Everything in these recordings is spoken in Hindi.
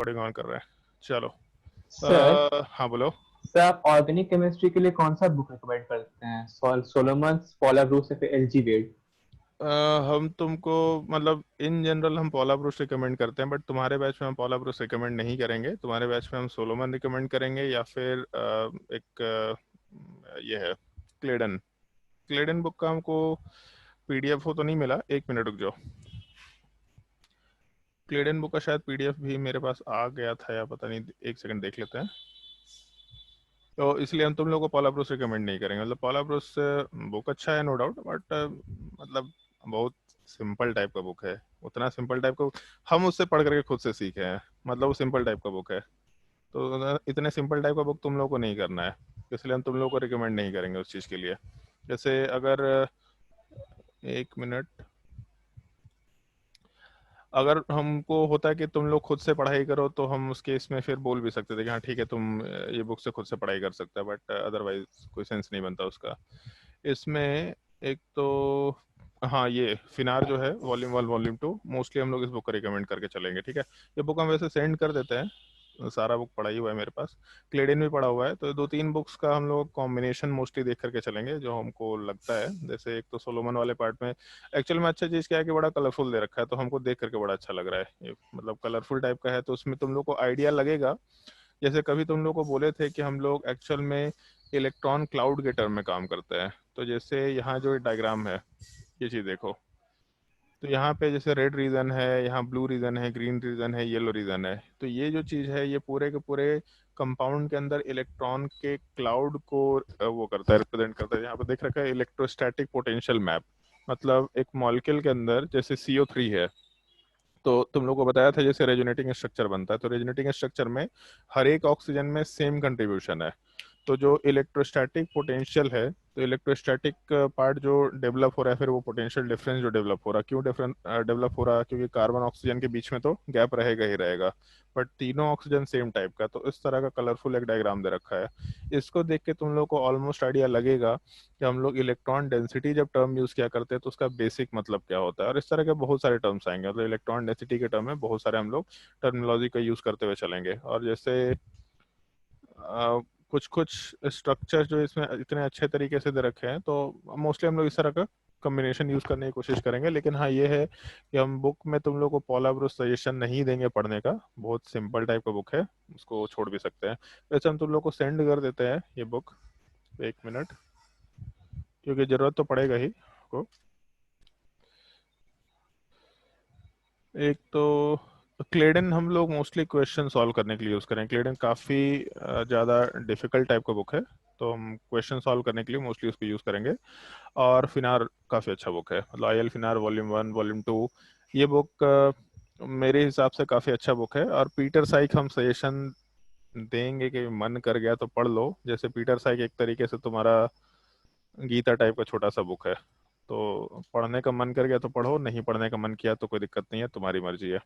रिकॉर्डिंग ऑन कर रहे हैं। चलो। सर हाँ बोलो। सर आप ऑर्गेनिक केमिस्ट्री के लिए कौन सा बुक रिकमेंड करते हैं? सोलोमन, पॉला ब्रूस या फिर एलजी वेड? अ, हम तुमको मतलब इन जनरल हम पॉला ब्रूस रिकमेंड करते हैं, बट तुम्हारे बैच में हम पॉला ब्रूस रिकमेंड नहीं करेंगे। तुम्हारे बैच में हम सोलोमन रिकमेंड करेंगे या फिर एक ये है क्लेडन। क्लेडन बुक का हमको पीडीएफ हो तो नहीं मिला, एक मिनट रुक जाओ। क्लेडन बुक का शायद पीडीएफ भी मेरे पास आ गया था या पता नहीं, एक सेकंड देख लेते हैं। तो इसलिए हम तुम लोगों को पॉला ब्रूस रिकमेंड नहीं करेंगे। मतलब पॉला ब्रूस बुक अच्छा है नो डाउट, बट मतलब बहुत सिंपल टाइप का बुक है। उतना सिंपल टाइप का हम उससे पढ़ करके खुद से सीखे हैं। मतलब वो सिंपल टाइप का बुक है, तो इतने सिंपल टाइप का बुक तुम लोगों को नहीं करना है। इसलिए हम तुम लोगों को रिकमेंड नहीं करेंगे उस चीज़ के लिए। जैसे अगर एक मिनट, अगर हमको होता है कि तुम लोग खुद से पढ़ाई करो तो हम उस केस में फिर बोल भी सकते थे कि हाँ ठीक है तुम ये बुक से खुद से पढ़ाई कर सकते हो, बट अदरवाइज कोई सेंस नहीं बनता उसका। इसमें एक तो हाँ, ये फिनार जो है वॉल्यूम 1 वॉल्यूम 2 मोस्टली हम लोग इस बुक को रिकमेंड करके चलेंगे, ठीक है। ये बुक हम वैसे सेंड कर देते हैं, सारा बुक पढ़ा ही हुआ है मेरे पास। क्लेडिन भी पढ़ा हुआ है, तो दो तीन बुक्स का हम लोग कॉम्बिनेशन मोस्टली देख करके चलेंगे जो हमको लगता है। जैसे एक तो सोलोमन वाले पार्ट में एक्चुअल में अच्छा चीज़ क्या है कि बड़ा कलरफुल दे रखा है, तो हमको देख करके बड़ा अच्छा लग रहा है। ये मतलब कलरफुल टाइप का है, तो उसमें तुम लोग को आइडिया लगेगा। जैसे कभी तुम लोग को बोले थे कि हम लोग एक्चुअल में इलेक्ट्रॉन क्लाउड के टर्म में काम करते हैं, तो जैसे यहाँ जो डायग्राम है, ये चीज़ देखो। तो यहाँ पे जैसे रेड रीजन है, यहाँ ब्लू रीजन है, ग्रीन रीजन है, येलो रीजन है। तो ये जो चीज़ है ये पूरे के पूरे कंपाउंड के अंदर इलेक्ट्रॉन के क्लाउड को वो करता है, रिप्रेजेंट करता है। यहाँ पे देख रखा है इलेक्ट्रोस्टैटिक पोटेंशियल मैप। मतलब एक मॉलिक्यूल के अंदर जैसे CO3 है, तो तुम लोग को बताया था जैसे रेजोनेटिंग स्ट्रक्चर बनता है, तो रेजोनेटिंग स्ट्रक्चर में हर एक ऑक्सीजन में सेम कंट्रीब्यूशन है। तो जो इलेक्ट्रोस्टैटिक पोटेंशियल है, तो इलेक्ट्रोस्टैटिक पार्ट जो डेवलप हो रहा है, फिर वो पोटेंशियल डिफरेंस जो डेवलप हो रहा है, क्यों डिफरेंस डेवलप हो रहा है? क्योंकि कार्बन ऑक्सीजन के बीच में तो गैप रहेगा ही रहेगा, बट तीनों ऑक्सीजन सेम टाइप का। तो इस तरह का कलरफुल एक डायग्राम दे रखा है। इसको देख के तुम लोग को ऑलमोस्ट आइडिया लगेगा कि हम लोग इलेक्ट्रॉन डेंसिटी जब टर्म यूज किया करते हैं तो उसका बेसिक मतलब क्या होता है। और इस तरह के बहुत सारे टर्म्स आएंगे, मतलब इलेक्ट्रॉन डेंसिटी के टर्म में बहुत सारे हम लोग टर्मिनोलॉजी का यूज करते हुए चलेंगे। और जैसे कुछ कुछ स्ट्रक्चर जो इसमें इतने अच्छे तरीके से दे रखे हैं, तो मोस्टली हम लोग इस तरह का कॉम्बिनेशन यूज करने की कोशिश करेंगे। लेकिन हाँ ये है कि हम बुक में तुम लोग को पॉला ब्रूस सजेशन नहीं देंगे पढ़ने का। बहुत सिंपल टाइप का बुक है, उसको छोड़ भी सकते हैं। वैसे हम तुम लोग को सेंड कर देते हैं ये बुक, एक मिनट, क्योंकि जरूरत तो पड़ेगा ही को। एक तो क्लेडन हम लोग मोस्टली क्वेश्चन सॉल्व करने के लिए यूज़ करें। क्लेडन काफ़ी ज़्यादा डिफिकल्ट टाइप का बुक है, तो हम क्वेश्चन सॉल्व करने के लिए मोस्टली उसको यूज़ करेंगे। और फिनार काफ़ी अच्छा बुक है, मतलब आई एल फिनार वॉल्यूम 1 वॉल्यूम 2। ये बुक मेरे हिसाब से काफ़ी अच्छा बुक है। और पीटर साइक हम सजेशन देंगे कि मन कर गया तो पढ़ लो। जैसे पीटर साइक एक तरीके से तुम्हारा गीता टाइप का छोटा सा बुक है, तो पढ़ने का मन कर गया तो पढ़ो, नहीं पढ़ने का मन किया तो कोई दिक्कत नहीं है, तुम्हारी मर्जी है।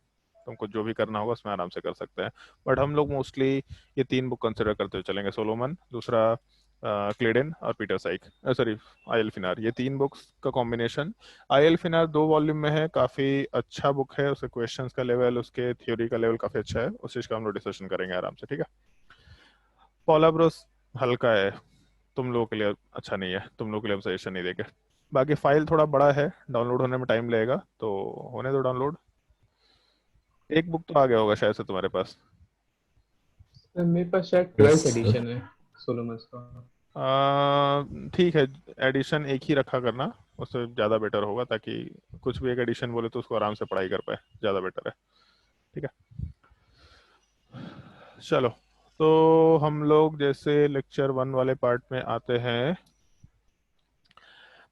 तुमको जो भी करना होगा उसमें आराम से कर सकते हैं। बट हम लोग मोस्टली ये तीन बुक कंसिडर करते हुए चलेंगे, सोलोमन, दूसरा क्लेडेन और पीटर साइक, सॉरी आयल फिनार। ये तीन बुक्स का कॉम्बिनेशन। आयल फिनार 2 वॉल्यूम में है, काफ़ी अच्छा बुक है। उसके क्वेश्चंस का लेवल, उसके थ्योरी का लेवल काफ़ी अच्छा है। उस चीज़ का हम लोग डिस्कशन करेंगे आराम से, ठीक है। पॉला ब्रोस हल्का है, तुम लोगों के लिए अच्छा नहीं है, तुम लोगों के लिए हम सजेशन नहीं देंगे। बाकी फाइल थोड़ा बड़ा है, डाउनलोड होने में टाइम लगेगा, तो होने दो डाउनलोड। एक बुक तो आ गया होगा शायद से तुम्हारे पास। सर मेरे पास शायद 12th एडिशन है सोलोमन का। ठीक है, एडिशन एक ही रखा करना, उससे ज़्यादा बेटर होगा, ताकि कुछ भी एक एडिशन बोले तो उसको आराम से पढ़ाई कर पाए, ज़्यादा बेटर है, ठीक है। चलो, तो हम लोग जैसे लेक्चर 1 वाले पार्ट में आते हैं।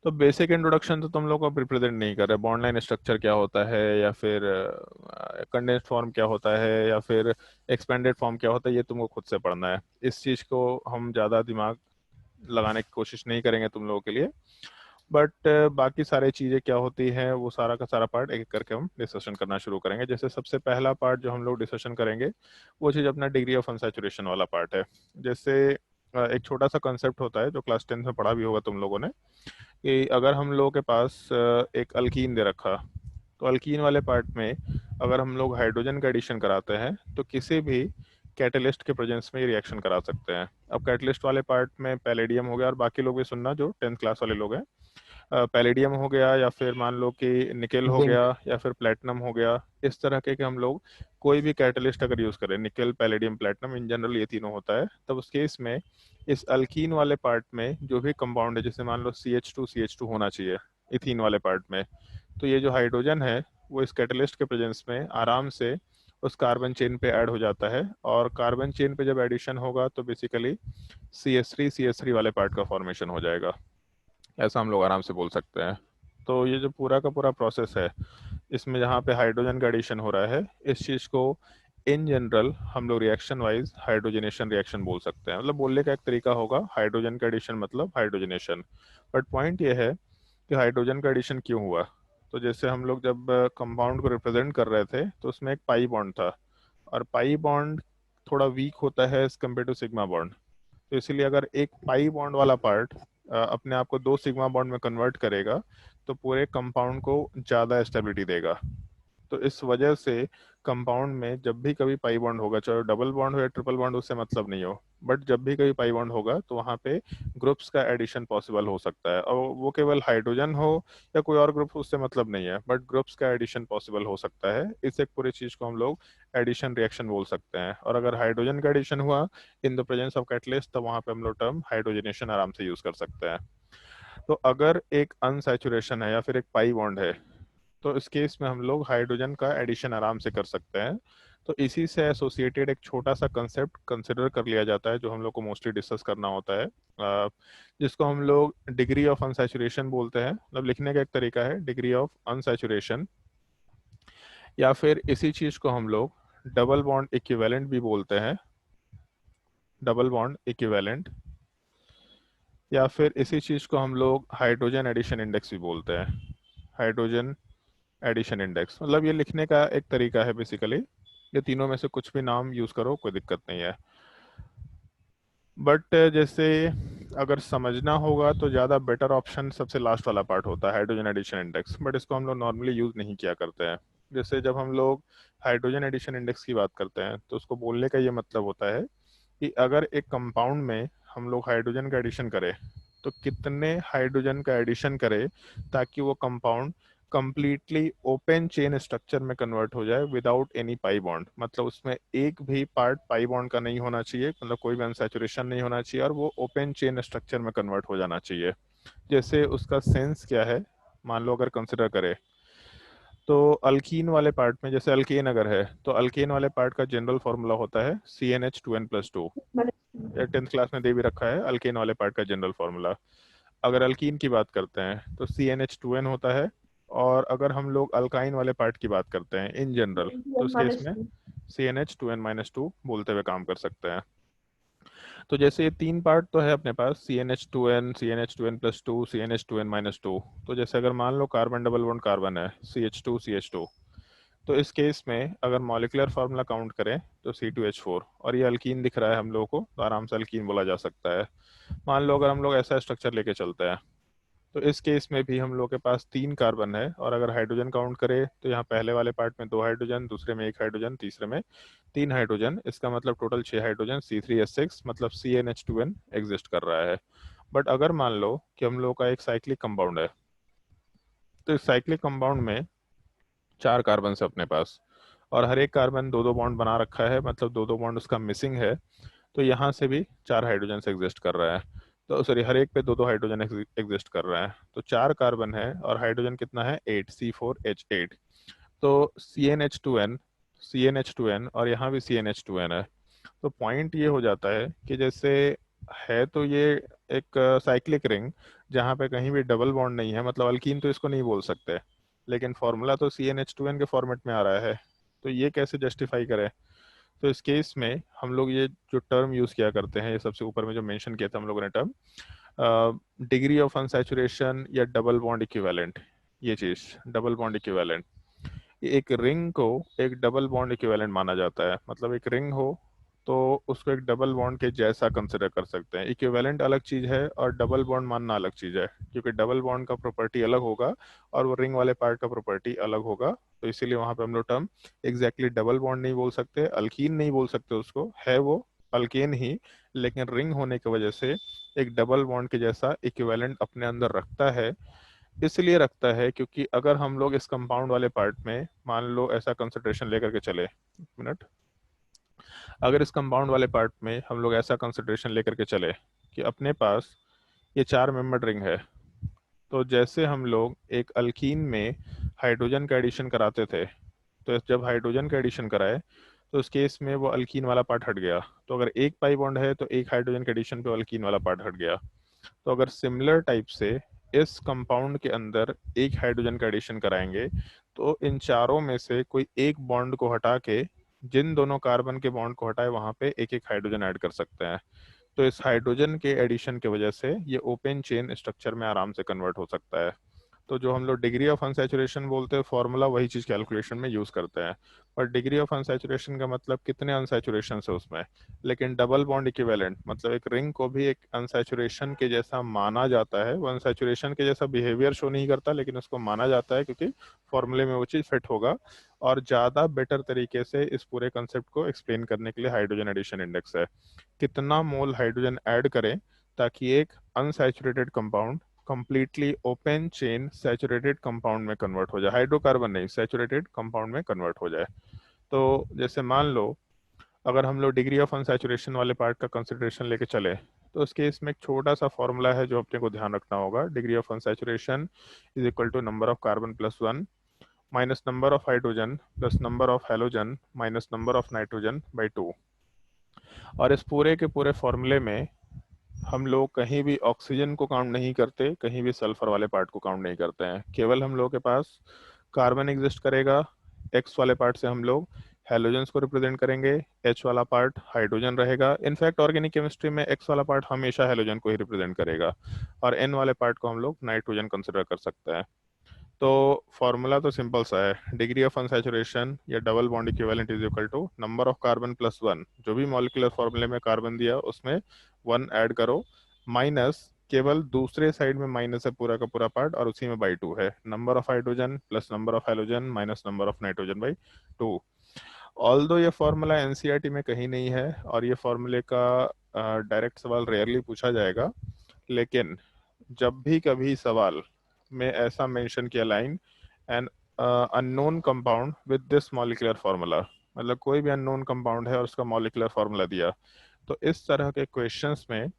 तो बेसिक इंट्रोडक्शन तो तुम लोग को रिप्रेजेंट नहीं कर रहे। बॉन्ड लाइन स्ट्रक्चर क्या होता है, या फिर कंडेंस्ड फॉर्म क्या होता है, या फिर एक्सपेंडेड फॉर्म क्या होता है, ये तुमको खुद से पढ़ना है। इस चीज़ को हम ज़्यादा दिमाग लगाने की कोशिश नहीं करेंगे तुम लोगों के लिए। बट बाकी सारी चीज़ें क्या होती हैं वो सारा का सारा पार्ट एक एक करके हम डिस्कशन करना शुरू करेंगे। जैसे सबसे पहला पार्ट जो हम लोग डिस्कशन करेंगे वो चीज़ अपना डिग्री ऑफ अनसैचुरेशन वाला पार्ट है। जैसे एक छोटा सा कंसेप्ट होता है जो क्लास 10 में पढ़ा भी होगा तुम लोगों ने, कि अगर हम लोगों के पास एक अल्कीन दे रखा, तो अल्कीन वाले पार्ट में अगर हम लोग हाइड्रोजन का एडिशन कराते हैं तो किसी भी कैटलिस्ट के प्रेजेंस में ये रिएक्शन करा सकते हैं। अब कैटलिस्ट वाले पार्ट में पैलेडियम हो गया, और बाकी लोग भी सुनना जो 10th क्लास वाले लोग हैं, पैलेडियम हो गया या फिर मान लो कि निकेल हो गया जिंक। या फिर प्लेटिनम हो गया, इस तरह के हम लोग कोई भी कैटलिस्ट अगर यूज करें, nickel palladium platinum in general ये तीनों होता है, तब उस केस में इस अल्कीन वाले पार्ट में जो भी कंपाउंड है, जैसे मान लो CH2 होना चाहिए इथीन वाले पार्ट में, तो ये जो हाइड्रोजन है वो इस कैटलिस्ट के प्रेजेंस में आराम से उस कार्बन चेन पे ऐड हो जाता है, और कार्बन चेन पे जब एडिशन होगा तो बेसिकली CH3 वाले पार्ट का फॉर्मेशन हो जाएगा। ऐसा हम लोग आराम से बोल सकते हैं। तो ये जो पूरा का पूरा प्रोसेस है, इसमें जहाँ पे हाइड्रोजन का एडिशन हो रहा है, इस चीज़ को इन जनरल हम लोग रिएक्शन वाइज हाइड्रोजनेशन रिएक्शन बोल सकते हैं। मतलब बोलने का एक तरीका होगा, हाइड्रोजन का एडिशन मतलब हाइड्रोजनेशन। बट पॉइंट ये है कि हाइड्रोजन का एडिशन क्यों हुआ। तो जैसे हम लोग जब कंपाउंड को रिप्रेजेंट कर रहे थे तो उसमें एक पाई बॉन्ड था, और पाई बॉन्ड थोड़ा वीक होता है as compare to sigma bond. तो इसीलिए अगर एक पाई बॉन्ड वाला पार्ट अपने आप को 2 सिग्मा बॉन्ड में कन्वर्ट करेगा तो पूरे कंपाउंड को ज़्यादा स्टेबिलिटी देगा। तो इस वजह से कंपाउंड में जब भी कभी पाई बॉन्ड होगा, चाहे डबल बॉन्ड हो या ट्रिपल बॉन्ड, उससे मतलब नहीं हो, बट जब भी कभी पाई बॉन्ड होगा तो वहाँ पे ग्रुप्स का एडिशन पॉसिबल हो सकता है, और वो केवल हाइड्रोजन हो या कोई और ग्रुप, उससे मतलब नहीं है, बट ग्रुप्स का एडिशन पॉसिबल हो सकता है। इस एक पूरी चीज़ को हम लोग एडिशन रिएक्शन बोल सकते हैं। और अगर हाइड्रोजन का एडिशन हुआ in the presence of catalyst, तो वहाँ पे हम लोग टर्म हाइड्रोजनेशन आराम से यूज कर सकते हैं। तो अगर एक अनसैचुरेशन है या फिर एक पाई बॉन्ड है, तो इस केस में हम लोग हाइड्रोजन का एडिशन आराम से कर सकते हैं। तो इसी से एसोसिएटेड एक छोटा सा कंसेप्ट कंसिडर कर लिया जाता है, जो हम लोग को मोस्टली डिस्कस करना होता है, जिसको हम लोग डिग्री ऑफ अनसैचुरेशन बोलते हैं। मतलब लिखने का एक तरीका है डिग्री ऑफ अनसैचुरेशन, या फिर इसी चीज को हम लोग डबल बॉन्ड इक्विवेलेंट भी बोलते हैं, डबल बॉन्ड इक्विवेलेंट, या फिर इसी चीज को हम लोग हाइड्रोजन एडिशन इंडेक्स भी बोलते हैं, हाइड्रोजन एडिशन इंडेक्स। मतलब ये लिखने का एक तरीका है बेसिकली। ये तीनों में से कुछ भी नाम यूज करो, कोई दिक्कत नहीं है। बट जैसे अगर समझना होगा तो ज़्यादा बेटर ऑप्शन सबसे लास्ट वाला पार्ट होता है, हाइड्रोजन एडिशन इंडेक्स, बट इसको हम लोग नॉर्मली यूज़ नहीं किया करते हैं। जैसे जब हम लोग हाइड्रोजन एडिशन इंडेक्स की बात करते हैं तो उसको बोलने का ये मतलब होता है कि अगर एक कंपाउंड में हम लोग हाइड्रोजन का एडिशन करें तो कितने हाइड्रोजन का एडिशन करें ताकि वो compound completely open chain structure में कन्वर्ट हो जाए विदाउट एनी पाई बॉन्ड। मतलब उसमें एक भी पार्ट पाई बॉन्ड का नहीं होना चाहिए, मतलब कोई भी अनसैचुरेशन नहीं होना चाहिए, और वो ओपन चेन स्ट्रक्चर में कन्वर्ट हो जाना चाहिए। जैसे उसका सेंस क्या है, मान लो अगर कंसिडर करें तो अल्कीन वाले पार्ट में, जैसे अल्केन अगर है तो अल्केन वाले पार्ट का जनरल फॉर्मूला होता है CnH2n+2। 10th क्लास में दे भी रखा है अल्केन वाले पार्ट का जनरल फॉर्मूला। अगर अल्कीन की बात करते हैं तो CnH2n होता है, और अगर हम लोग अल्काइन वाले पार्ट की बात करते हैं इन जनरल, तो उस केस में CnH2n-2 बोलते हुए काम कर सकते हैं। तो जैसे ये तीन पार्ट तो है अपने पास, CnH2n, CnH2n+2, CnH2n-2। तो जैसे अगर मान low carbon double bond carbon है, CH2CH2, तो इस केस में अगर मॉलिक्यूलर फार्मूला काउंट करें तो C2H4, और ये अल्कीन दिख रहा है हम लोगों को, तो आराम से अल्कीन बोला जा सकता है। मान लो अगर हम लोग ऐसा स्ट्रक्चर लेके चलते हैं तो इस केस में भी हम लोग के पास 3 कार्बन है, और अगर हाइड्रोजन काउंट करें तो यहाँ पहले वाले पार्ट में 2 हाइड्रोजन, दूसरे में 1 हाइड्रोजन, तीसरे में 3 हाइड्रोजन, इसका मतलब टोटल 6 हाइड्रोजन, C3H6, मतलब CnH2n एग्जिस्ट कर रहा है। बट अगर मान लो कि हम लोग का एक साइक्लिक कंपाउंड है, तो इस साइक्लिक कंपाउंड में 4 कार्बन है अपने पास, और हर एक कार्बन 2-2 बॉन्ड बना रखा है, मतलब 2-2 बॉन्ड उसका मिसिंग है, तो यहाँ से भी 4 हाइड्रोजन से एग्जिस्ट कर रहा है। तो सॉरी, हर एक पे 2-2 हाइड्रोजन एग्जिस्ट कर रहा है, तो 4 कार्बन है और हाइड्रोजन कितना है 8, C4H8। तो C N H two N और यहाँ भी CnH2n है। तो पॉइंट ये हो जाता है कि जैसे है तो ये एक साइक्लिक रिंग जहाँ पे कहीं भी डबल बॉन्ड नहीं है, मतलब अल्कीन तो इसको नहीं बोल सकते, लेकिन फॉर्मूला तो CnH2n के फॉर्मेट में आ रहा है, तो ये कैसे जस्टिफाई करें। तो इस केस में हम लोग ये जो टर्म यूज़ किया करते हैं, ये सबसे ऊपर में जो मेंशन किया था हम लोगों ने टर्म, डिग्री ऑफ अनसैचुरेशन या डबल बॉन्ड इक्विवेलेंट, ये चीज़ डबल बॉन्ड इक्विवेलेंट, एक रिंग को एक डबल बॉन्ड इक्विवेलेंट माना जाता है। मतलब एक रिंग हो तो उसको एक डबल बॉन्ड के जैसा कंसिडर कर सकते हैं। इक्विवेलेंट अलग चीज है और डबल बॉन्ड मानना अलग चीज है, क्योंकि डबल बॉन्ड का प्रॉपर्टी अलग होगा और वो रिंग वाले पार्ट का प्रॉपर्टी अलग होगा। तो इसीलिए वहां पे हम लोग टर्म एग्जैक्टली डबल बॉन्ड नहीं बोल सकते, अल्कीन नहीं बोल सकते, उसको है वो अल्केन ही, लेकिन रिंग होने की वजह से एक डबल बॉन्ड के जैसा इक्विवेलेंट अपने अंदर रखता है। इसलिए रखता है क्योंकि अगर हम लोग इस कंपाउंड वाले पार्ट में मान लो ऐसा कंसंट्रेशन लेकर के चले, एक मिनट, अगर इस कंपाउंड वाले पार्ट में हम लोग ऐसा कंसंट्रेशन लेकर के चले कि अपने पास ये 4 मेंबर्ड रिंग है, तो जैसे हम लोग एक अल्कीन में हाइड्रोजन का एडिशन कराते थे, तो जब हाइड्रोजन का एडिशन कराए तो उस केस में वो अल्कीन वाला पार्ट हट गया। तो अगर एक पाई बॉन्ड है तो एक हाइड्रोजन के एडिशन पे अल्कीन वाला पार्ट हट गया। तो अगर सिमिलर टाइप से इस कंपाउंड के अंदर एक हाइड्रोजन का एडिशन कराएंगे, तो इन चारों में से कोई एक बॉन्ड को हटा के जिन दोनों कार्बन के बॉन्ड को हटाए वहां पे एक एक हाइड्रोजन ऐड कर सकते हैं। तो इस हाइड्रोजन के एडिशन की वजह से ये ओपन चेन स्ट्रक्चर में आराम से कन्वर्ट हो सकता है। तो जो हम लोग डिग्री ऑफ अनसैचुरेशन बोलते हैं, फॉर्मूला वही चीज़ कैलकुलेशन में यूज़ करते हैं। पर डिग्री ऑफ अनसैचुरेशन का मतलब कितने अनसैचुरेशन है उसमें, लेकिन डबल बॉन्ड इक्विवेलेंट मतलब एक रिंग को भी एक अनसैचुरेशन के जैसा माना जाता है। वो अनसैचुरेशन के जैसा बिहेवियर शो नहीं करता, लेकिन उसको माना जाता है क्योंकि फॉर्मूले में वो चीज़ फिट होगा। और ज़्यादा बेटर तरीके से इस पूरे कंसेप्ट को एक्सप्लेन करने के लिए हाइड्रोजन एडिशन इंडेक्स है, कितना मोल हाइड्रोजन ऐड करें ताकि एक unsaturated compound completely open chain saturated compound में कन्वर्ट हो जाए, हाइड्रोकार्बन नहीं, सैचुरेटेड कंपाउंड में कन्वर्ट हो जाए। तो जैसे मान लो अगर हम लोग डिग्री ऑफ अनसैचुरेशन वाले पार्ट का कंसिडरेशन लेके चले, तो उसके इसमें एक छोटा सा फॉर्मूला है जो अपने को ध्यान रखना होगा। Degree of unsaturation is equal to number of carbon plus 1 minus number of hydrogen plus number of halogen minus number of nitrogen by 2। और इस पूरे के पूरे फॉर्मूले में हम लोग कहीं भी ऑक्सीजन को काउंट नहीं करते, कहीं भी सल्फर वाले पार्ट को काउंट नहीं करते हैं। केवल हम लोग के पास कार्बन एग्जिस्ट करेगा, एक्स वाले पार्ट से हम लोग हेलोजन्स को रिप्रेजेंट करेंगे, एच वाला पार्ट हाइड्रोजन रहेगा। इनफैक्ट ऑर्गेनिक केमिस्ट्री में एक्स वाला पार्ट हमेशा हेलोजन को ही रिप्रेजेंट करेगा, और एन वाले पार्ट को हम लोग नाइट्रोजन कंसिडर कर सकते हैं। तो फॉर्मूला तो सिंपल सा है, डिग्री ऑफ अनसैचुरेशन या double bond equivalent is equal to number of carbon plus 1, जो भी मॉलिक्यूलर फॉर्मूले में कार्बन दिया उसमें 1 ऐड करो, माइनस केवल दूसरे साइड में माइनस है पूरा का पूरा पार्ट, और उसी में बाई 2 है, number of hydrogen plus number of halogen minus number of nitrogen by 2। Although ये फॉर्मूला एनसीईआरटी में कहीं नहीं है और ये फॉर्मूले का डायरेक्ट सवाल रेयरली पूछा जाएगा, लेकिन जब भी कभी सवाल में ऐसा मेंशन किया line an unknown compound with this molecular formula, मतलब कोई भी अननोन कंपाउंड है और उसका मॉलिक्यूलर फार्मूला दिया, तो इस तरह के क्वेश्चंस में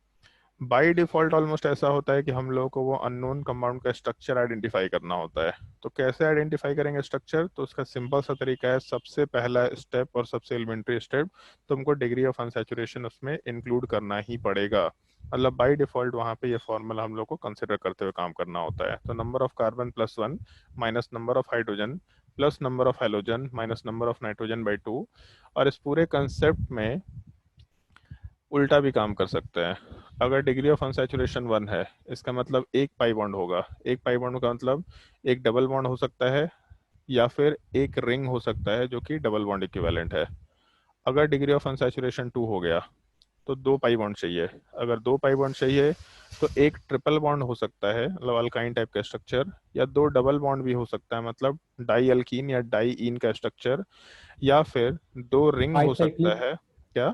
बाय डिफॉल्ट ऑलमोस्ट ऐसा होता है कि हम लोगों को वो अननोन कंपाउंड का स्ट्रक्चर आइडेंटिफाई करना होता है। तो कैसे आइडेंटिफाई करेंगे स्ट्रक्चर, तो उसका सिंपल सा तरीका है, सबसे पहला स्टेप और सबसे एलिमेंट्री स्टेप, तुमको डिग्री ऑफ अनसैचुरेशन उसमें इंक्लूड करना ही पड़ेगा। मतलब बाय डिफॉल्ट वहाँ पे ये फॉर्मूला हम लोग को कंसिडर करते हुए काम करना होता है। तो number of carbon plus 1 minus number of hydrogen plus number of halogen minus number of nitrogen by 2। और इस पूरे कंसेप्ट में उल्टा भी काम कर सकते हैं। अगर डिग्री ऑफ अनसैचुरेशन 1 है, इसका मतलब एक पाई बॉन्ड होगा। एक पाई बॉन्ड का मतलब एक डबल बॉन्ड हो सकता है या फिर एक रिंग हो सकता है जो कि डबल बॉन्ड इक्विवेलेंट है। अगर डिग्री ऑफ अनसैचुरेशन 2 हो गया तो दो पाई बॉन्ड चाहिए। अगर दो पाई बॉन्ड चाहिए तो एक ट्रिपल बॉन्ड हो सकता है, मतलब अल्काइन टाइप का स्ट्रक्चर, या दो डबल बॉन्ड भी हो सकता है, मतलब डाई अल्कीन या डाई इन का स्ट्रक्चर, या फिर दो रिंग हो सकता बाईसाइक्लिक। है। क्या?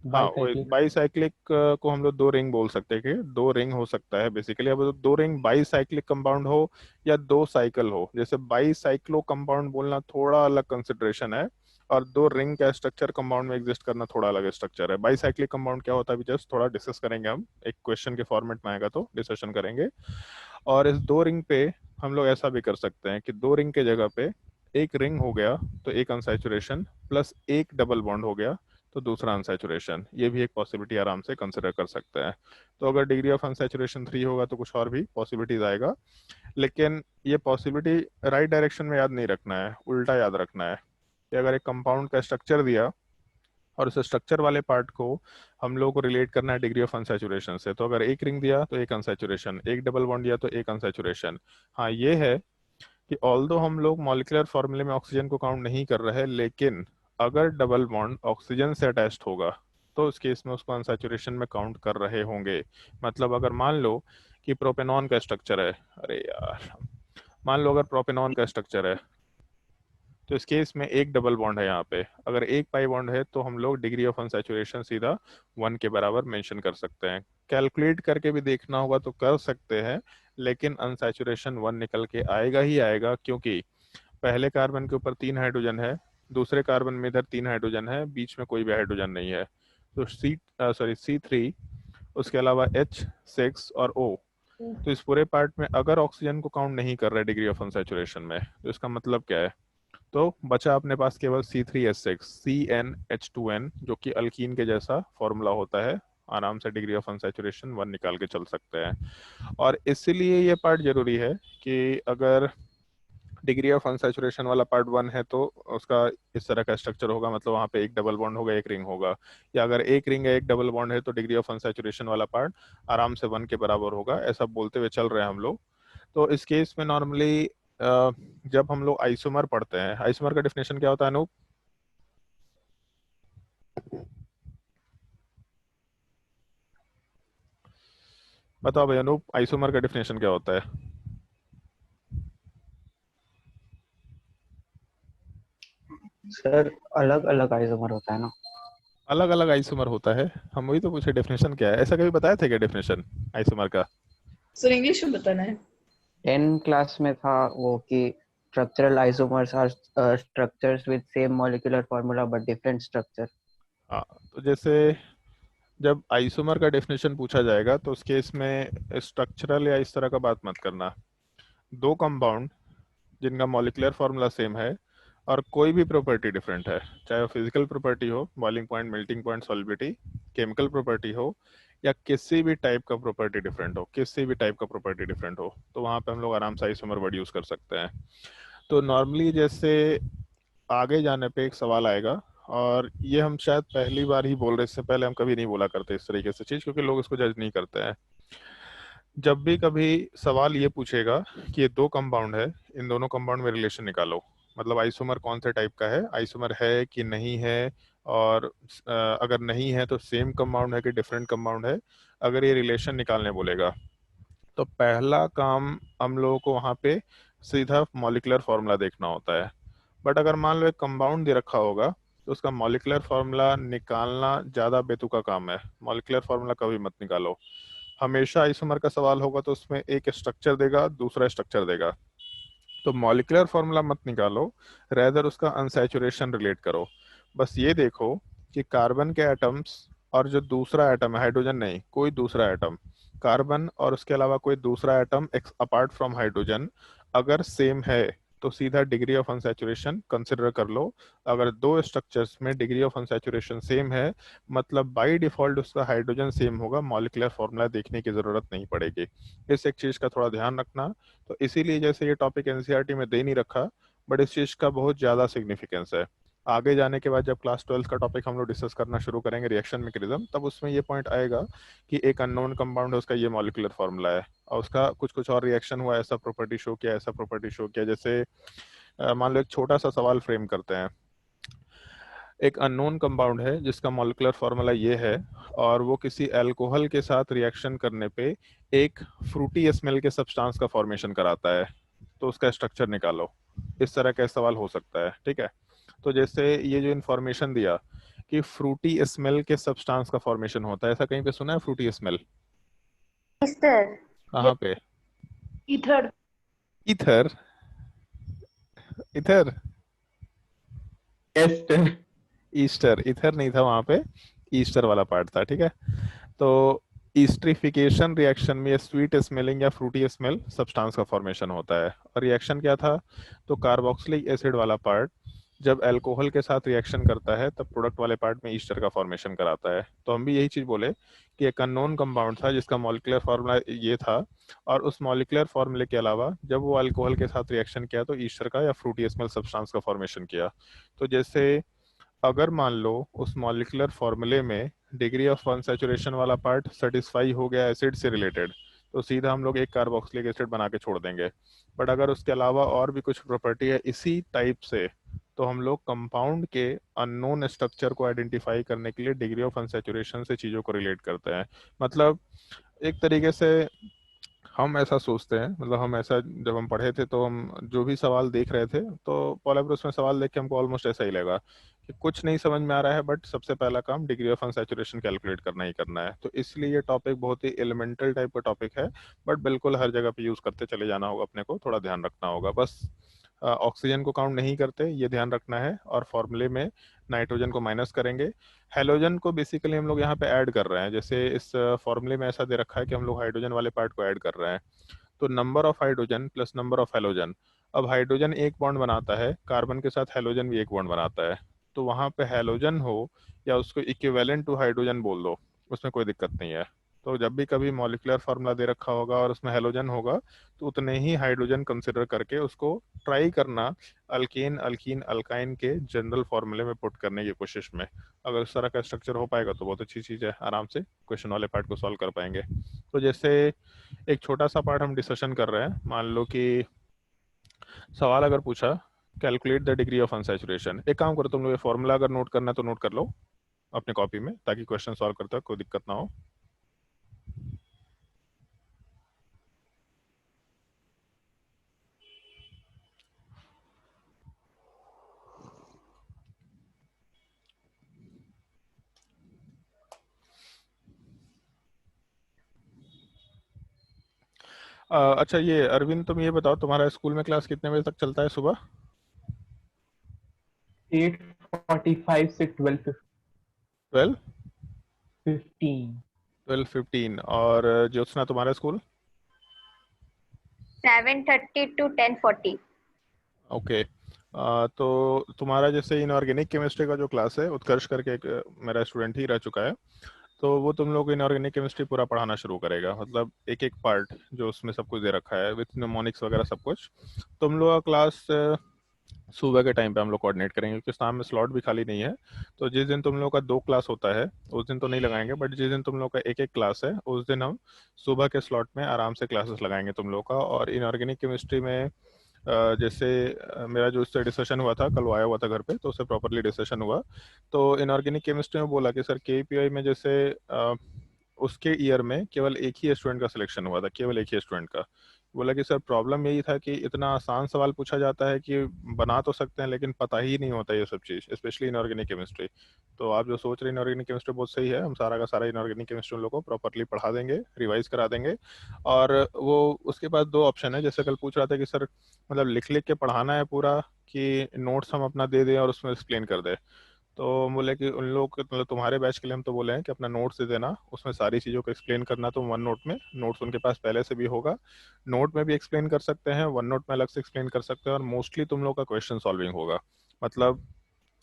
हाँ, वो बाईसाइक्लिक। बाईसाइक्लिक को हम लोग दो रिंग बोल सकते हैं, कि दो रिंग हो सकता है बेसिकली। अब दो रिंग बाईसाइक्लिक कंपाउंड हो या दो साइकिल हो, जैसे बाईसाइक्लो कंपाउंड बोलना थोड़ा अलग कंसिडरेशन है, और दो रिंग का स्ट्रक्चर कंपाउंड में एग्जिस्ट करना थोड़ा अलग स्ट्रक्चर है। बाईसाइक्लिक कंपाउंड क्या होता है, अभी जस्ट थोड़ा डिस्कस करेंगे, हम एक क्वेश्चन के फॉर्मेट में आएगा तो डिस्कशन करेंगे। और इस दो रिंग पे हम लोग ऐसा भी कर सकते हैं कि दो रिंग के जगह पे एक रिंग हो गया तो एक अनसैचुरेशन, प्लस एक डबल बॉन्ड हो गया तो दूसरा अनसैचुरेशन, ये भी एक पॉसिबिलिटी आराम से कंसिडर कर सकते हैं। तो अगर डिग्री ऑफ अनसैचुरेशन 3 होगा तो कुछ और भी पॉसिबिलिटीज आएगा, लेकिन ये पॉसिबिलिटी राइट डायरेक्शन में याद नहीं रखना है, उल्टा याद रखना है। कि अगर एक कंपाउंड का स्ट्रक्चर दिया और उस स्ट्रक्चर वाले पार्ट को हम लोग को रिलेट करना है डिग्री ऑफ अनसैचुरेशन से, तो अगर एक रिंग दिया तो एक अनसैचुरेशन, एक डबल बॉन्ड दिया तो एक अनसैचुरेशन। हाँ, ये है कि ऑल्दो हम लोग मॉलिक्यूलर फॉर्मूले में ऑक्सीजन को काउंट नहीं कर रहे हैं, लेकिन अगर डबल बॉन्ड ऑक्सीजन से अटैच्ड होगा तो उस केस में उसको अनसैचुरेशन में काउंट कर रहे होंगे। मतलब अगर मान लो कि प्रोपेनॉन का स्ट्रक्चर है, अरे यार, मान लो अगर प्रोपेनॉन का स्ट्रक्चर है तो इस केस में एक डबल बॉन्ड है यहाँ पे, अगर एक पाई बॉन्ड है तो हम लोग डिग्री ऑफ अनसैचुरेशन सीधा 1 के बराबर मेंशन कर सकते हैं। कैलकुलेट करके भी देखना होगा तो कर सकते हैं, लेकिन अनसैचुरेशन 1 निकल के आएगा ही आएगा, क्योंकि पहले कार्बन के ऊपर 3 हाइड्रोजन है, दूसरे कार्बन में इधर 3 हाइड्रोजन है, बीच में कोई भी हाइड्रोजन नहीं है। तो C3, उसके अलावा H6 और O, तो इस पूरे पार्ट में अगर ऑक्सीजन को काउंट नहीं कर रहे डिग्री ऑफ अनसैचुरेशन में, तो इसका मतलब क्या है? तो बचा अपने पास केवल C3H6, CnH2n, जो कि अल्कीन के जैसा फॉर्मूला होता है। आराम से डिग्री ऑफ अनसैचुरेशन 1 निकाल के चल सकते हैं। और इसीलिए ये पार्ट जरूरी है कि अगर डिग्री ऑफ अनसैचुरेशन वाला पार्ट 1 है तो उसका इस तरह का स्ट्रक्चर होगा, मतलब वहाँ पे एक डबल बॉन्ड होगा, एक रिंग होगा। या अगर एक रिंग है, एक डबल बॉन्ड है, तो डिग्री ऑफ अनसैचुरेशन वाला पार्ट आराम से 1 के बराबर होगा। ऐसा बोलते हुए चल रहे हैं हम लोग। तो इस केस में नॉर्मली जब हम लोग आइसोमर पढ़ते हैं, आइसोमर का डेफिनेशन क्या होता है अनूप? बताओ भाई अनूप, आइसोमर का डेफिनेशन क्या होता है? सर अलग अलग आइसोमर होता है ना। अलग अलग आइसोमर होता है, हम वही तो पूछे डेफिनेशन क्या है। ऐसा कभी बताया था क्या डेफिनेशन आइसोमर का? सर इंग्लिश में बताना है। 10 क्लास में था वो कि structural isomers are structures with same molecular formula but different structure. हाँ, तो जैसे जब आइसोमर का डेफिनेशन पूछा जाएगा तो उस केस में स्ट्रक्चरल या इस तरह का बात मत करना। दो कंपाउंड जिनका मॉलिक्यूलर फार्मूला सेम है और कोई भी प्रॉपर्टी डिफरेंट है, चाहे वो फिजिकल प्रॉपर्टी हो, boiling point, melting point, solubility, chemical property हो, या किसी भी टाइप का प्रॉपर्टी डिफरेंट हो, किसी भी टाइप का प्रॉपर्टी डिफरेंट हो, तो वहाँ पे हम लोग आराम से आइसोमर वर्ड यूज़ कर सकते हैं। तो नॉर्मली जैसे आगे जाने पे एक सवाल आएगा, और ये हम शायद पहली बार ही बोल रहे, इससे पहले हम कभी नहीं बोला करते इस तरीके से चीज़, क्योंकि लोग इसको जज नहीं करते हैं। जब भी कभी सवाल ये पूछेगा कि ये दो कंपाउंड है, इन दोनों कंपाउंड में रिलेशन निकालो, मतलब आइसोमर कौन से टाइप का है, आइसोमर है कि नहीं है, और अगर नहीं है तो सेम कंपाउंड है कि डिफरेंट कंपाउंड है, अगर ये रिलेशन निकालने बोलेगा तो पहला काम हम लोगों को वहाँ पे सीधा मॉलिक्यूलर फार्मूला देखना होता है। बट अगर मान लो एक कंपाउंड दे रखा होगा तो उसका मॉलिक्यूलर फार्मूला निकालना ज़्यादा बेतुका काम है। मॉलिक्यूलर फार्मूला कभी मत निकालो। हमेशा आइसोमर का सवाल होगा तो उसमें एक स्ट्रक्चर देगा, दूसरा स्ट्रक्चर देगा, तो मॉलिक्यूलर फार्मूला मत निकालो, रेदर उसका अनसैचुरेशन रिलेट करो। बस ये देखो कि कार्बन के एटम्स और जो दूसरा एटम है, हाइड्रोजन नहीं, कोई दूसरा एटम, कार्बन और उसके अलावा कोई दूसरा एटम अपार्ट फ्रॉम हाइड्रोजन अगर सेम है तो सीधा डिग्री ऑफ अनसैचुरेशन कंसिडर कर लो। अगर दो स्ट्रक्चर्स में डिग्री ऑफ अनसैचुरेशन सेम है, मतलब बाय डिफॉल्ट उसका हाइड्रोजन सेम होगा, मॉलिक्यूलर फार्मूला देखने की जरूरत नहीं पड़ेगी। इस एक चीज का थोड़ा ध्यान रखना। तो इसीलिए जैसे ये टॉपिक एनसीईआरटी में दे नहीं रखा, बट इस चीज का बहुत ज्यादा सिग्निफिकेंस है। आगे जाने के बाद जब क्लास 12 का टॉपिक हम लोग डिस्कस करना शुरू करेंगे, रिएक्शन मैकेनिज्म, तब उसमें ये पॉइंट आएगा कि एक अननोन कंपाउंड है, उसका ये मॉलिक्यूलर फार्मूला है, और उसका कुछ कुछ और रिएक्शन हुआ, ऐसा प्रॉपर्टी शो किया, ऐसा प्रॉपर्टी शो किया। जैसे मान लो एक छोटा सा सवाल फ्रेम करते हैं। एक अननोन कंपाउंड है जिसका मॉलिक्यूलर फार्मूला ये है, और वो किसी अल्कोहल के साथ रिएक्शन करने पे एक फ्रूटी स्मेल के सब्सटेंस का फॉर्मेशन कराता है, तो उसका स्ट्रक्चर निकालो। इस तरह का सवाल हो सकता है, ठीक है। तो जैसे ये जो इन्फॉर्मेशन दिया कि फ्रूटी स्मेल के सब्सटेंस का फॉर्मेशन होता है, ऐसा कहीं पे सुना है फ्रूटी स्मेल? ईस्टर, कहाँ पे? Ether, ether? Ether? Ester. Ester? Ether नहीं था वहां पे, ईस्टर वाला पार्ट था, ठीक है। तो ईस्ट्रिफिकेशन रिएक्शन में स्वीट स्मेलिंग या फ्रूटी स्मेल सब्सटेंस का फॉर्मेशन होता है। और रिएक्शन क्या था? तो कार्बोक्सिलिक एसिड वाला पार्ट जब अल्कोहल के साथ रिएक्शन करता है तब प्रोडक्ट वाले पार्ट में ईस्टर का फॉर्मेशन कराता है। तो हम भी यही चीज बोले कि एक अननोन कंपाउंड था जिसका मॉलिक्यूलर फार्मूला ये था, और उस मॉलिक्यूलर फार्मूले के अलावा जब वो अल्कोहल के साथ रिएक्शन किया तो ईस्टर का या फ्रूटी स्मेल सब्सटेंस का फॉर्मेशन किया। तो जैसे अगर मान लो उस मॉलिक्यूलर फॉर्मूले में डिग्री ऑफ अनसैचुरेशन वाला पार्ट सेटिस्फाई हो गया एसिड से रिलेटेड, तो सीधा हम लोग एक कार्बोक्सिलिक एसिड बना के छोड़ देंगे। बट अगर उसके अलावा और भी कुछ प्रॉपर्टी है इसी टाइप से तो हम लोग कंपाउंड के अननोन स्ट्रक्चर को आइडेंटिफाई करने के लिए डिग्री ऑफ अनसैचुरेशन से चीज़ों को रिलेट करते हैं। मतलब एक तरीके से हम ऐसा सोचते हैं, मतलब हम ऐसा जब हम पढ़े थे तो हम जो भी सवाल देख रहे थे तो पॉलीब्रोस में सवाल देख के हमको ऑलमोस्ट ऐसा ही लगा कि कुछ नहीं समझ में आ रहा है, बट सबसे पहला काम डिग्री ऑफ अनसैचुरेशन कैलकुलेट करना ही करना है। तो इसलिए ये टॉपिक बहुत ही एलिमेंटल टाइप का टॉपिक है, बट बिल्कुल हर जगह पे यूज़ करते चले जाना होगा, अपने को थोड़ा ध्यान रखना होगा। बस ऑक्सीजन को काउंट नहीं करते, ये ध्यान रखना है, और फॉर्मूले में नाइट्रोजन को माइनस करेंगे। हेलोजन को बेसिकली हम लोग यहाँ पे ऐड कर रहे हैं, जैसे इस फॉर्मूले में ऐसा दे रखा है कि हम लोग हाइड्रोजन वाले पार्ट को ऐड कर रहे हैं। तो number of hydrogen plus number of halogen, अब हाइड्रोजन एक बॉन्ड बनाता है, कार्बन के साथ हेलोजन भी एक बॉन्ड बनाता है, तो वहां पे हेलोजन हो या उसको इक्विवेलेंट टू हाइड्रोजन बोल दो, उसमें कोई दिक्कत नहीं है। तो जब भी कभी मॉलिक्यूलर फार्मूला दे रखा होगा और उसमें हेलोजन होगा तो उतने ही हाइड्रोजन कंसिडर करके उसको ट्राई करना अल्केन अल्कीन अल्काइन के जनरल फार्मूले में पुट करने की कोशिश में। अगर उस तरह का स्ट्रक्चर हो पाएगा तो बहुत अच्छी चीज़ है, आराम से क्वेश्चन वाले पार्ट को सॉल्व कर पाएंगे। तो जैसे एक छोटा सा पार्ट हम डिस्कशन कर रहे हैं, मान लो कि सवाल अगर पूछा calculate the degree of unsaturation, एक काम करो तुम लोग, ये फॉर्मूला अगर नोट करना है तो नोट कर लो अपने कॉपी में, ताकि क्वेश्चन सॉल्व करते वक्त कोई दिक्कत ना हो। अच्छा ये अरविंद, तुम ये बताओ तुम्हारा स्कूल में क्लास कितने बजे तक चलता है सुबह? 8:45 से 12 12:15। 12:15। और ज्योत्सना तुम्हारा स्कूल? 7:30 to 10:40. ओके। तो तुम्हारा जैसे इनऑर्गेनिक केमिस्ट्री का जो क्लास है, उत्कर्ष करके एक मेरा स्टूडेंट ही रह चुका है, तो वो तुम लोग इनऑर्गेनिक केमिस्ट्री पूरा पढ़ाना शुरू करेगा, मतलब एक एक पार्ट जो उसमें सब कुछ दे रखा है विथ निमोनिक्स वगैरह सब कुछ। तुम लोग का क्लास सुबह के टाइम पे हम लोग कोऑर्डिनेट करेंगे, क्योंकि शाम में स्लॉट भी खाली नहीं है। तो जिस दिन तुम लोग का 2 क्लास होता है उस दिन तो नहीं लगाएंगे, बट जिस दिन तुम लोग का एक एक क्लास है उस दिन हम सुबह के स्लॉट में आराम से क्लासेस लगाएंगे तुम लोग का। और इनऑर्गेनिक केमिस्ट्री में जैसे मेरा जो उससे डिस्कशन हुआ था, कल वो आया हुआ था घर पे, तो उससे प्रॉपरली डिस्कशन हुआ। तो इनऑर्गेनिक केमिस्ट्री में बोला कि सर केपीआई में जैसे उसके ईयर में केवल एक ही स्टूडेंट का सिलेक्शन हुआ था, केवल एक ही स्टूडेंट का। बोला कि सर प्रॉब्लम यही था कि इतना आसान सवाल पूछा जाता है कि बना तो सकते हैं लेकिन पता ही नहीं होता ये सब चीज़, स्पेशली इनऑर्गेनिक केमिस्ट्री। तो आप जो सोच रहे हैं इनऑर्गेनिक केमिस्ट्री बहुत सही है, हम सारा का सारा इनऑर्गेनिक केमिस्ट्री उन लोगों को प्रॉपरली पढ़ा देंगे, रिवाइज करा देंगे। और वो उसके पास 2 ऑप्शन है, जैसे कल पूछ रहा था कि सर मतलब लिख लिख के पढ़ाना है पूरा, कि नोट्स हम अपना दे दें और उसमें एक्सप्लेन कर दें। तो बोले कि उन लोग मतलब तुम्हारे बैच के लिए हम तो बोले हैं कि अपना नोट्स दे देना, उसमें सारी चीज़ों को एक्सप्लेन करना, तो वन नोट में नोट्स उनके पास पहले से भी होगा, नोट में भी एक्सप्लेन कर सकते हैं, वन नोट में अलग से एक्सप्लेन कर सकते हैं, और मोस्टली तुम लोग का क्वेश्चन सॉल्विंग होगा। मतलब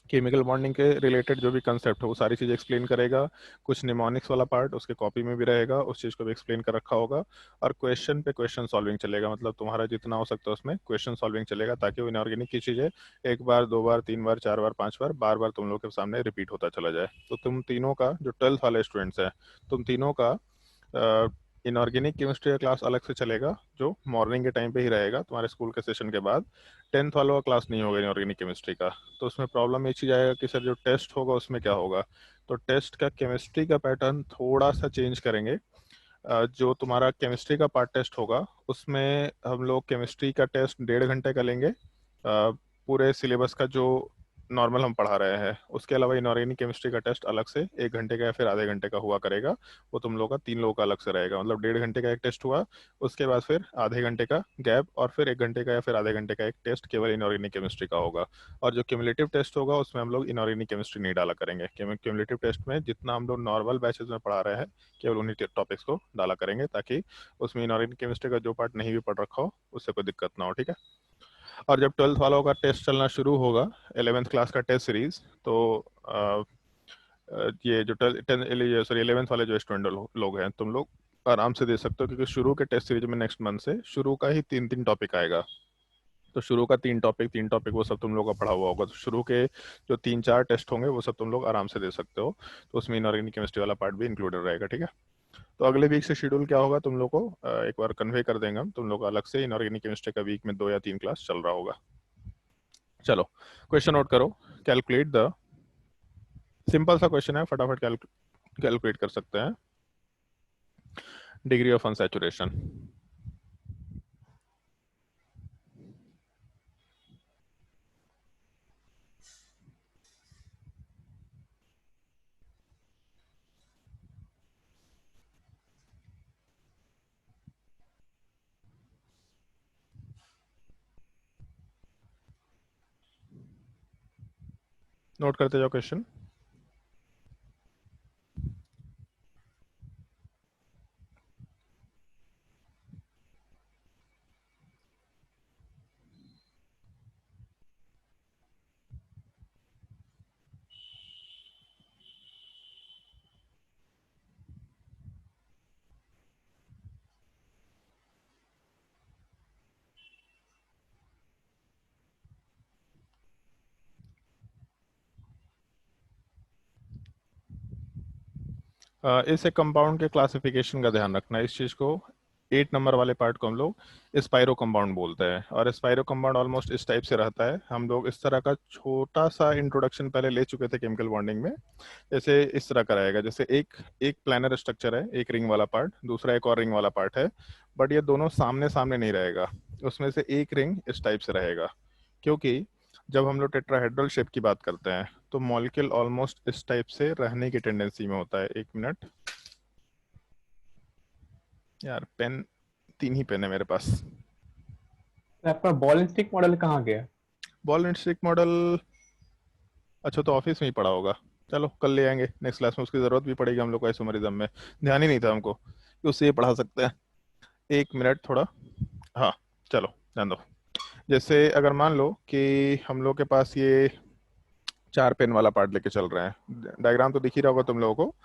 केमिकल बॉन्डिंग के रिलेटेड जो भी कंसेप्ट है वो सारी चीज़ एक्सप्लेन करेगा। कुछ निमोनिक्स वाला पार्ट उसके कॉपी में भी रहेगा, उस चीज़ को भी एक्सप्लेन कर रखा होगा। और क्वेश्चन पे क्वेश्चन सॉल्विंग चलेगा, मतलब तुम्हारा जितना हो सकता है उसमें क्वेश्चन सॉल्विंग चलेगा, ताकि वो इनऑर्गेनिक की चीज़ें 1 बार 2 बार 3 बार 4 बार 5 बार बार बार तुम लोग के सामने रिपीट होता चला जाए। तो तुम तीनों का जो 12th वाले स्टूडेंट्स हैं, तुम तीनों का इनऑर्गेनिक केमिस्ट्री का क्लास अलग से चलेगा, जो मॉर्निंग के टाइम पे ही रहेगा तुम्हारे स्कूल के सेशन के बाद। 10th वालों का क्लास नहीं होगा इनऑर्गेनिक केमिस्ट्री का। तो उसमें प्रॉब्लम ये चीज़ आएगा कि सर जो टेस्ट होगा उसमें क्या होगा। तो टेस्ट का केमिस्ट्री का पैटर्न थोड़ा सा चेंज करेंगे। जो तुम्हारा केमिस्ट्री का पार्ट टेस्ट होगा उसमें हम लोग केमिस्ट्री का टेस्ट 1.5 घंटे का लेंगे, पूरे सिलेबस का जो नॉर्मल हम पढ़ा रहे हैं। उसके अलावा इनऑर्गेनिक केमिस्ट्री का टेस्ट अलग से 1 घंटे का या फिर आधे घंटे का हुआ करेगा, वो तुम लोग का 3 लोगों का अलग से रहेगा, मतलब 1.5 घंटे का एक टेस्ट हुआ, उसके बाद फिर आधे घंटे का गैप, और फिर 1 घंटे का या फिर आधे घंटे का एक टेस्ट केवल इनऑर्गेनिक केमिस्ट्री का होगा। और जो क्यूमुलेटिव टेस्ट होगा उसमें हम लोग इनऑर्गेनिक केमिस्ट्री नहीं डाला करेंगे, क्यूमुलेटिव टेस्ट में जितना हम लोग नॉर्मल बैचेज में पढ़ा रहे हैं केवल उन्हीं टॉपिक्स को डाला करेंगे, ताकि उसमें इनऑर्गेनिक केमिस्ट्री का जो पार्ट नहीं भी पढ़ रखा हो उससे कोई दिक्कत ना हो, ठीक है। और जब 12th वालों का टेस्ट चलना शुरू होगा, 11th क्लास का टेस्ट सीरीज, तो ये जो 11th वाले जो स्टूडेंट लोग हैं तुम लोग आराम से दे सकते हो, क्योंकि शुरू के टेस्ट सीरीज में नेक्स्ट मंथ से शुरू का ही 3 टॉपिक आएगा। तो शुरू का 3 टॉपिक वो सब तुम लोग का पढ़ा हुआ होगा, तो शुरू के जो 3-4 टेस्ट होंगे वो सब तुम लोग आराम से दे सकते हो। तो उसमें इनऑर्गेनिक केमिस्ट्री वाला पार्ट भी इंक्लूडेड रहेगा, ठीक है। तो अगले वीक से शेड्यूल क्या होगा तुम लोग को एक बार कन्वे कर देंगे हम, तुम लोग अलग से इनऑर्गेनिक केमिस्ट्री का वीक में 2 या 3 क्लास चल रहा होगा। चलो क्वेश्चन नोट करो। कैलकुलेट द, सिंपल सा क्वेश्चन है, फटाफट कैलकुलेट कर सकते हैं। Degree of unsaturation. नोट करते जाओ क्वेश्चन। इस एक कंपाउंड के क्लासिफिकेशन का ध्यान रखना, इस चीज को 8 नंबर वाले पार्ट को हम लोग स्पाइरो कंपाउंड बोलते हैं। और स्पाइरो कंपाउंड ऑलमोस्ट इस टाइप से रहता है। हम लोग इस तरह का छोटा सा इंट्रोडक्शन पहले ले चुके थे केमिकल बॉन्डिंग में। जैसे इस तरह का रहेगा, जैसे एक एक प्लानर स्ट्रक्चर है, एक रिंग वाला पार्ट, दूसरा एक और रिंग वाला पार्ट है, बट ये दोनों सामने सामने नहीं रहेगा। उसमें से एक रिंग इस टाइप से रहेगा, क्योंकि जब हम लोग टेट्राहेड्रल शेप की बात करते हैं तो मॉलिक्यूल ऑलमोस्ट इस टाइप से रहने की टेंडेंसी में होता है। एक मिनट यार, पेन 3 ही पेन है मेरे पास। आपका बॉल एंड स्टिक मॉडल कहाँ गया? बॉल एंड स्टिक मॉडल, अच्छा तो ऑफिस में ही पड़ा होगा। चलो कल ले आएंगे नेक्स्ट क्लास में, उसकी जरूरत भी पड़ेगी हम लोग को आइसोमरिज्म में। ध्यान ही नहीं था हमको कि उससे ये पढ़ा सकते हैं। एक मिनट थोड़ा, हाँ चलो ध्यान दो। जैसे अगर मान लो कि हम लोग के पास ये 4 पेन वाला पार्ट लेके चल रहे हैं, डायग्राम तो दिख ही रहा होगा तुम लोगों को।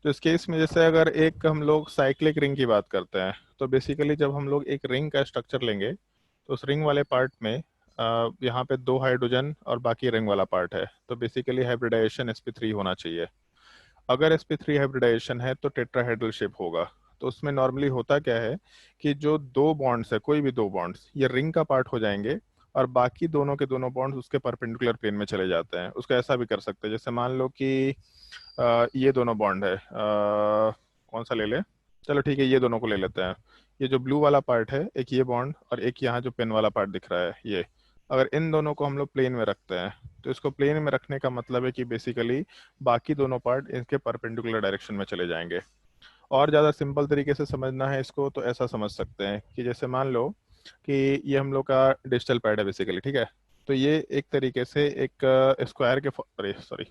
तो इस केस में जैसे अगर एक हम लोग साइक्लिक रिंग की बात करते हैं, तो बेसिकली जब हम लोग एक रिंग का स्ट्रक्चर लेंगे तो उस रिंग वाले पार्ट में यहाँ पे 2 हाइड्रोजन और बाकी रिंग वाला पार्ट है, तो बेसिकली हाइब्रिडाइजेशन sp3 होना चाहिए। अगर sp3 हाइब्रिडाइजेशन है तो टेट्राहेड्रल शेप होगा। तो उसमें नॉर्मली होता क्या है कि जो 2 बॉन्ड्स है, कोई भी 2 बॉन्ड्स, ये रिंग का पार्ट हो जाएंगे और बाकी दोनों के दोनों बॉन्ड्स उसके परपेंडिकुलर प्लेन में चले जाते हैं। उसको ऐसा भी कर सकते हैं, जैसे मान लो कि ये दोनों बॉन्ड है, कौन सा ले ले, चलो ठीक है ये दोनों को ले लेते हैं। ये जो ब्लू वाला पार्ट है, एक ये बॉन्ड और एक यहाँ जो पेन वाला पार्ट दिख रहा है, ये अगर इन दोनों को हम लोग प्लेन में रखते हैं तो इसको प्लेन में रखने का मतलब है कि बेसिकली बाकी दोनों पार्ट इनके परपेंडिकुलर डायरेक्शन में चले जाएंगे। और ज़्यादा सिंपल तरीके से समझना है इसको तो ऐसा समझ सकते हैं कि जैसे मान लो कि ये हम लोग का डिजिटल पैड है बेसिकली, ठीक है। तो ये एक तरीके से एक स्क्वायर के, अरे सॉरी,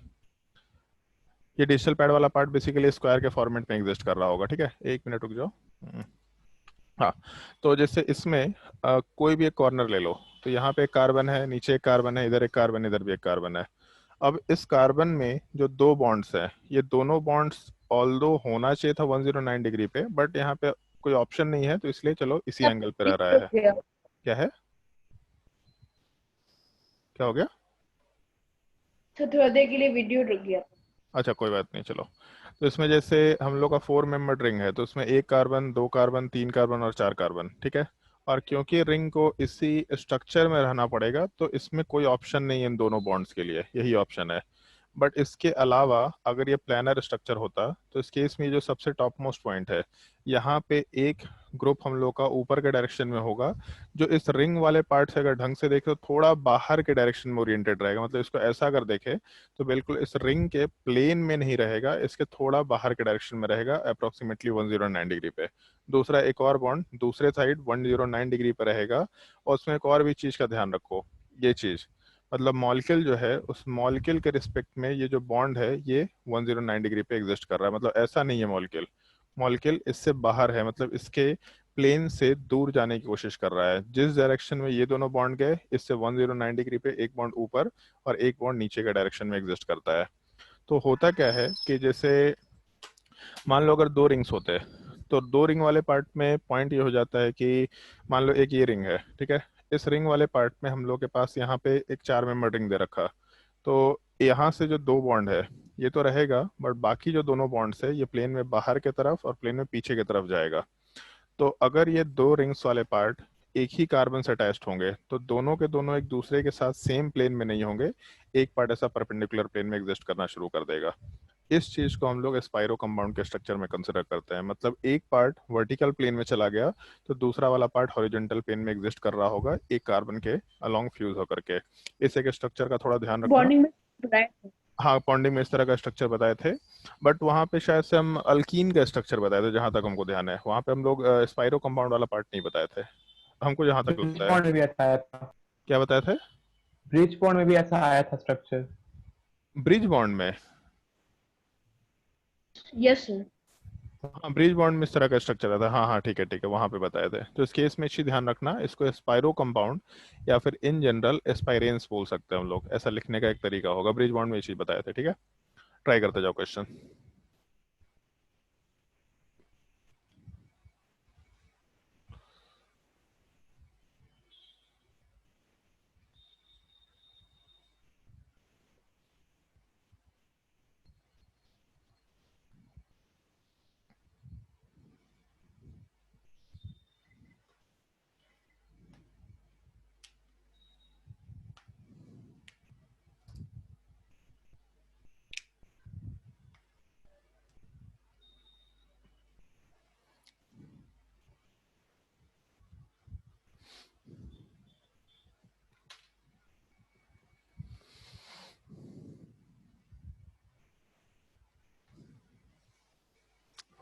ये डिजिटल पैड वाला पार्ट बेसिकली स्क्वायर के फॉर्मेट में एग्जिस्ट कर रहा होगा, ठीक है। एक मिनट रुक जाओ। हाँ, तो जैसे इसमें कोई भी एक कॉर्नर ले लो, तो यहाँ पे एक कार्बन है, नीचे एक कार्बन है, इधर एक कार्बन, इधर भी एक कार्बन है। अब इस कार्बन में जो 2 बॉन्ड्स हैं, ये दोनों बॉन्ड्स ऑल्दो होना चाहिए था 109 डिग्री पे, बट यहाँ पे कोई ऑप्शन नहीं है, तो इसलिए चलो इसी एंगल पे रह रहा है। क्या है, क्या हो गया? तो थोड़ा देर के लिए वीडियो रुक गया। अच्छा कोई बात नहीं, चलो। तो इसमें जैसे हम लोग का 4 मेंबर रिंग है, तो इसमें 1 कार्बन, 2 कार्बन, 3 कार्बन और 4 कार्बन, ठीक है। और क्योंकि रिंग को इसी स्ट्रक्चर में रहना पड़ेगा तो इसमें कोई ऑप्शन नहीं है इन दोनों बॉन्ड्स के लिए, यही ऑप्शन है। बट इसके अलावा अगर ये प्लानर स्ट्रक्चर होता तो इस केस में जो सबसे टॉप मोस्ट पॉइंट है, यहाँ पे एक ग्रुप हम लोग का ऊपर के डायरेक्शन में होगा, जो इस रिंग वाले पार्ट से अगर ढंग से देखे तो थोड़ा बाहर के डायरेक्शन में ओरिएंटेड रहेगा। मतलब इसको ऐसा अगर देखे तो बिल्कुल इस रिंग के प्लेन में नहीं रहेगा, इसके थोड़ा बाहर के डायरेक्शन में रहेगा, अप्रोक्सीमेटली 109 डिग्री पे। दूसरा एक और बॉन्ड दूसरे साइड 109 डिग्री पे रहेगा। और उसमें एक और भी चीज का ध्यान रखो, ये चीज मतलब मॉलिक्यूल जो है, उस मॉलिक्यूल के रिस्पेक्ट में ये जो बॉन्ड है ये 109 डिग्री पे एग्जिस्ट कर रहा है। मतलब ऐसा नहीं है मॉलिक्यूल, मॉलिक्यूल इससे बाहर है, मतलब इसके प्लेन से दूर जाने की कोशिश कर रहा है। जिस डायरेक्शन में ये दोनों बॉन्ड गए, इससे 109 डिग्री पे एक बॉन्ड ऊपर और एक बॉन्ड नीचे के डायरेक्शन में एग्जिस्ट करता है। तो होता क्या है कि जैसे मान लो अगर 2 रिंग्स होते हैं, तो 2 रिंग वाले पार्ट में पॉइंट ये हो जाता है कि मान लो एक ये रिंग है, ठीक है। इस रिंग वाले पार्ट में हम लोग के पास यहाँ पे एक 4 मेंबर रिंग दे रखा, तो यहाँ से जो 2 बॉन्ड है ये तो रहेगा, बट बाकी जो दोनों बॉन्ड्स है ये प्लेन में बाहर के तरफ और प्लेन में पीछे की तरफ जाएगा। तो अगर ये 2 रिंग्स वाले पार्ट एक ही कार्बन से अटैच्ड होंगे तो दोनों के दोनों एक दूसरे के साथ सेम प्लेन में नहीं होंगे, एक पार्ट ऐसा परपेंडिकुलर प्लेन में एग्जिस्ट करना शुरू कर देगा। इस चीज को हम लोग स्पाइरो कंपाउंड के स्ट्रक्चर में कंसिडर करते हैं। मतलब एक पार्ट वर्टिकल प्लेन में चला गया तो दूसरा वाला पार्ट हॉरिजॉन्टल प्लेन में एग्जिस्ट कर रहा होगा एक कार्बन के अलोंग फ्यूज होकर के। इस एक स्ट्रक्चर का थोड़ा ध्यान रखना। बॉन्डिंग में बताया था। हाँ, बॉन्डिंग में इस तरह का स्ट्रक्चर बताए थे, बट वहाँ पे शायद से हम अल्कीन का स्ट्रक्चर बताए थे जहां तक हमको ध्यान है। वहाँ पे हम लोग स्पाइरो कंपाउंड वाला पार्ट नहीं बताए थे हमको जहां तक ब्रिज लगता है। बॉन्ड में भी ऐसा आया था। क्या बताए थे? ब्रिज बॉन्ड में भी ऐसा आया था स्ट्रक्चर। ब्रिज बॉन्ड में? Yes sir. हाँ, ब्रिज बॉन्ड में इस तरह का स्ट्रक्चर था। हाँ हाँ, ठीक है ठीक है, वहां पे बताए थे। तो इस केस में अच्छी ध्यान रखना, इसको स्पाइरो कंपाउंड या फिर इन जनरल एस्पाइरेंस बोल सकते हैं हम लोग। ऐसा लिखने का एक तरीका होगा। ब्रिज बॉन्ड में ये चीज बताए थे, ठीक है। ट्राई करते जाओ क्वेश्चन।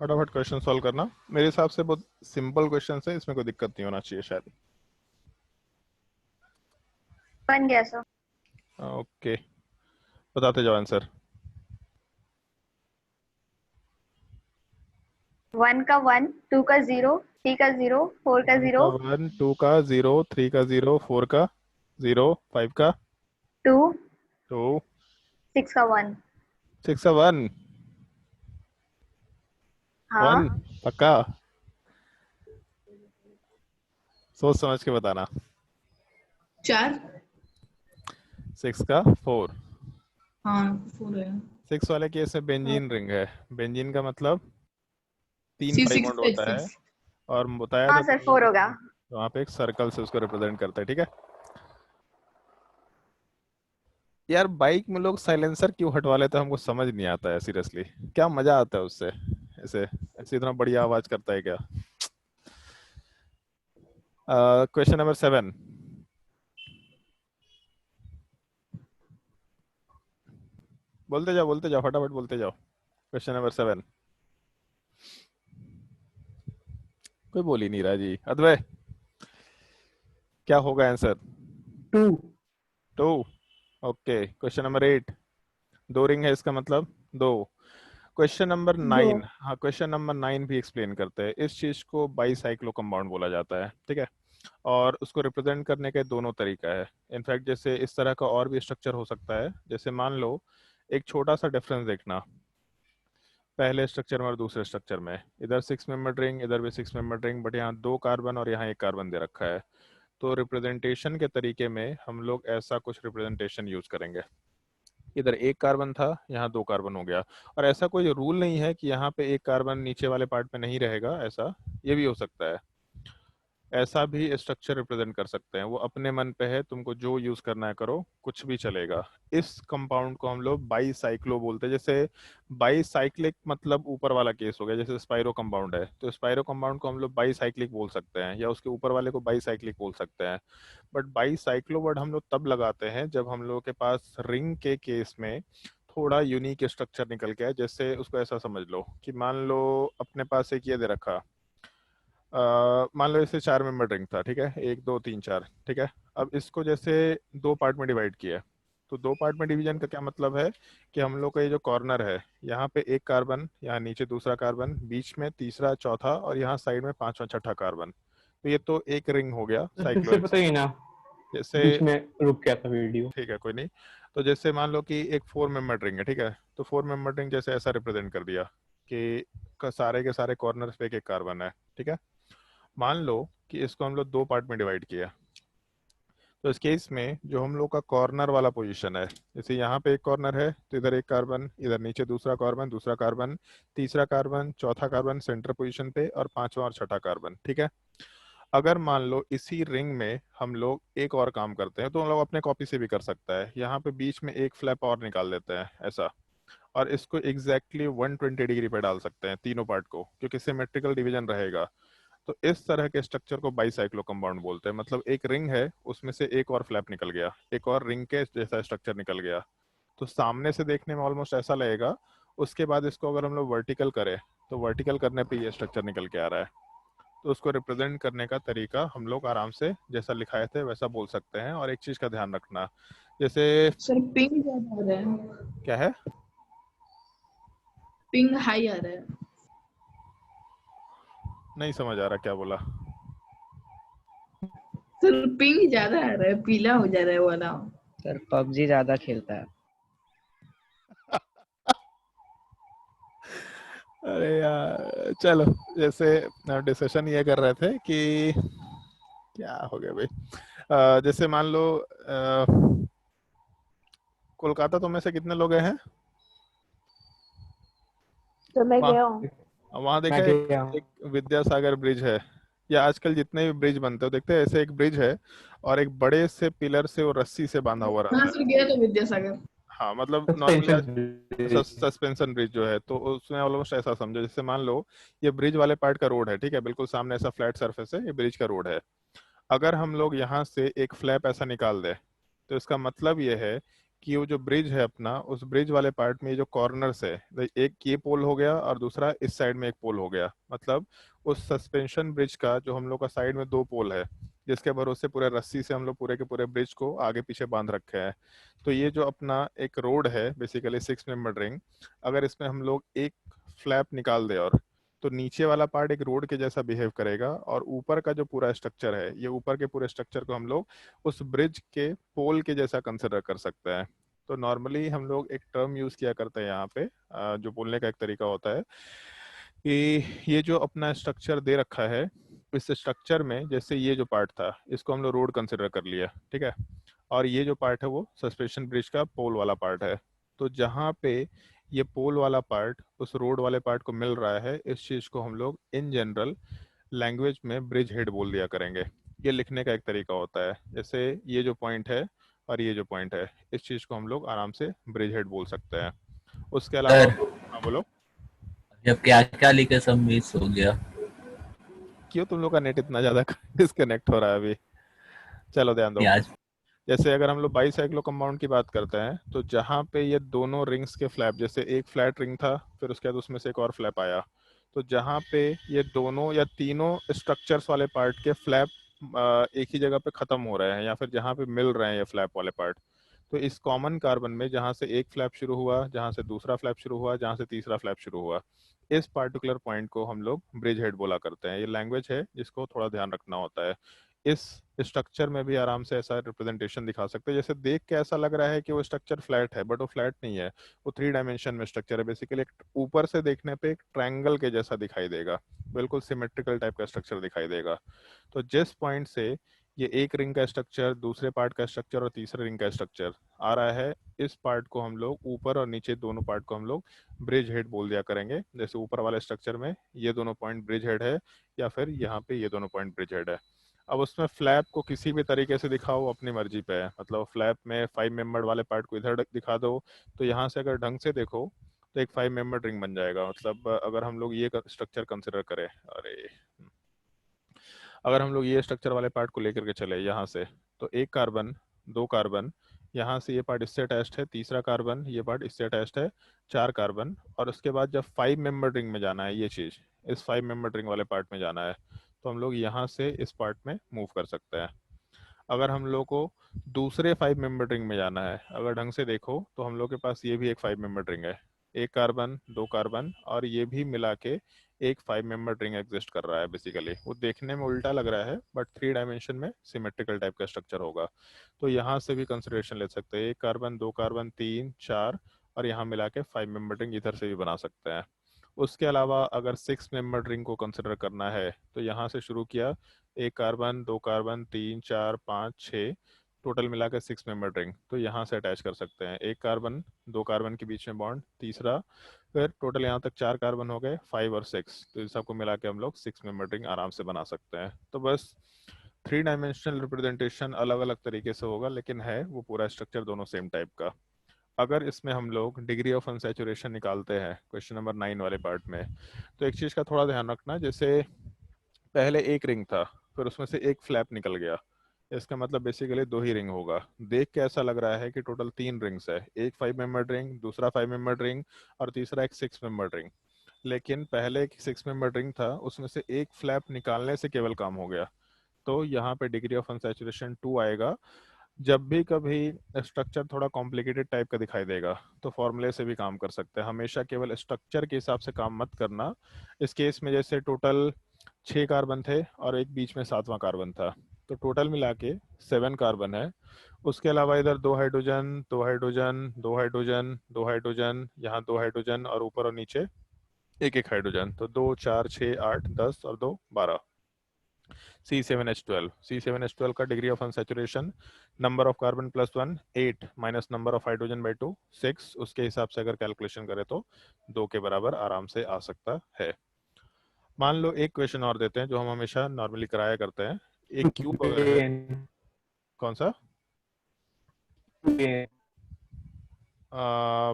फटाफट क्वेश्चन सॉल्व करना। मेरे हिसाब से बहुत सिंपल क्वेश्चन है, इसमें कोई दिक्कत नहीं होना चाहिए शायद। बन गया सर। ओके, बताते जाओ आंसर। 1 का 1, 2 का 0, 3 का 0, 4 का 0, 1 2 का 0, 3 का 0, 4 का 0, 5 का 2, 2, 6 का 1। 6 का 1। हाँ 1 पक्का? सोच समझ के बताना। 4। 6 का 4। हाँ 4 है। 6 वाले केस में बेंजीन रिंग है। बेंजीन का मतलब 3 पाई बॉन्ड होता है, 6 और बताया हाँ था सर, 4 होगा। तो वहाँ पे एक सर्कल से उसको रिप्रेजेंट करता है, ठीक है। यार बाइक में लोग साइलेंसर क्यों हटवा लेते हैं हमको समझ नहीं आता है सीरियसली। क्या मजा आता है उससे? ऐसे ऐसे इतना बढ़िया आवाज करता है क्या? Question number 7। बोलते जाओ फटाफट बोलते जाओ। Question number 7। कोई बोल ही नहीं रहा जी। अद्वै, क्या होगा answer? 2। 2। Okay, question number 8। 2 ring है, इसका मतलब 2। Question number 9। 2। हाँ, क्वेश्चन नंबर 9 भी एक्सप्लेन करते हैं। इस चीज को बाईसाइक्लो कंपाउंड बोला जाता है, ठीक है। और उसको रिप्रेजेंट करने का दोनों तरीका है। इनफैक्ट जैसे इस तरह का और भी स्ट्रक्चर हो सकता है। जैसे मान लो, एक छोटा सा डिफरेंस देखना पहले स्ट्रक्चर में और दूसरे स्ट्रक्चर में। इधर 6 मेंबर रिंग, इधर भी 6 मेंबर रिंग, बट यहाँ 2 कार्बन और यहाँ 1 कार्बन दे रखा है। तो रिप्रेजेंटेशन के तरीके में हम लोग ऐसा कुछ रिप्रेजेंटेशन यूज करेंगे। इधर 1 कार्बन था, यहाँ 2 कार्बन हो गया। और ऐसा कोई रूल नहीं है कि यहाँ पे 1 कार्बन नीचे वाले पार्ट में नहीं रहेगा, ऐसा ये भी हो सकता है। ऐसा भी स्ट्रक्चर रिप्रेजेंट कर सकते हैं। वो अपने मन पे है, तुमको जो यूज करना है करो, कुछ भी चलेगा। इस कंपाउंड को हम लोग बाईसाइक्लो बोलते हैं। जैसे बाईसाइक्लिक मतलब ऊपर वाला केस हो गया, जैसे स्पाइरो कंपाउंड है तो स्पाइरो कंपाउंड को हम लोग बाईसाइक्लिक बोल सकते हैं, या उसके ऊपर वाले को बाईसाइक्लिक बोल सकते हैं। बट बाईसाइक्लो वर्ड हम लोग तब लगाते हैं जब हम लोग के पास रिंग के केस में थोड़ा यूनिक स्ट्रक्चर निकल के आए। जैसे उसको ऐसा समझ लो कि मान लो अपने पास एक ये दे रखा, मान लो इसे 4 मेंबर रिंग था, ठीक है, 1 2 3 4, ठीक है। अब इसको जैसे 2 पार्ट में डिवाइड किया, तो 2 पार्ट में डिवीजन का क्या मतलब है कि हम लोग का ये जो कॉर्नर है, यहाँ पे 1 कार्बन, यहाँ नीचे दूसरा कार्बन, बीच में तीसरा चौथा, और यहाँ साइड में पांचवा छठा कार्बन। तो ये तो एक रिंग हो गया फिर से साइक्लोइड। बताइए ना, जैसे बीच में रुक गया था वीडियो। ठीक है, कोई नहीं। तो जैसे मान लो कि एक 4 मेंबर रिंग है, ठीक है। तो 4 मेंबर रिंग जैसे ऐसा रिप्रेजेंट कर दिया कि सारे के सारे कॉर्नर्स पे एक एक कार्बन है, ठीक है। मान लो कि इसको हम लोग 2 पार्ट में डिवाइड किया, तो इस केस में जो हम लोग का कॉर्नर वाला पोजीशन है, जैसे यहाँ पे एक कॉर्नर है तो इधर 1 कार्बन, इधर नीचे दूसरा कार्बन, दूसरा कार्बन, तीसरा कार्बन, चौथा कार्बन सेंटर पोजीशन पे, और पांचवा और छठा कार्बन, ठीक है। अगर मान लो इसी रिंग में हम लोग एक और काम करते हैं तो हम लोग अपने कॉपी से भी कर सकता है, यहाँ पे बीच में एक फ्लैप और निकाल देते हैं ऐसा, और इसको एग्जैक्टली 120 डिग्री पे डाल सकते हैं तीनों पार्ट को, क्योंकि सिमेट्रिकल डिवीजन रहेगा। तो इस तरह के स्ट्रक्चर को बाईसाइक्लो कंपाउंड बोलते हैं। मतलब एक रिंग है, उसमें से एक और फ्लैप निकल गया, एक और रिंग के जैसा स्ट्रक्चर निकल गया, तो सामने से देखने में ऑलमोस्ट ऐसा लगेगा। उसके बाद इसको अगर हम लोग वर्टिकल करें तो वर्टिकल करने पे ये स्ट्रक्चर निकल के आ रहा है। तो उसको रिप्रेजेंट करने का तरीका हम लोग आराम से जैसा लिखाए थे वैसा बोल सकते हैं। और एक चीज का ध्यान रखना, जैसे सर पिंग ज्यादा आ रहा है, क्या है, पिंग हाई आ रहा है। नहीं समझ आ रहा क्या बोला। सर पिंग ज्यादा आ रहा है, पीला हो जा रहा है वाला। सर पबजी ज्यादा खेलता है। अरे यार चलो, जैसे डिस्कशन ये कर रहे थे कि क्या हो गया भाई। जैसे मान लो कोलकाता तो में से कितने लोग गए हैं तो मैं वहाँ? गया हूँ। वहाँ देखा मैं एक, गया हूँ। एक विद्यासागर ब्रिज है, या आजकल जितने भी ब्रिज बनते हो देखते हैं ऐसे एक ब्रिज है और एक बड़े से पिलर से और रस्सी से बांधा हुआ हाँ रहता है। सर गया तो विद्यासागर। हाँ मतलब नॉर्मली सस्पेंशन सस्पेंशन ब्रिज जो है, तो उसमें ऑलमोस्ट ऐसा समझो जैसे मान लो ये ब्रिज वाले पार्ट का रोड है, ठीक है, बिल्कुल सामने ऐसा फ्लैट सरफेस है, ये ब्रिज का रोड है। अगर हम लोग यहाँ से एक फ्लैप ऐसा निकाल दें तो इसका मतलब ये है कि वो जो ब्रिज है अपना, उस ब्रिज वाले पार्ट में ये जो कॉर्नर्स है, एक ये पोल हो गया और दूसरा इस साइड में एक पोल हो गया। मतलब उस सस्पेंशन ब्रिज का जो हम लोग का साइड में दो पोल है, जिसके भरोसे पूरे रस्सी से हम लोग पूरे के पूरे ब्रिज को आगे पीछे बांध रखे हैं। तो ये जो अपना एक रोड है बेसिकली 6 मेंबर रिंग, अगर इसमें हम लोग एक फ्लैप निकाल दे और तो नीचे वाला पार्ट एक रोड के जैसा बिहेव करेगा, और ऊपर का जो पूरा स्ट्रक्चर है, ये ऊपर के पूरे स्ट्रक्चर को हम लोग उस ब्रिज के पोल के जैसा कंसिडर कर सकते हैं। तो नॉर्मली हम लोग एक टर्म यूज किया करते हैं यहाँ पे, जो बोलने का एक तरीका होता है कि ये जो अपना स्ट्रक्चर दे रखा है, इस स्ट्रक्चर में जैसे ये जो पार्ट था इसको हम लोग रोड कंसिडर कर लिया, ठीक है, और ये जो पार्ट है वो सस्पेंशन ब्रिज का पोल वाला पार्ट है। तो जहाँ पे ये पोल वाला पार्ट उस रोड वाले पार्ट को मिल रहा है, इस चीज को हम लोग इन जनरल लैंग्वेज में ब्रिज हेड बोल दिया करेंगे। ये लिखने का एक तरीका होता है, जैसे ये जो पॉइंट है और ये जो पॉइंट है, इस चीज को हम लोग आराम से ब्रिज हेड बोल सकते हैं। उसके अलावा, सर हाँ बोलो। जब क्या क्या लिखे सब मिस हो गया। क्यों तुम लोग का नेट इतना ज्यादा डिस्कनेक्ट हो रहा है अभी? चलो ध्यान दो। आज जैसे अगर हम लोग बाईसाइक्लो कंपाउंड की बात करते हैं तो जहाँ पे ये दोनों रिंग्स के फ्लैप, जैसे एक फ्लैट रिंग था फिर उसके बाद उसमें से एक और फ्लैप आया, तो जहाँ पे ये दोनों या तीनों स्ट्रक्चर्स वाले पार्ट के फ्लैप एक ही जगह पे खत्म हो रहे हैं या फिर जहाँ पे मिल रहे हैं ये फ्लैप वाले पार्ट, तो इस कॉमन कार्बन में जहाँ से एक फ्लैप शुरू हुआ, जहाँ से दूसरा फ्लैप शुरू हुआ, जहाँ से तीसरा फ्लैप शुरू हुआ, इस पार्टिकुलर पॉइंट को हम लोग ब्रिज हेड बोला करते हैं। ये लैंग्वेज है जिसको थोड़ा ध्यान रखना होता है। इस स्ट्रक्चर में भी आराम से ऐसा रिप्रेजेंटेशन दिखा सकते हैं, जैसे देख के ऐसा लग रहा है कि वो स्ट्रक्चर फ्लैट है, बट वो फ्लैट नहीं है, वो 3 डायमेंशन में स्ट्रक्चर है। बेसिकली ऊपर से देखने पे एक ट्रायंगल के जैसा दिखाई देगा, बिल्कुल सिमेट्रिकल टाइप का स्ट्रक्चर दिखाई देगा। तो जिस पॉइंट से ये एक रिंग का स्ट्रक्चर, दूसरे पार्ट का स्ट्रक्चर और तीसरे रिंग का स्ट्रक्चर आ रहा है, इस पार्ट को हम लोग, ऊपर और नीचे दोनों पार्ट को हम लोग ब्रिज हेड बोल दिया करेंगे। जैसे ऊपर वाले स्ट्रक्चर में ये दोनों पॉइंट ब्रिज हेड है, या फिर यहाँ पे ये दोनों पॉइंट ब्रिज हेड है। अब उसमें फ्लैप को किसी भी तरीके से दिखाओ अपनी मर्जी पे है, मतलब फ्लैप में 5 मेंबर वाले पार्ट को इधर दिखा दो, तो यहाँ से अगर ढंग से देखो तो एक 5 मेंबर रिंग बन जाएगा। मतलब अगर हम लोग ये स्ट्रक्चर कंसिडर करें, अरे अगर हम लोग ये स्ट्रक्चर वाले पार्ट को लेकर के चले यहाँ से, तो एक कार्बन, दो कार्बन, यहाँ से ये पार्ट इससे अटैच्ड है, तीसरा कार्बन ये पार्ट इससे अटैच्ड है, 4 कार्बन, और उसके बाद जब 5 मेंबर रिंग में जाना है, ये चीज़ इस 5 मेंबर रिंग वाले पार्ट में जाना है, तो हम लोग यहाँ से इस पार्ट में मूव कर सकते हैं। अगर हम लोग को दूसरे 5 मेंबर रिंग में जाना है, अगर ढंग से देखो तो हम लोग के पास ये भी एक 5 मेंबर रिंग है, एक कार्बन, दो कार्बन, और ये भी मिला के एक 5 मेंबर रिंग एग्जिस्ट कर रहा है। बेसिकली वो देखने में उल्टा लग रहा है, बट 3 डायमेंशन में सिमेट्रिकल टाइप का स्ट्रक्चर होगा। तो यहाँ से भी कंसिडरेशन ले सकते हैं, एक कार्बन, दो कार्बन, तीन, चार, और यहाँ मिला के 5 मेंबर रिंग इधर से भी बना सकते हैं। उसके अलावा अगर 6 मेंबर रिंग को कंसिडर करना है तो यहाँ से शुरू किया, एक कार्बन, दो कार्बन, तीन, चार, पाँच, छः, टोटल मिला के 6 मेंबर रिंग, तो यहाँ से अटैच कर सकते हैं। एक कार्बन, 2 कार्बन के बीच में बॉन्ड, तीसरा, फिर टोटल यहाँ तक 4 कार्बन हो गए, 5 और 6, तो इन सबको मिला के हम लोग 6 मेंबर रिंग आराम से बना सकते हैं। तो बस 3 डायमेंशनल रिप्रेजेंटेशन अलग अलग तरीके से होगा, लेकिन है वो पूरा स्ट्रक्चर दोनों सेम टाइप का। अगर इसमें हम लोग डिग्री ऑफ अनसैचुरेशन निकालते हैं क्वेश्चन नंबर 9 वाले पार्ट में, तो एक चीज़ का थोड़ा ध्यान रखना, जैसे पहले एक रिंग था, फिर उसमें से एक फ्लैप निकल गया, इसका मतलब बेसिकली 2 ही रिंग होगा। देख के ऐसा लग रहा है कि टोटल 3 रिंग्स है, एक 5 मेंबर रिंग, दूसरा 5 मेंबर रिंग और तीसरा एक 6 मेंबर रिंग। लेकिन पहले एक 6 मेंबर रिंग था, उसमें से एक फ्लैप निकालने से केवल काम हो गया, तो यहाँ पे डिग्री ऑफ अनसैचुरेशन 2 आएगा। जब भी कभी स्ट्रक्चर थोड़ा कॉम्प्लिकेटेड टाइप का दिखाई देगा तो फॉर्मूले से भी काम कर सकते हैं, हमेशा केवल स्ट्रक्चर के हिसाब से काम मत करना। इस केस में जैसे टोटल 6 कार्बन थे और एक बीच में 7वां कार्बन था, तो टोटल मिला के 7 कार्बन है। उसके अलावा इधर 2 हाइड्रोजन, 2 हाइड्रोजन, 2 हाइड्रोजन, 2 हाइड्रोजन, यहाँ 2 हाइड्रोजन और ऊपर और नीचे एक एक हाइड्रोजन, तो 2 4 6 8 10 और 2 12। C7H12, C7H12 का degree of unsaturation, number of carbon plus 1 8 minus number of hydrogen by 2 6, उसके हिसाब से अगर कैलकुलेशन करें तो 2 के बराबर आराम से आ सकता है। मान लो एक क्वेश्चन और देते हैं जो हम हमेशा नॉर्मली कराया करते हैं। एक क्यूब अगर है, कौन सा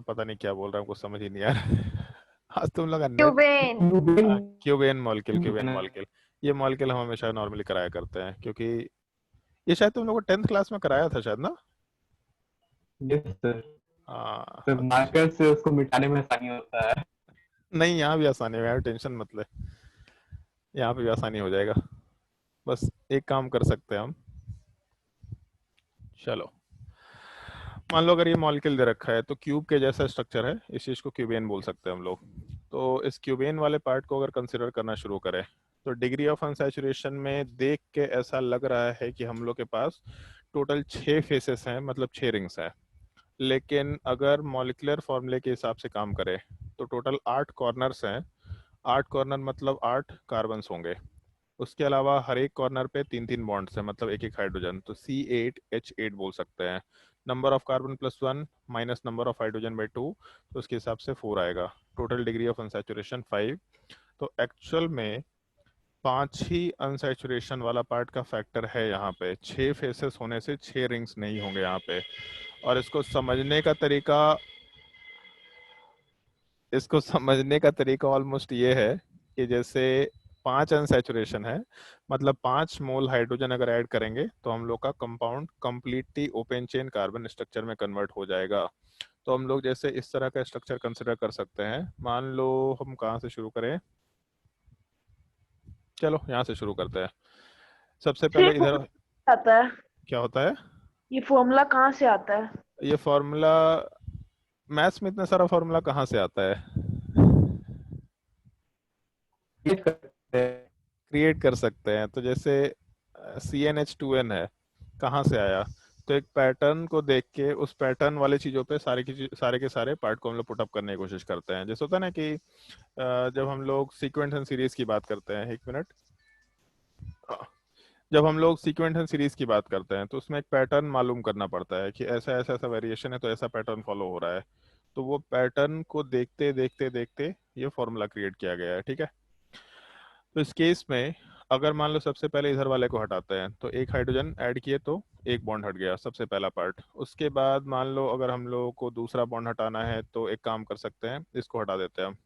पता नहीं क्या बोल रहा हूँ, कुछ समझ ही नहीं आ रहा आज तुम लोग क्यूबेन। क्यूबेन मॉलिक्यूल, क्यूबेन मॉलिक्यूल, ये मॉलिक्यूल हम हमेशा नॉर्मली कराया करते हैं, क्योंकि ये शायद तुम लोग को 10th क्लास में कराया था शायद ना। यस सर, हाँ तो मार्कर से उसको मिटाने में आसानी होता है। नहीं, यहाँ भी आसानी है, टेंशन मत ले, यहाँ पे भी आसानी हो जाएगा। बस एक काम कर सकते हैं हम, चलो मान लो अगर ये मॉलिक्यूल दे रखा है तो क्यूब के जैसा स्ट्रक्चर है, इस चीज़ को क्यूबेन बोल सकते हैं हम लोग। तो इस क्यूबेन वाले पार्ट को अगर कंसिडर करना शुरू करें तो डिग्री ऑफ अनसैचुरेशन में देख के ऐसा लग रहा है कि हम लोग के पास टोटल 6 फेसेस हैं, मतलब 6 रिंग्स हैं। लेकिन अगर मॉलिक्यूलर फॉर्मूले के हिसाब से काम करें तो टोटल 8 कॉर्नर्स हैं। 8 कॉर्नर मतलब 8 कार्बन्स होंगे। उसके अलावा हर एक कॉर्नर पे 3 बॉन्ड्स हैं, मतलब एक एक हाइड्रोजन, तो C8H8 बोल सकते हैं। Number of carbon plus 1 minus number of hydrogen by 2, तो उसके हिसाब से 4 आएगा। Total degree of unsaturation 5। तो एक्चुअल में 5 ही अनसैचुरेशन वाला पार्ट का फैक्टर है यहाँ पे, 6 फेसेस होने से 6 रिंग्स नहीं होंगे यहाँ पे। और इसको समझने का तरीका ऑलमोस्ट ये है कि जैसे 5 अनसैचुरेशन है, मतलब 5 मोल हाइड्रोजन अगर ऐड करेंगे तो हम लोग का compound completely open chain carbon structure में कन्वर्ट हो जाएगा। तो हम लोग जैसे इस तरह का स्ट्रक्चर कंसिडर कर सकते हैं। मान लो हम कहाँ से शुरू करें, चलो यहाँ से शुरू करते हैं। सबसे पहले इधर आता है क्या होता है, ये फॉर्मूला कहाँ से आता है? ये फॉर्मूला मैथ्स में इतना सारा फॉर्मूला कहाँ से आता है, क्रिएट कर सकते हैं। तो जैसे CnH2n है, कहाँ से आया, तो एक पैटर्न को देख के उस पैटर्न वाले चीज़ों पे सारे के सारे पार्ट को हम लोग पुट अप करने की कोशिश करते हैं। जैसे होता है ना कि जब हम लोग सीक्वेंस एंड सीरीज की बात करते हैं, एक मिनट, जब हम लोग सीक्वेंस एंड सीरीज की बात करते हैं तो उसमें एक पैटर्न मालूम करना पड़ता है कि ऐसा ऐसा ऐसा वेरिएशन है तो ऐसा पैटर्न फॉलो हो रहा है। तो वो पैटर्न को देखते देखते देखते ये फॉर्मूला क्रिएट किया गया है, ठीक है। तो इस केस में अगर मान लो सबसे पहले इधर वाले को हटाते हैं तो एक हाइड्रोजन ऐड किए तो एक बॉन्ड हट गया, सबसे पहला पार्ट। उसके बाद मान लो अगर हम लोगों को दूसरा बॉन्ड हटाना है तो एक काम कर सकते हैं, इसको हटा देते हैं हम।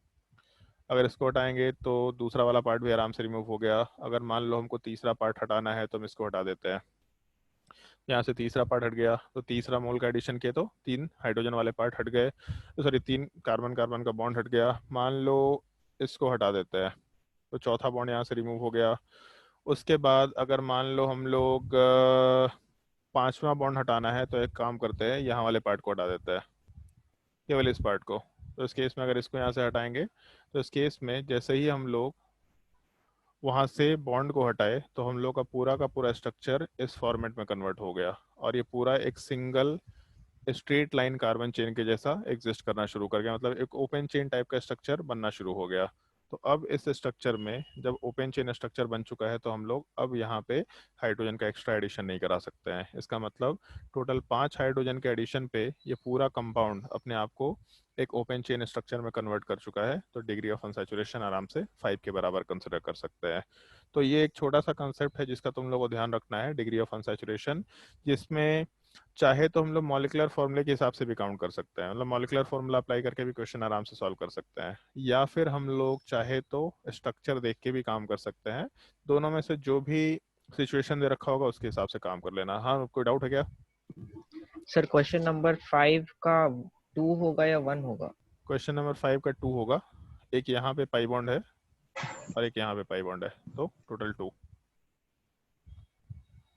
अगर इसको हटाएंगे तो दूसरा वाला पार्ट भी आराम से रिमूव हो गया। अगर मान लो हमको तीसरा पार्ट हटाना है तो हम इसको हटा देते हैं, यहाँ से तीसरा पार्ट हट गया, तो तीसरा मोल का एडिशन किए तो 3 हाइड्रोजन वाले पार्ट हट गए, सॉरी 3 कार्बन कार्बन का बॉन्ड हट गया। मान लो इसको हटा देते हैं तो चौथा बॉन्ड यहाँ से रिमूव हो गया। उसके बाद अगर मान लो हम लोग 5वां बॉन्ड हटाना है तो एक काम करते हैं, यहाँ वाले पार्ट को हटा देते हैं, केवल इस पार्ट को। तो इस केस में अगर इसको यहाँ से हटाएंगे तो इस केस में जैसे ही हम लोग वहाँ से बॉन्ड को हटाए तो हम लोग का पूरा स्ट्रक्चर इस फॉर्मेट में कन्वर्ट हो गया और ये पूरा एक single straight line carbon chain के जैसा एग्जिस्ट करना शुरू कर गया, मतलब एक ओपन चेन टाइप का स्ट्रक्चर बनना शुरू हो गया। तो अब इस स्ट्रक्चर में जब ओपन चेन स्ट्रक्चर बन चुका है तो हम लोग अब यहाँ पे हाइड्रोजन का एक्स्ट्रा एडिशन नहीं करा सकते हैं। इसका मतलब टोटल 5 हाइड्रोजन के एडिशन पे ये पूरा कंपाउंड अपने आप को एक ओपन चेन स्ट्रक्चर में कन्वर्ट कर चुका है, तो डिग्री ऑफ अनसैचुरेशन आराम से 5 के बराबर कंसिडर कर सकते हैं। तो ये एक छोटा सा कंसेप्ट है जिसका तुम लोग को ध्यान रखना है, डिग्री ऑफ अनसैचुरेशन, जिसमें चाहे तो हम लोग मॉलिक्यूलर फॉर्मूले के हिसाब से भी काउंट कर सकते हैं, मतलब मॉलिक्यूलर फॉर्मूला अप्लाई करके भी क्वेश्चन आराम से सॉल्व कर सकते हैं, या फिर हम लोग चाहे तो स्ट्रक्चर देख के भी काम कर सकते हैं। दोनों में से जो भी सिचुएशन दे रखा होगा उसके हिसाब से काम कर लेना। हाँ, कोई डाउट है क्या? सर क्वेश्चन नंबर 5 का 2 होगा या 1 होगा? क्वेश्चन नंबर 5 का 2 होगा। एक यहाँ पे पाई बॉन्ड है और एक यहाँ पे पाई बॉन्ड है, तो टोटल 2।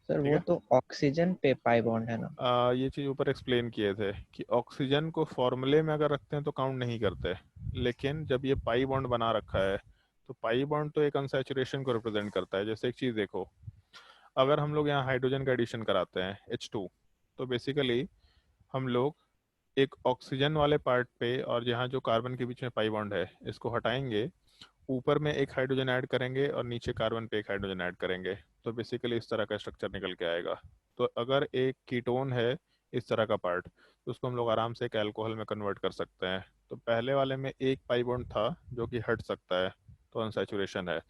सर ठीक वो है। तो ऑक्सीजन पे पाई बॉन्ड है ना? ये चीज ऊपर एक्सप्लेन किए थे कि ऑक्सीजन को फॉर्मूले में अगर रखते हैं तो काउंट नहीं करते, लेकिन जब ये पाई बॉन्ड बना रखा है तो पाई बॉन्ड तो एक अनसैचुरेशन को रिप्रेजेंट करता है। जैसे एक चीज देखो, अगर हम लोग यहाँ हाइड्रोजन का एडिशन कराते हैं H2, तो बेसिकली हम लोग एक ऑक्सीजन वाले पार्ट पे और जहाँ जो कार्बन के बीच में पाई बॉन्ड है इसको हटाएंगे, ऊपर में एक हाइड्रोजन ऐड करेंगे और नीचे कार्बन पे एक हाइड्रोजन ऐड करेंगे, तो बेसिकली इस तरह का स्ट्रक्चर निकल के आएगा। तो अगर एक कीटोन है इस तरह का पार्ट, तो उसको हम लोग आराम से एक अल्कोहल में कन्वर्ट कर सकते हैं। तो पहले वाले में एक पाई बॉन्ड था जो कि हट सकता है, तो अनसैचुरेशन है।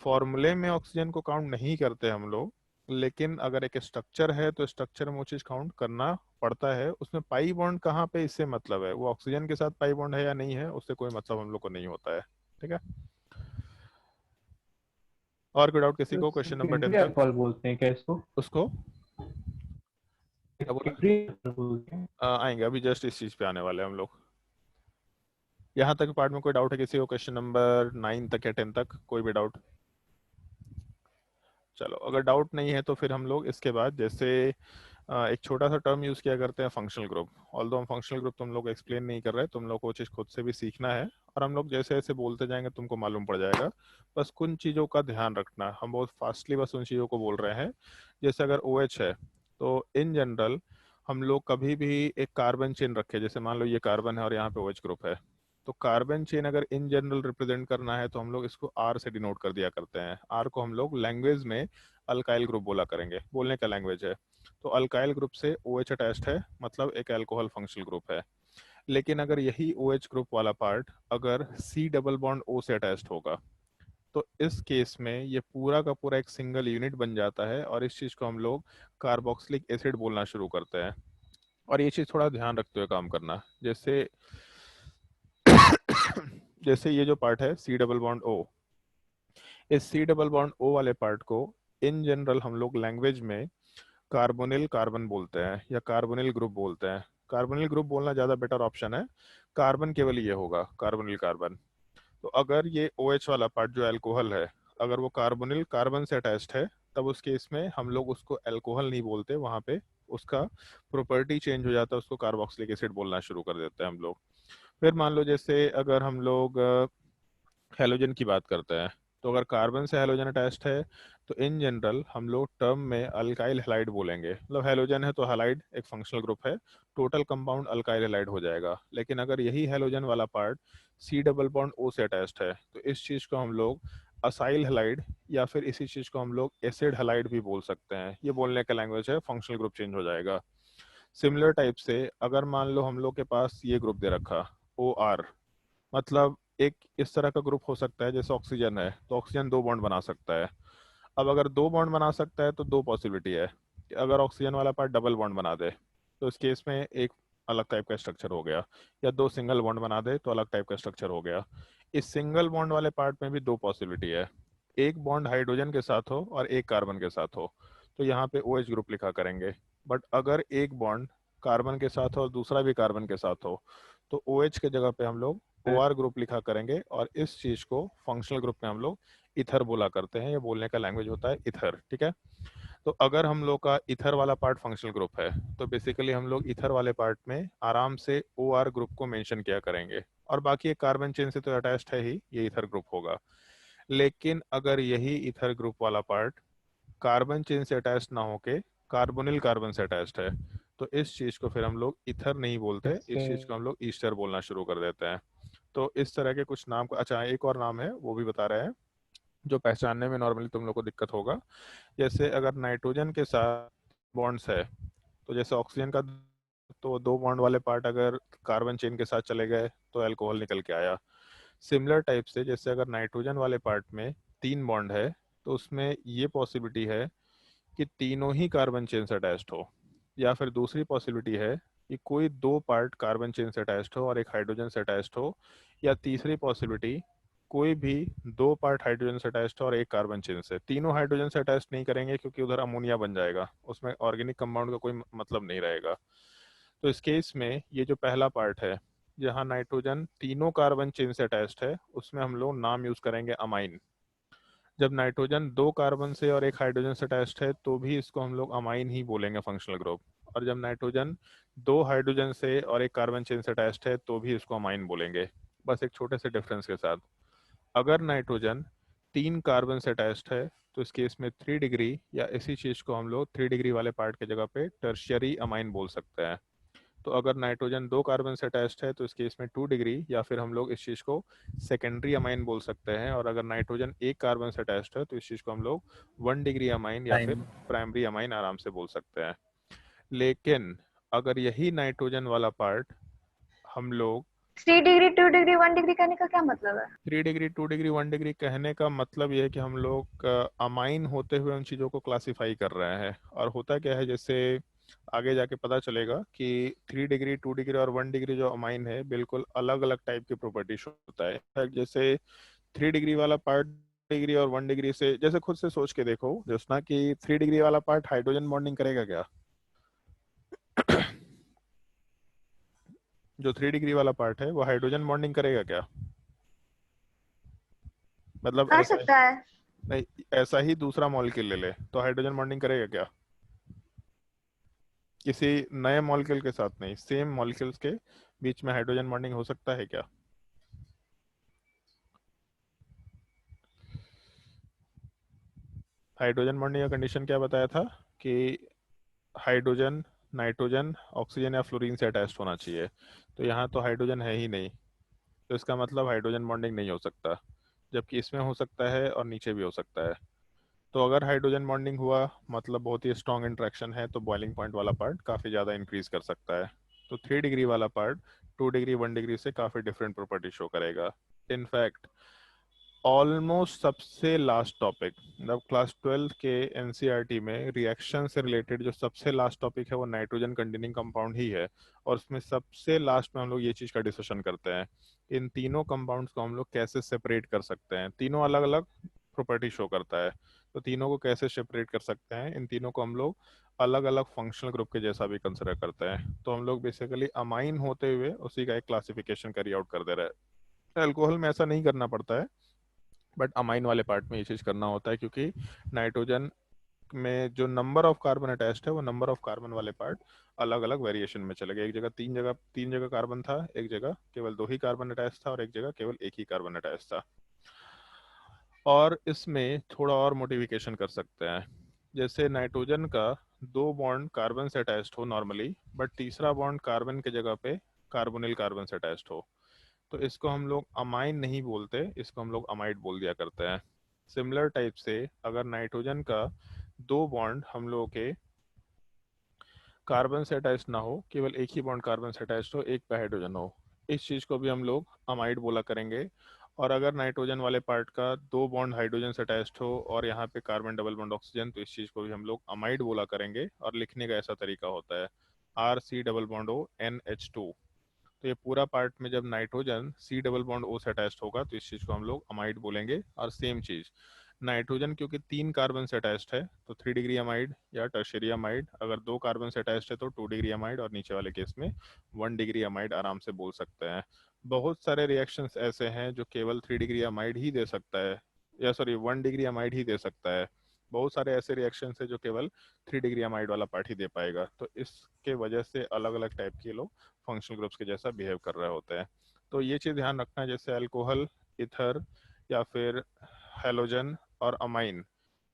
फॉर्मूले में ऑक्सीजन को काउंट नहीं करते हम लोग, लेकिन अगर एक स्ट्रक्चर है तो स्ट्रक्चर में वो चीज काउंट करना पड़ता है। उसमें पाई बॉन्ड कहाँ पे इससे मतलब है, वो ऑक्सीजन के साथ पाई बॉन्ड है या नहीं है उससे कोई मतलब हम लोग को नहीं होता है। ठीक है। और कोई डाउट किसी को क्वेश्चन नंबर 10 सेकेंडरी तक? अल्कोहल बोलते हैं क्या इसको? उसको क्या बोला? सेकेंडरी अल्कोहल बोलते हैं। आएंगे, अभी जस्ट इस चीज पे आने वाले हैं हम लोग। यहाँ तक पार्ट में कोई डाउट है किसी को? क्वेश्चन नंबर 9 तक या 10 तक कोई भी डाउट? चलो, अगर डाउट नहीं है तो फिर हम लोग इसके बाद जैसे एक छोटा सा टर्म यूज किया करते हैं, फंक्शनल ग्रुप। ऑल्दो हम फंक्शनल ग्रुप तुम लोग को एक्सप्लेन नहीं कर रहे, तुम लोग को वो चीज़ खुद से भी सीखना है, और हम लोग जैसे जैसे बोलते जाएंगे तुमको मालूम पड़ जाएगा। बस कुछ चीज़ों का ध्यान रखना, हम बहुत फास्टली बस उन चीज़ों को बोल रहे हैं। जैसे अगर OH है तो इन जनरल हम लोग कभी भी एक कार्बन चेन रखे, जैसे मान लो ये कार्बन है और यहाँ पे OH ग्रुप है, तो कार्बन चेन अगर इन जनरल रिप्रेजेंट करना है तो हम लोग इसको R से डिनोट कर दिया करते हैं। R को हम लोग लैंग्वेज में अल्काइल ग्रुप बोला करेंगे, बोलने का लैंग्वेज है। तो अल्काइल ग्रुप से OH अटैच्ड है, मतलब एक अल्कोहल फंक्शनल ग्रुप है। लेकिन अगर यही OH ग्रुप वाला पार्ट अगर C डबल बॉन्ड O से अटैच्ड होगा, तो इस केस में ये पूरा का पूरा एक सिंगल यूनिट बन जाता है, और इस चीज को हम लोग कार्बोक्सिलिक एसिड बोलना शुरू करते हैं। और ये चीज थोड़ा ध्यान रखते हुए काम करना। जैसे जैसे ये जो पार्ट है C डबल बॉन्ड O, इस C डबल बॉन्ड O वाले पार्ट को इन जनरल हम लोग लैंग्वेज में कार्बोनिल कार्बन बोलते हैं या कार्बोनिल ग्रुप बोलते हैं। कार्बोनिल ग्रुप बोलना ज़्यादा बेटर ऑप्शन है, कार्बन केवल ये होगा कार्बोनिल कार्बन। तो अगर ये OH वाला पार्ट जो अल्कोहल है, अगर वो कार्बोनिल कार्बन से अटैच्ड है, तब उस केस में हम लोग उसको अल्कोहल नहीं बोलते, वहाँ पे उसका प्रॉपर्टी चेंज हो जाता है, उसको कार्बोक्सिलिक एसिड बोलना शुरू कर देते हैं हम लोग। फिर मान लो जैसे अगर हम लोग हैलोजन की बात करते हैं, तो अगर कार्बन से हैलोजन अटैच्ड है तो इन जनरल हम लोग टर्म में अल्काइल हैलाइड बोलेंगे। मतलब हैलोजन है तो हैलाइड एक फंक्शनल ग्रुप है, टोटल कंपाउंड अल्काइल हैलाइड हो जाएगा। लेकिन अगर यही हैलोजन वाला part C double bond O से अटैच्ड है, तो इस चीज को हम लोग असाइल हैलाइड या फिर इसी चीज को हम लोग एसिड हैलाइड भी बोल सकते हैं। ये बोलने का लैंग्वेज है, फंक्शनल ग्रुप चेंज हो जाएगा। सिमिलर टाइप से अगर मान लो हम लोग के पास ये ग्रुप दे रखा OR, मतलब एक इस तरह का ग्रुप हो सकता है, जैसे ऑक्सीजन है तो ऑक्सीजन 2 बॉन्ड बना सकता है। अब अगर 2 बॉन्ड बना सकता है तो 2 पॉसिबिलिटी है कि अगर ऑक्सीजन वाला पार्ट डबल बॉन्ड बना दे तो इस केस में एक अलग टाइप का स्ट्रक्चर हो गया, या 2 सिंगल बॉन्ड बना दे तो अलग टाइप का स्ट्रक्चर हो गया। इस सिंगल बॉन्ड वाले पार्ट में भी 2 पॉसिबिलिटी है, एक बॉन्ड हाइड्रोजन के साथ हो और एक कार्बन के साथ हो, तो यहाँ पे OH ग्रुप लिखा करेंगे। बट अगर एक बॉन्ड कार्बन के साथ हो और दूसरा भी कार्बन के साथ हो, तो OH के जगह पे हम लोग OR ग्रुप लिखा करेंगे, और इस चीज को फंक्शनल ग्रुप में हम लोग इथर बोला करते हैं। ये बोलने का लैंग्वेज होता है इथर। ठीक है। तो अगर हम लोग का इथर वाला पार्ट फंक्शनल ग्रुप है, तो बेसिकली हम लोग इथर वाले पार्ट में आराम से OR ग्रुप को मेंशन किया करेंगे, और बाकी एक कार्बन चेन से तो अटैच्ड है ही, ये इथर ग्रुप होगा। लेकिन अगर यही इथर ग्रुप वाला पार्ट कार्बन चेन से अटैच्ड ना होके कार्बोनिल कार्बन से अटैच्ड है, तो इस चीज को फिर हम लोग इथर नहीं बोलते, इस चीज को हम लोग ईस्टर बोलना शुरू कर देते हैं। तो इस तरह के कुछ नाम, अच्छा एक और नाम है वो भी बता रहे हैं जो पहचानने में नॉर्मली तुम लोग को दिक्कत होगा। जैसे अगर नाइट्रोजन के साथ बॉन्ड्स है, तो जैसे ऑक्सीजन का तो 2 बॉन्ड वाले पार्ट अगर कार्बन चेन के साथ चले गए तो अल्कोहल निकल के आया। सिमिलर टाइप से जैसे अगर नाइट्रोजन वाले पार्ट में 3 बॉन्ड है तो उसमें ये पॉसिबिलिटी है कि तीनों ही कार्बन चेन से अटैच्ड हो, या फिर दूसरी पॉसिबिलिटी है कि कोई 2 पार्ट कार्बन चेन से अटैच्ड हो और एक हाइड्रोजन से अटैच्ड हो, या तीसरी पॉसिबिलिटी कोई भी 2 पार्ट हाइड्रोजन से अटैच्ड हो और एक कार्बन चेन से। तीनों हाइड्रोजन से अटैच्ड नहीं करेंगे क्योंकि उधर अमोनिया बन जाएगा, उसमें ऑर्गेनिक कंपाउंड का कोई मतलब नहीं रहेगा। तो इस केस में ये जो पहला पार्ट है जहाँ नाइट्रोजन तीनों कार्बन चेन से अटैच्ड है, उसमें हम लोग नाम यूज करेंगे अमाइन। जब नाइट्रोजन 2 कार्बन से और एक हाइड्रोजन से अटैच्ड है तो भी इसको हम लोग अमाइन ही बोलेंगे, फंक्शनल ग्रुप। और जब नाइट्रोजन 2 हाइड्रोजन से और एक कार्बन चेन से अटैच्ड है तो भी इसको अमाइन बोलेंगे, बस एक छोटे से डिफरेंस के साथ। अगर नाइट्रोजन 3 कार्बन से अटैच्ड है तो इस केस में 3 डिग्री, या इसी चीज को हम लोग 3 डिग्री वाले पार्ट की जगह पे टर्शियरी अमाइन बोल सकते हैं। तो अगर नाइट्रोजन 2 कार्बन से अटैच्ड है तो इस केस में 2 डिग्री, या फिर हम लोग इस चीज़ को सेकेंडरी अमाइन बोल सकते हैं। और अगर नाइट्रोजन 1 कार्बन से अटैच्ड है तो इस चीज़ को हम लोग 1 डिग्री अमाइन या फिर टाइम। प्राइमरी अमाइन आराम से बोल सकते हैं। लेकिन अगर यही नाइट्रोजन वाला पार्ट हम लोग 3 डिग्री 2 डिग्री 1 डिग्री कहने का क्या मतलब है? 3 डिग्री 2 डिग्री 1 डिग्री कहने का मतलब ये है कि हम लोग अमाइन होते हुए उन चीज़ों को क्लासिफाई कर रहे हैं। और होता क्या है, जैसे आगे जाके पता चलेगा कि 3 डिग्री 2 डिग्री और 1 डिग्री जो अमाइन है बिल्कुल अलग अलग टाइप की प्रॉपर्टीज होता है। इनफैक्ट जैसे 3 डिग्री वाला पार्ट डिग्री और 1 डिग्री से, जैसे खुद से सोच के देखो जैसे ना कि 3 डिग्री वाला पार्ट हाइड्रोजन बॉन्डिंग करेगा क्या? जो 3 डिग्री वाला पार्ट है वो हाइड्रोजन बॉन्डिंग करेगा क्या? मतलब कर ऐसा सकता है। नहीं, ऐसा ही दूसरा मॉलिक्यूल ले ले तो हाइड्रोजन बॉन्डिंग करेगा क्या? किसी नए मॉलिक्यूल के साथ नहीं, सेम मॉलिक्यूल्स के बीच में हाइड्रोजन बॉन्डिंग हो सकता है क्या? हाइड्रोजन बॉन्डिंग का कंडीशन क्या बताया था कि हाइड्रोजन नाइट्रोजन ऑक्सीजन या फ्लोरीन से अटैच्ड होना चाहिए। तो यहाँ तो हाइड्रोजन है ही नहीं, तो इसका मतलब हाइड्रोजन बॉन्डिंग नहीं हो सकता, जबकि इसमें हो सकता है और नीचे भी हो सकता है। तो अगर हाइड्रोजन बॉन्डिंग हुआ मतलब बहुत ही स्ट्रॉन्ग इंट्रैक्शन है, तो बॉइलिंग पॉइंट वाला पार्ट काफ़ी ज़्यादा इंक्रीज कर सकता है। तो 3 डिग्री वाला पार्ट 2 डिग्री 1 डिग्री से काफ़ी डिफरेंट प्रॉपर्टी शो करेगा। इनफैक्ट ऑलमोस्ट सबसे लास्ट टॉपिक, मतलब क्लास 12 के एनसीईआरटी में रिएक्शन से रिलेटेड जो सबसे लास्ट टॉपिक है वो नाइट्रोजन कंटेनिंग कंपाउंड ही है। और उसमें सबसे लास्ट में हम लोग ये चीज़ का डिस्कशन करते हैं, इन तीनों कंपाउंड्स को हम लोग कैसे सेपरेट कर सकते हैं। तीनों अलग अलग प्रॉपर्टी शो करता है, तो तीनों को कैसे सेपरेट कर सकते हैं, इन तीनों को हम लोग अलग अलग फंक्शनल ग्रुप के जैसा भी कंसिडर करते हैं। तो हम लोग बेसिकली अमाइन होते हुए उसी का एक क्लासिफिकेशन कैरी आउट कर दे रहे हैं। अल्कोहल में ऐसा नहीं करना पड़ता है, बट अमाइन वाले पार्ट में ये चीज़ करना होता है, क्योंकि नाइट्रोजन में जो नंबर ऑफ कार्बन अटैच्ड है वो नंबर ऑफ कार्बन वाले पार्ट अलग अलग वेरिएशन में चले गए। एक जगह तीन जगह कार्बन था, एक जगह केवल 2 ही कार्बन अटैच था, और एक जगह केवल 1 ही कार्बन अटैच था। और इसमें थोड़ा और मॉडिफिकेशन कर सकते हैं। जैसे नाइट्रोजन का 2 बॉन्ड कार्बन से अटैच्ड हो नॉर्मली, बट तीसरा बॉन्ड कार्बन के जगह पे कार्बोनिल कार्बन से अटैच्ड हो, तो इसको हम लोग अमाइन नहीं बोलते, इसको हम लोग अमाइड बोल दिया करते हैं। सिमिलर टाइप से अगर नाइट्रोजन का 2 बॉन्ड हम लोगों के कार्बन से अटैच ना हो, केवल एक ही बॉन्ड कार्बन से अटैच्ड हो, एक पे हाइड्रोजन हो, इस चीज़ को भी हम लोग अमाइड बोला करेंगे। और अगर नाइट्रोजन वाले पार्ट का 2 बॉन्ड हाइड्रोजन से अटैच्ड हो और यहाँ पे कार्बन डबल बॉन्ड ऑक्सीजन, तो इस चीज़ को भी हम लोग अमाइड बोला करेंगे। और लिखने का ऐसा तरीका होता है RC double bond O NH2। तो ये पूरा पार्ट में जब nitrogen C double bond O से अटैच्ड होगा तो इस चीज़ को हम लोग अमाइड बोलेंगे। और सेम चीज़ नाइट्रोजन क्योंकि 3 कार्बन से अटैच्ड है तो 3 डिग्री अमाइड या टर्शियरी अमाइड, अगर 2 कार्बन से अटैच्ड है तो 2 डिग्री अमाइड, और नीचे वाले केस में 1 डिग्री अमाइड आराम से बोल सकते हैं। बहुत सारे रिएक्शंस ऐसे हैं जो केवल 3 डिग्री अमाइड ही दे सकता है, या सॉरी 1 डिग्री अमाइड ही दे सकता है। बहुत सारे ऐसे रिएक्शंस है जो केवल 3 डिग्री अमाइड वाला पार्ट ही दे पाएगा। तो इसके वजह से अलग अलग टाइप के लोग फंक्शनल ग्रुप्स के जैसा बिहेव कर रहे होते हैं। तो ये चीज़ ध्यान रखना, जैसे अल्कोहल, इथर या फिर हेलोजन और अमाइन,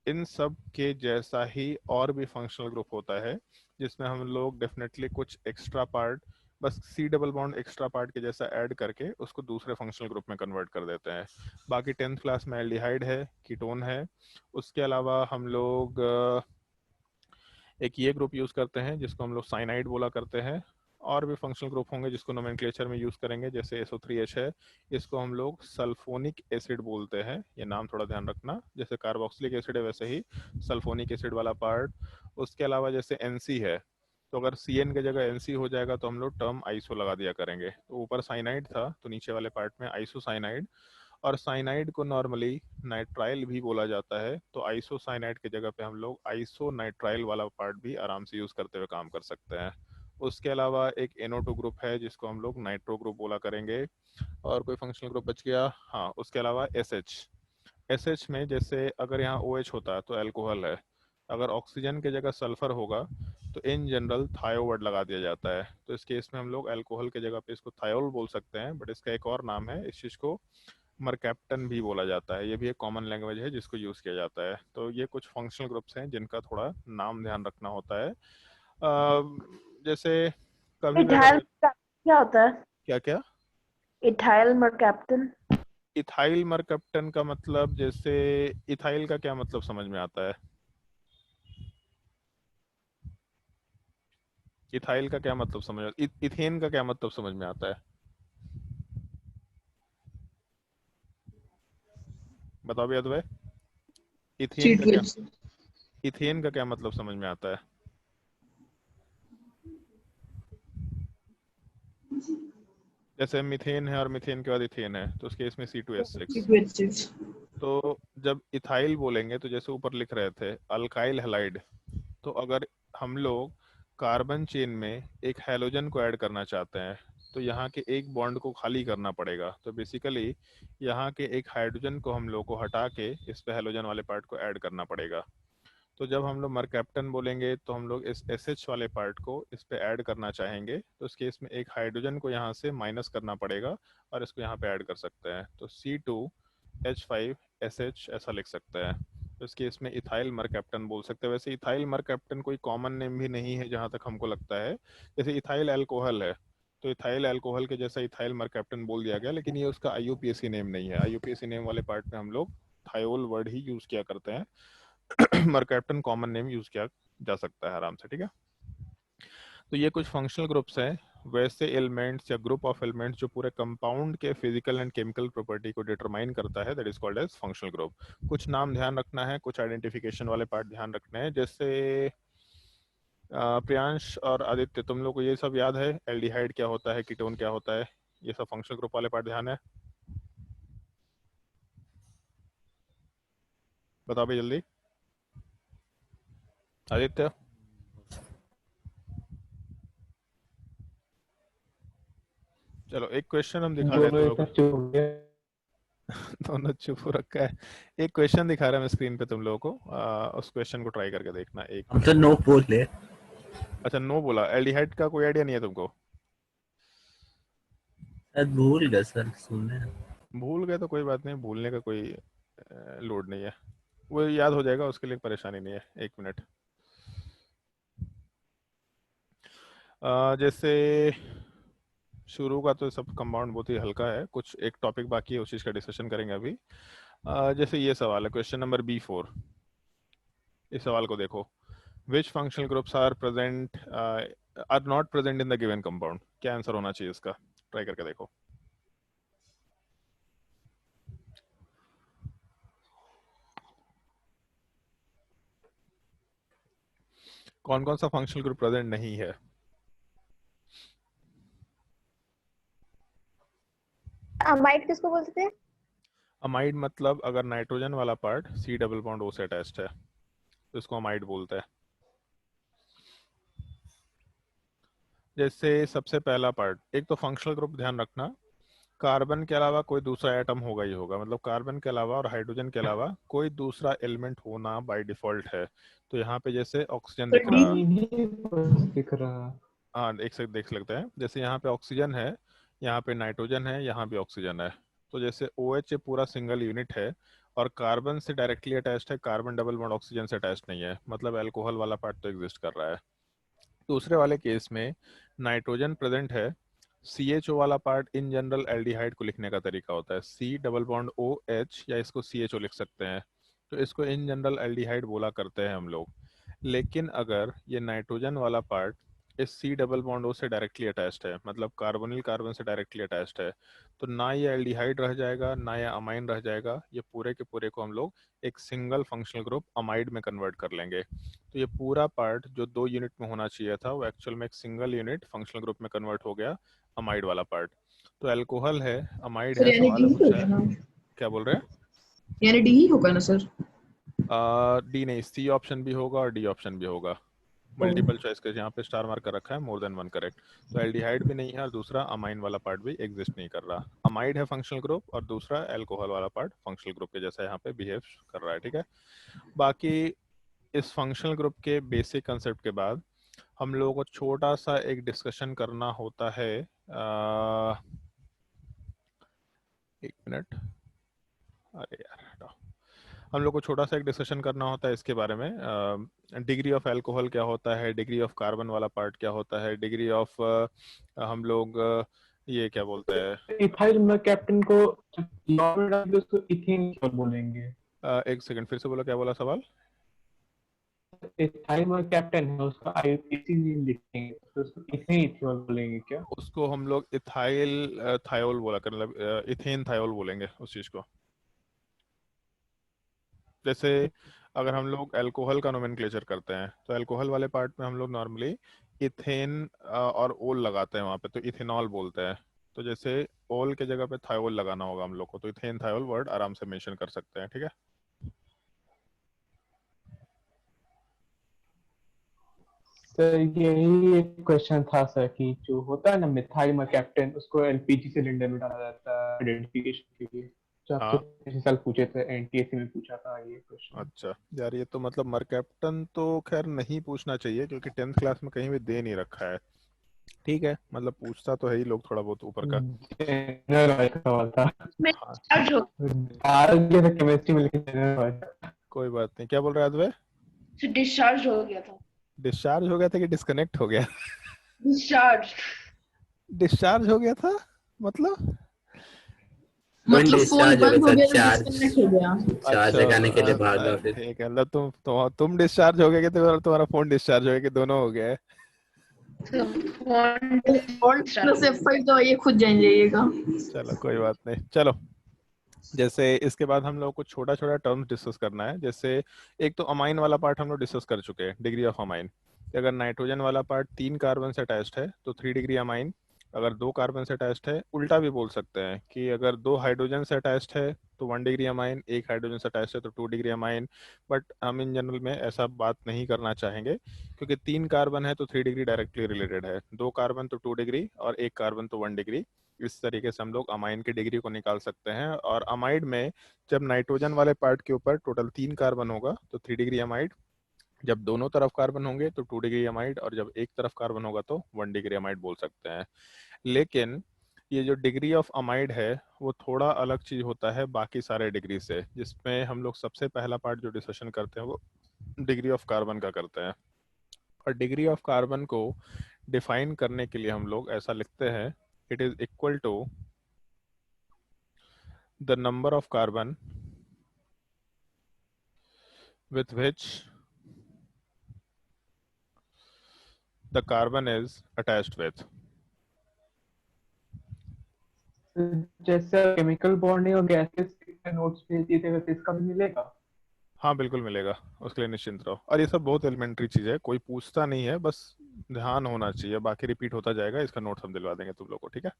इन सब के जैसा ही और भी फंक्शनल ग्रुप होता है जिसमें हम लोग डेफिनेटली कुछ एक्स्ट्रा पार्ट बस C double bond extra part के जैसा ऐड करके उसको दूसरे फंक्शनल ग्रुप में कन्वर्ट कर देते हैं। बाकी 10th क्लास में एल्डिहाइड है, कीटोन है। उसके अलावा हम लोग एक ये ग्रुप यूज़ करते हैं जिसको हम लोग साइनाइड बोला करते हैं। और भी फंक्शनल ग्रुप होंगे जिसको नोमेनक्लेचर में यूज़ करेंगे, जैसे SO3H है, इसको हम लोग सल्फोनिक एसिड बोलते हैं। ये नाम थोड़ा ध्यान रखना, जैसे कार्बोक्सिलिक एसिड है वैसे ही सल्फोनिक एसिड वाला पार्ट। उसके अलावा जैसे NC है, तो अगर CN की जगह NC हो जाएगा तो हम लोग टर्म आइसो लगा दिया करेंगे। तो ऊपर साइनाइड था तो नीचे वाले पार्ट में आइसोसाइनाइड। और साइनाइड को नॉर्मली नाइट्राइल भी बोला जाता है, तो आइसोसाइनाइड की जगह पे हम लोग आइसोनाइट्राइल वाला पार्ट भी आराम से यूज़ करते हुए काम कर सकते हैं। उसके अलावा एक NO2 ग्रुप है जिसको हम लोग नाइट्रो ग्रुप बोला करेंगे। और कोई फंक्शनल ग्रुप बच गया? हाँ, उसके अलावा SH में जैसे अगर यहाँ OH होता है तो अल्कोहल है। अगर ऑक्सीजन की जगह सल्फर होगा तो इन जनरल थायो वर्ड लगा दिया जाता है। तो इस केस में हम लोग अल्कोहल की जगह पे इसको थायोल बोल सकते हैं, बट इसका एक और नाम है, इस चीज़ को मरकैप्टन भी बोला जाता है। ये भी एक कॉमन लैंग्वेज है जिसको यूज़ किया जाता है। तो ये कुछ फंक्शनल ग्रुप्स हैं जिनका थोड़ा नाम ध्यान रखना होता है। जैसे कभी भी इथाइल अगर क्या होता है? क्या क्या इथाइल मरकैप्टन। इथाइल मरकैप्टन का मतलब, जैसे इथाइल का क्या मतलब समझ में आता है? इथाइल का क्या मतलब समझ, इथेन का क्या मतलब समझ में आता है? बताओ भैया, भाई इथेन का क्या, इथेन का क्या मतलब समझ में आता है? जैसे मीथेन है और मीथेन के बाद इथेन है, तो उसके इसमें C2H6। तो जब इथाइल बोलेंगे तो जैसे ऊपर लिख रहे थे अल्काइल हैलाइड, तो अगर हम लोग कार्बन चेन में एक हैलोजन को ऐड करना चाहते हैं तो यहाँ के एक बॉन्ड को खाली करना पड़ेगा। तो बेसिकली यहाँ के एक हाइड्रोजन को हम लोग को हटा के इस पे हैलोजन वाले पार्ट को ऐड करना पड़ेगा। तो जब हम लोग मरकैप्टन बोलेंगे तो हम लोग इस SH वाले पार्ट को इस पे ऐड करना चाहेंगे, तो इस केस में एक हाइड्रोजन को यहाँ से माइनस करना पड़ेगा और इसको यहाँ पे ऐड कर सकते हैं। तो C2H5SH ऐसा लिख सकते हैं। तो इस केस में इथाइल मरकैप्टन बोल सकते हैं। वैसे इथाइल मरकैप्टन कोई कॉमन नेम भी नहीं है जहाँ तक हमको लगता है। जैसे इथाइल अल्कोहल है, तो इथाइल अल्कोहल के जैसा इथाइल मरकैप्टन बोल दिया गया, लेकिन ये उसका IUPAC नेम नहीं है। IUPAC नेम वाले पार्ट में हम लोग थायोल वर्ड ही यूज किया करते हैं। मरकैप्टन कॉमन नेम यूज किया जा सकता है आराम से, ठीक है। तो ये कुछ फंक्शनल ग्रुप्स हैं, वैसे एलिमेंट्स या ग्रुप ऑफ एलिमेंट्स जो पूरे कंपाउंड के फिजिकल एंड केमिकल प्रॉपर्टी को डिटरमाइन करता है, that is called as functional group. कुछ नाम ध्यान रखना है, कुछ आइडेंटिफिकेशन वाले पार्ट ध्यान रखने हैं। जैसे प्रियांश और आदित्य, तुम लोग को ये सब याद है? एल्डिहाइड क्या होता है, कीटोन क्या होता है, ये सब फंक्शनल ग्रुप वाले पार्ट ध्यान है? बताओ भाई जल्दी। आदित्य, चलो एक क्वेश्चन हम दिखा रहे हैं तुम लोग को। दोनों चुप हो रखा है। एक क्वेश्चन दिखा रहा है मैं स्क्रीन पे तुम लोगों को, उस क्वेश्चन को ट्राई करके देखना। एक हम तो नो बोले। अच्छा, नो बोला? एल्डिहाइड का कोई आइडिया नहीं है तुमको? शायद भूल गए सर सुनने। भूल गए तो कोई बात नहीं, भूलने का कोई लोड नहीं है, वो याद हो जाएगा, उसके लिए परेशानी नहीं है। एक मिनट। जैसे शुरू का तो सब कंपाउंड बहुत ही हल्का है, कुछ एक टॉपिक बाकी है, उस चीज़ का डिस्कशन करेंगे अभी। जैसे ये सवाल है, क्वेश्चन नंबर B4। इस सवाल को देखो, which functional groups are not present in the given compound. क्या आंसर होना चाहिए इसका? ट्राई करके देखो। कौन कौन सा फंक्शनल ग्रुप प्रेजेंट नहीं है? अमाइड किसको बोलते थे? अमाइड मतलब अगर नाइट्रोजन वाला part C double bond O से अटैच्ड है तो इसको अमाइड बोलते हैं। जैसे सबसे पहला पार्ट, एक तो फंक्शनल ग्रुप ध्यान रखना, कार्बन के अलावा कोई दूसरा एटम होगा ही होगा, मतलब कार्बन के अलावा और हाइड्रोजन के अलावा कोई दूसरा एलिमेंट होना बाय डिफॉल्ट है। तो यहाँ पे जैसे ऑक्सीजन दिख रहा, दिख रहा। हाँ एक से देख लेते हैं। जैसे यहाँ पे ऑक्सीजन है, यहाँ पे नाइट्रोजन है, यहाँ भी ऑक्सीजन है। तो जैसे OH पूरा सिंगल यूनिट है और कार्बन से डायरेक्टली अटैच्ड है, कार्बन डबल बॉन्ड ऑक्सीजन से अटैच्ड नहीं है, मतलब अल्कोहल वाला पार्ट तो एग्जिस्ट कर रहा है। दूसरे वाले केस में नाइट्रोजन प्रेजेंट है, CHO वाला पार्ट इन जनरल एल्डिहाइड को लिखने का तरीका होता है C डबल बॉन्ड OH, या इसको CHO लिख सकते हैं, तो इसको इन जनरल एल्डिहाइड बोला करते हैं हम लोग। लेकिन अगर ये नाइट्रोजन वाला पार्ट इस C डबल बॉन्ड O से डायरेक्टली अटैच्ड है, मतलब कार्बोनिल कार्बन से डायरेक्टली अटैच्ड है, तो ना ये एल्डिहाइड रह जाएगा ना ये अमाइन रह जाएगा, ये पूरे के पूरे को हम लोग एक सिंगल फंक्शनल ग्रुप अमाइड में कन्वर्ट कर लेंगे। तो ये पूरा पार्ट जो 2 यूनिट में होना चाहिए था वो एक्चुअल में एक सिंगल यूनिट फंक्शनल ग्रुप में कन्वर्ट हो गया, अमाइड वाला पार्ट। तो अल्कोहल है, अमाइड सर है, यानी सवाल है डी पूछा होगा है। ना, क्या बोल रहे हैं? यानी डी ही होगा ना सर? डी नहीं, C ऑप्शन भी होगा और D ऑप्शन भी होगा। मल्टीपल चॉइस के यहाँ पे स्टार मार्क कर रखा है, मोर देन वन करेक्ट। तो एल्डिहाइड भी नहीं है और दूसरा अमाइन वाला पार्ट भी एग्जिस्ट नहीं कर रहा। अमाइड है फंक्शनल ग्रुप और दूसरा अल्कोहल वाला पार्ट फंक्शनल ग्रुप के जैसा यहाँ पे बिहेव कर रहा है, ठीक है। बाकी इस फंक्शनल ग्रुप के बेसिक कंसेप्ट के बाद हम लोगों को छोटा सा एक डिस्कशन करना होता है। एक मिनट, अरे यार हटाओ। हम लोग को छोटा सा एक डिस्कशन करना होता है इसके बारे में, डिग्री ऑफ अल्कोहल क्या होता है, डिग्री ऑफ कार्बन वाला पार्ट क्या होता है, डिग्री ऑफ हम लोग ये क्या बोलते हैं। इथाइल कैप्टन को लॉ में डाल के उसको इथेन बोलेंगे। एक सेकंड, फिर से बोलो, क्या बोला सवाल? इथाइल कैप्टन है, उसका आईपीसी नेम लिखेंगे तो उसको इथेन इथेनॉल बोलेंगे क्या? उसको हम लोग इथाइल थायोल बोला कर, मतलब इथेन थायोल बोलेंगे उस चीज को। जैसे अगर हम लोग अल्कोहल का नोमेनक्लेचर करते हैं तो अल्कोहल वाले पार्ट में हम लोग नॉर्मली इथेन और ओल लगाते हैं वहाँ पे, तो इथेनॉल बोलते हैं। तो जैसे ओल के जगह पे थायोल लगाना होगा हम लोग को, तो इथेन थायोल वर्ड आराम से मेंशन कर सकते हैं, ठीक है। सर यही एक क्वेश्चन था सर कि जो होता है ना मिथाइल कैप्टन, उसको एलपीजी सिलेंडर में डाला जाता है आइडेंटिफिकेशन के लिए, जो आपसे हाँ, पिछले साल पूछे थे, एनटीएससी में पूछा था ये क्वेश्चन। अच्छा यार, ये तो मतलब मरकैप्टन तो खैर नहीं पूछना चाहिए क्योंकि 10th क्लास में कहीं भी दे नहीं रखा है, ठीक है। मतलब पूछता तो है ही लोग थोड़ा बहुत ऊपर का। जनरल वाला सवाल था, मैं हाँ, चार्ज हो केमिस्ट्री में, लेकिन जनरल वाला। कोई बात नहीं। क्या बोल रहे हैं अद्वै? डिस्चार्ज हो गया था। डिस्चार्ज हो गया था कि डिस्कनेक्ट हो गया? डिस्चार्ज। डिस्चार्ज हो गया था मतलब? मतलब फोन डिस्चार्ज हो बंद हो गया गया था, तो डिस्कनेक्ट हो गया। चार्ज अच्छा, लगाने के लिए भागा फिर। ठीक है, मतलब तुम डिस्चार्ज हो गए कि तुम्हारा फोन डिस्चार्ज हो गया कि दोनों हो गया है? तो फोन और प्लस F5 तो ये खुद जान जाइएगा। चलो कोई बात नहीं, चलो। जैसे इसके बाद हम लोग को छोटा छोटा टर्म्स डिस्कस करना है। जैसे एक तो अमाइन वाला पार्ट हम लोग डिस्कस कर चुके हैं, डिग्री ऑफ अमाइन। अगर नाइट्रोजन वाला पार्ट 3 कार्बन से अटैच्ड है तो 3 डिग्री अमाइन, अगर 2 कार्बन से अटैच्ड है, उल्टा भी बोल सकते हैं कि अगर 2 हाइड्रोजन से अटैच्ड है तो 1 डिग्री अमाइन, 1 हाइड्रोजन से अटैच्ड है तो 2 डिग्री अमाइन। बट हम इन जनरल में ऐसा बात नहीं करना चाहेंगे क्योंकि 3 कार्बन है तो 3 डिग्री डायरेक्टली रिलेटेड है, 2 कार्बन तो 2 डिग्री और 1 कार्बन तो 1 डिग्री। इस तरीके से हम लोग अमाइन की डिग्री को निकाल सकते हैं। और अमाइड में जब नाइट्रोजन वाले पार्ट के ऊपर टोटल 3 कार्बन होगा तो 3 डिग्री अमाइड, जब दोनों तरफ कार्बन होंगे तो 2 डिग्री अमाइड, और जब एक तरफ कार्बन होगा तो 1 डिग्री अमाइड बोल सकते हैं। लेकिन ये जो डिग्री ऑफ अमाइड है वो थोड़ा अलग चीज होता है बाकी सारे डिग्री से, जिसमें हम लोग सबसे पहला पार्ट जो डिस्कशन करते हैं वो डिग्री ऑफ कार्बन का करते हैं। और डिग्री ऑफ कार्बन को डिफाइन करने के लिए हम लोग ऐसा लिखते हैं, it is equal to the number of carbon with which the carbon is attached with। जैसे केमिकल बॉन्डिंग और गैसेस के नोट्स भेज दिए थे, वैसे इसका भी मिलेगा? हाँ बिल्कुल मिलेगा, उसके लिए निश्चिंत रहो। और ये सब बहुत एलिमेंट्री चीज है, कोई पूछता नहीं है, बस ध्यान होना चाहिए, बाकी रिपीट होता जाएगा। इसका नोट्स हम दिलवा देंगे तुम लोग को, ठीक है।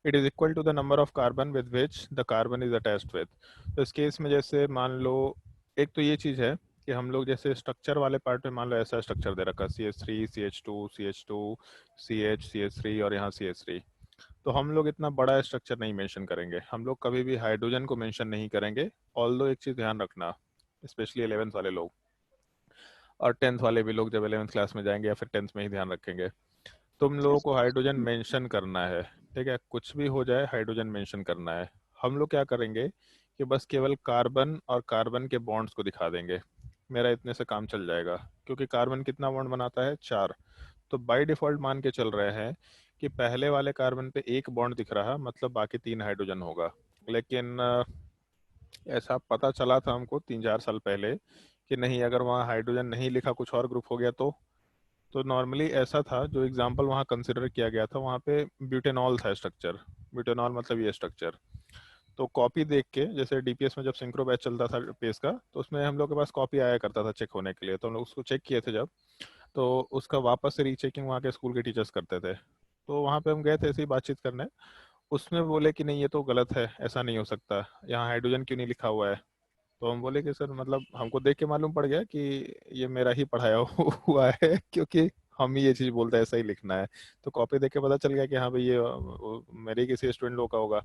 It is equal to the number of carbon with which the carbon is attached with. तो इस केस में जैसे मान लो, एक तो ये चीज है कि हम लोग जैसे स्ट्रक्चर वाले पार्ट में मान लो ऐसा स्ट्रक्चर दे रखा CH3 CH2 CH2 CH CH3 और यहाँ CH3, तो हम लोग इतना बड़ा स्ट्रक्चर नहीं मेंशन करेंगे, हम लोग कभी भी हाइड्रोजन को मेंशन नहीं करेंगे। ऑल्दो एक चीज ध्यान रखना, स्पेशली 11th वाले लोग और 10th वाले भी लोग जब 11th क्लास में जाएंगे या फिर 10th में ही ध्यान रखेंगे, तुम लोगों को हाइड्रोजन मेंशन करना है, ठीक है। कुछ भी हो जाए हाइड्रोजन मेंशन करना है। हम लोग क्या करेंगे कि बस केवल कार्बन और कार्बन के बॉन्ड्स को दिखा देंगे, मेरा इतने से काम चल जाएगा। क्योंकि कार्बन कितना बॉन्ड बनाता है? 4, तो बाय डिफॉल्ट मान के चल रहे हैं कि पहले वाले कार्बन पे एक बॉन्ड दिख रहा, मतलब बाकी 3 हाइड्रोजन होगा। लेकिन ऐसा पता चला था हमको 3-4 साल पहले कि नहीं, अगर वहाँ हाइड्रोजन नहीं लिखा, कुछ और ग्रुप हो गया तो नॉर्मली ऐसा था, जो एग्जांपल वहाँ कंसिडर किया गया था, वहाँ पे ब्यूटेनॉल था स्ट्रक्चर। ब्यूटेनॉल मतलब ये स्ट्रक्चर। तो कॉपी देख के, जैसे डीपीएस में जब सिंक्रो बैच चलता था पेज का, तो उसमें हम लोग के पास कॉपी आया करता था चेक होने के लिए, तो हम लोग उसको चेक किए थे जब, तो उसका वापस से रीचेकिंग वहाँ के स्कूल के टीचर्स करते थे। तो वहाँ पे हम गए थे ऐसे ही बातचीत करने, उसमें बोले कि नहीं ये तो गलत है, ऐसा नहीं हो सकता, यहाँ हाइड्रोजन क्यों नहीं लिखा हुआ है। तो हम बोले कि सर मतलब हमको देख के मालूम पड़ गया कि ये मेरा ही पढ़ाया हुआ है, क्योंकि हम ही ये चीज़ बोलते हैं ऐसा ही लिखना है। तो कॉपी देख के पता चल गया कि हाँ भाई ये मेरे किसी स्टूडेंट लोग का होगा।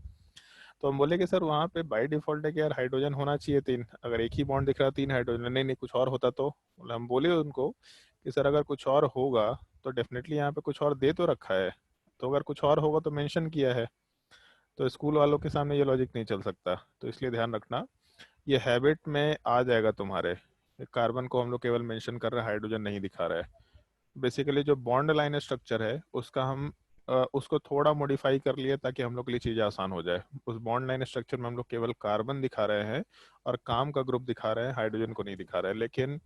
तो हम बोले कि सर वहाँ पे बाय डिफॉल्ट है कि यार हाइड्रोजन होना चाहिए 3, अगर एक ही बॉन्ड दिख रहा 3 हाइड्रोजन, नहीं नहीं कुछ और होता तो। बोले, हम बोले उनको कि सर अगर कुछ और होगा तो डेफिनेटली यहाँ पे कुछ और दे तो रखा है, तो अगर कुछ और होगा तो मेंशन किया है। तो स्कूल वालों के सामने ये लॉजिक नहीं चल सकता, तो इसलिए ध्यान रखना, ये हैबिट में आ जाएगा तुम्हारे। कार्बन को हम लोग केवल मेंशन कर रहे हैं, हाइड्रोजन नहीं दिखा रहा है। बेसिकली जो बॉन्ड लाइन स्ट्रक्चर है उसका हम उसको थोड़ा मॉडिफाई कर लिए ताकि हम लोग के लिए चीज़ें आसान हो जाए। उस बॉन्ड लाइन स्ट्रक्चर में हम लोग केवल कार्बन दिखा रहे हैं और काम का ग्रुप दिखा रहे हैं, हाइड्रोजन को नहीं दिखा रहे हैं। लेकिन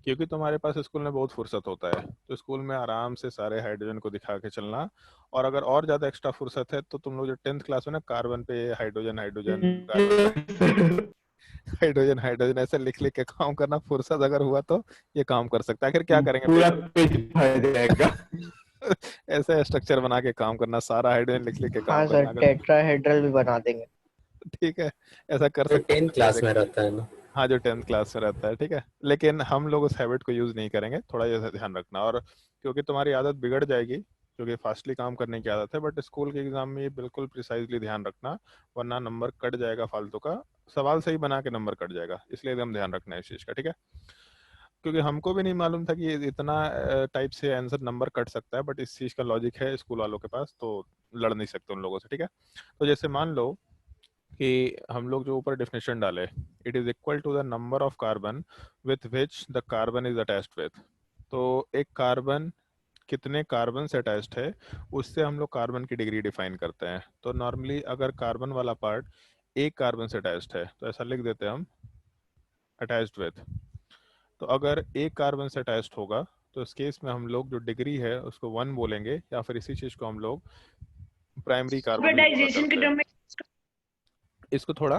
क्योंकि तुम्हारे पास स्कूल में बहुत फुर्सत होता है, तो स्कूल में आराम से सारे हाइड्रोजन को दिखा के चलना। और अगर और ज़्यादा एक्स्ट्रा फुर्सत है तो तुम लोग जो 10th क्लास में ना कार्बन पे हाइड्रोजन हाइड्रोजन, कार्बन पे हाइड्रोजन हाइड्रोजन ऐसे लिख लिख के काम करना, फुर्सत अगर हुआ तो ये काम कर सकता है। आखिर क्या करेंगे पूरा पेज पेज भर जाएगा। ऐसे स्ट्रक्चर बना के काम करना, सारा हाइड्रोजन लिख लिख के काम हाँ सर, करना अगर टेट्राहेड्रल भी बना देंगे। ठीक है, ऐसा कर जो सकते 10th हैं, क्लास में रहता है ना। हाँ जो 10th क्लास में रहता है, ठीक है। लेकिन हम लोग उस हैबिट को यूज नहीं करेंगे, थोड़ा ये ध्यान रखना। और क्योंकि तुम्हारी आदत बिगड़ जाएगी, क्योंकि फास्टली काम करने की आदत है, बट स्कूल के एग्जाम में ये बिल्कुल प्रिसाइजली ध्यान रखना, वरना नंबर कट जाएगा फालतू का। सवाल सही बना के नंबर कट जाएगा, इसलिए एकदम ध्यान रखना है इस चीज का, ठीक है। क्योंकि हमको भी नहीं मालूम था कि ये इतना टाइप से आंसर नंबर कट सकता है, बट इस चीज का लॉजिक है स्कूल वालों के पास, तो लड़ नहीं सकते उन लोगों से, ठीक है। तो जैसे मान लो कि हम लोग जो ऊपर डेफिनेशन डाले, it is equal to the number of carbon with which the carbon is attached with. तो एक कार्बन कितने कार्बन से अटैच्ड है, उससे हम लोग कार्बन की डिग्री डिफाइन करते हैं। तो नॉर्मली अगर कार्बन वाला पार्ट एक कार्बन से अटैच्ड है तो ऐसा लिख देते हैं हम, अटैच्ड विथ। तो अगर एक कार्बन से अटैच्ड होगा तो इस केस में हम लोग जो डिग्री है उसको 1 बोलेंगे, या फिर इसी चीज को हम लोग प्राइमरी कार्बन भी बोला हाइब्रिडाइजेशन के करते टर्म हैं। में इसको थोड़ा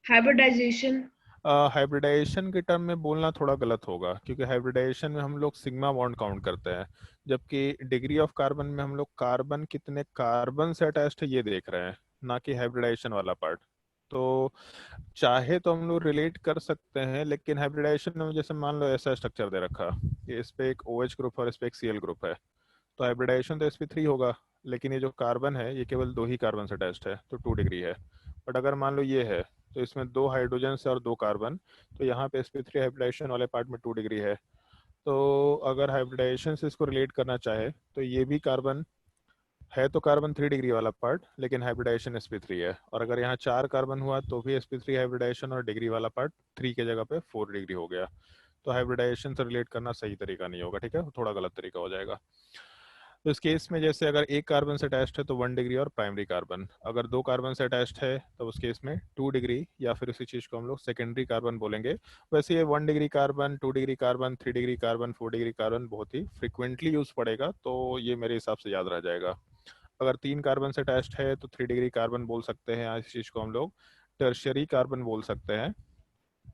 हाइब्रिडाइजेशन हाइब्रिडाइजेशन के टर्म में बोलना थोड़ा गलत होगा, क्योंकि हाइब्रिडाइजेशन में हम लोग सिग्मा बॉन्ड काउंट करते हैं, जबकि डिग्री ऑफ कार्बन में हम लोग कार्बन कितने कार्बन से अटैच्ड है ये देख रहे हैं, ना कि हाइब्रिडाइजेशन वाला पार्ट। तो चाहे तो हम लोग रिलेट कर सकते हैं, लेकिन हाइब्रिडाइजेशन में जैसे मान लो ऐसा स्ट्रक्चर दे रखा कि इस पे एक OH ग्रुप और इस पे एक Cl ग्रुप है, तो हाइब्रिडाइजेशन तो sp3 होगा, लेकिन ये जो कार्बन है ये केवल 2 ही कार्बन से अटैच्ड है, तो 2 डिग्री है। बट अगर मान लो ये है तो इसमें 2 हाइड्रोजन और 2 कार्बन, तो यहाँ पे sp3 हाइब्रिडाइजेशन वाले पार्ट में 2 डिग्री है। तो अगर हाइब्रिडाइजेशन से इसको रिलेट करना चाहे तो ये भी कार्बन है, तो कार्बन 3 डिग्री वाला पार्ट, लेकिन हाइब्रिडाइजेशन sp3 है। और अगर यहाँ 4 कार्बन हुआ तो भी sp3 हाइब्रिडाइजेशन और डिग्री वाला पार्ट 3 के जगह पे 4 डिग्री हो गया। तो हाइब्रिडाइजेशन से रिलेट करना सही तरीका नहीं होगा, ठीक है, थोड़ा गलत तरीका हो जाएगा। तो इस केस में जैसे अगर एक कार्बन से अटैच्ड है तो 1 डिग्री और प्राइमरी कार्बन, अगर 2 कार्बन से अटैच्ड है तो उस केस में 2 डिग्री, या फिर उसी चीज को हम लोग सेकेंडरी कार्बन बोलेंगे। वैसे ये 1 degree carbon, 2 degree carbon, 3 degree carbon, 4 degree carbon बहुत ही फ्रिक्वेंटली यूज पड़ेगा, तो ये मेरे हिसाब से याद रह जाएगा। अगर 3 कार्बन से अटैच्ड है तो 3 डिग्री कार्बन बोल सकते हैं, इस चीज को हम लोग टर्शियरी कार्बन बोल सकते हैं।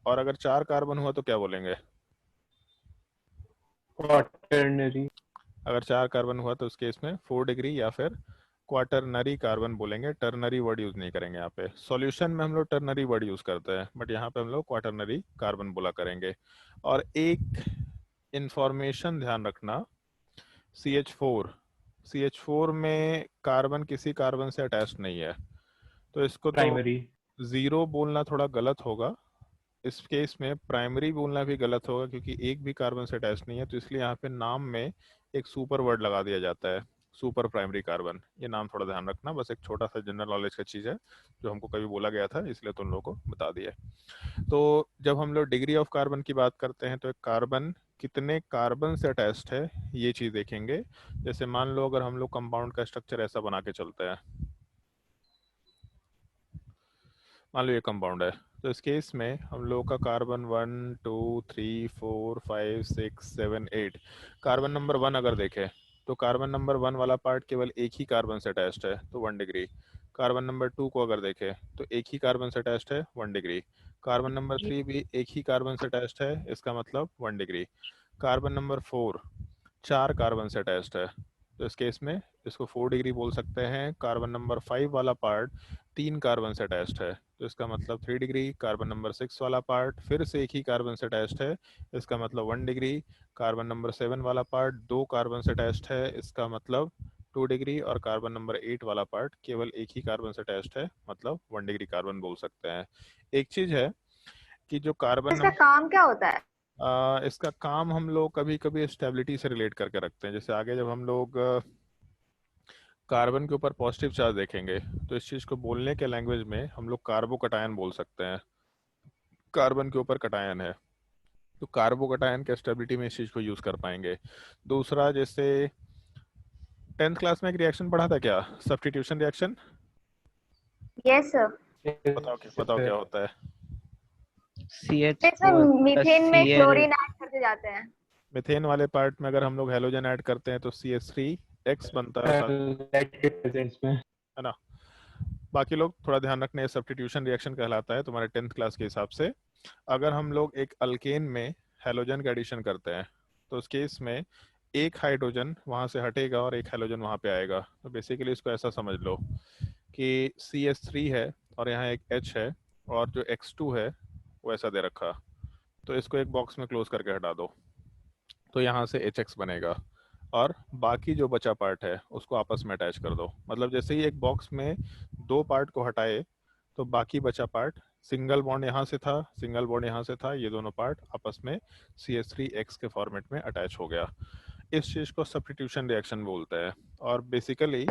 और अगर 4 कार्बन हुआ तो क्या बोलेंगे? क्वाटरनरी। अगर 4 कार्बन हुआ तो उस केस में 4 डिग्री या फिर क्वाटरनरी कार्बन बोलेंगे, टर्नरी वर्ड यूज नहीं करेंगे। यहाँ पे सॉल्यूशन में हम लोग टर्नरी वर्ड यूज करते हैं, बट यहाँ पे हम लोग क्वाटरनरी कार्बन बोला करेंगे। और एक इंफॉर्मेशन ध्यान रखना, CH4 में कार्बन किसी कार्बन से अटैच नहीं है, तो इसको तो प्राइमरी। 0 बोलना थोड़ा गलत होगा। इस केस में प्राइमरी बोलना भी गलत होगा, क्योंकि एक भी कार्बन से अटैच नहीं है, तो इसलिए यहाँ पे नाम में एक सुपर वर्ड लगा दिया जाता है, सुपर प्राइमरी कार्बन। ये नाम थोड़ा ध्यान रखना, बस एक छोटा सा जनरल नॉलेज का चीज़ है जो हमको कभी बोला गया था, इसलिए तुम लोगों को बता दिया। तो जब हम लोग डिग्री ऑफ कार्बन की बात करते हैं तो एक कार्बन कितने कार्बन से अटैच्ड है ये चीज देखेंगे। जैसे मान लो अगर हम लोग कंपाउंड का स्ट्रक्चर ऐसा बना के चलते हैं, मान लो ये कंपाउंड है, तो इस केस में हम लोग का कार्बन 1 2 3 4 5 6 7 8, कार्बन नंबर 1 अगर देखें तो कार्बन नंबर 1 वाला पार्ट केवल एक ही कार्बन से अटैच्ड है तो 1 डिग्री। कार्बन नंबर 2 को अगर देखें तो एक ही कार्बन से अटैच्ड है 1 डिग्री। कार्बन नंबर 3 भी एक ही कार्बन से अटैच्ड है, इसका मतलब 1 डिग्री। कार्बन नंबर 4 4 कार्बन से अटैच्ड है, तो इस केस में इसको 4 डिग्री बोल सकते हैं। कार्बन नंबर 5 वाला पार्ट 3 कार्बन से अटैच्ड है, तो इसका मतलब 3 डिग्री। कार्बन नंबर 6 वाला पार्ट फिर से एक ही कार्बन से अटैच्ड है, इसका मतलब 1 डिग्री। कार्बन नंबर 7 वाला पार्ट 2 कार्बन से अटैच्ड है, इसका मतलब 2 डिग्री। और कार्बन नंबर 8 वाला पार्ट केवल एक ही कार्बन से अटैच्ड है, मतलब 1 डिग्री कार्बन बोल सकते हैं। एक चीज है कि जो कार्बन इसका काम क्या होता है? इसका काम हम लोग कभी कभी स्टेबिलिटी से रिलेट करके रखते हैं। जैसे आगे जब हम लोग कार्बन के ऊपर पॉजिटिव चार्ज देखेंगे तो इस चीज को बोलने के लैंग्वेज में हम लोग कार्बोकटायन बोल सकते हैं। कार्बन के ऊपर कटायन है तो कार्बोकटायन के स्टेबिलिटी में इस चीज को यूज कर पाएंगे। दूसरा, जैसे 10th क्लास में एक रिएक्शन पढ़ा था क्या, सब्स्टिट्यूशन रिएक्शन? Yes sir. बताओ क्या होता है? CH4 मीथेन में Cl क्लोरीन ऐड करते जाते हैं। मीथेन वाले पार्ट में अगर हम लोग हेलोजन ऐड करते हैं तो CH3X बनता है, है ना। बाकी लोग थोड़ा ध्यान रखने, सब्स्टिट्यूशन रिएक्शन कहलाता है तुम्हारे 10th क्लास के हिसाब से। अगर हम लोग एक अल्केन में हेलोजन का एडिशन करते हैं तो उस केस में एक हाइड्रोजन वहां से हटेगा और एक हेलोजन वहां पे आएगा। तो बेसिकली इसको ऐसा समझ लो कि CH3 है और यहाँ एक H है और जो X2 है वो ऐसा दे रखा, तो इसको एक बॉक्स में क्लोज करके हटा दो तो यहाँ से HX बनेगा और बाकी जो बचा पार्ट है उसको आपस में अटैच कर दो। मतलब जैसे ही एक बॉक्स में 2 पार्ट को हटाए तो बाकी बचा पार्ट, सिंगल बॉन्ड यहाँ से था, सिंगल बॉन्ड यहाँ से था, ये दोनों पार्ट आपस में CH3X के फॉर्मेट में अटैच हो गया। इस चीज को सब्स्टिट्यूशन रिएक्शन बोलते हैं। और बेसिकली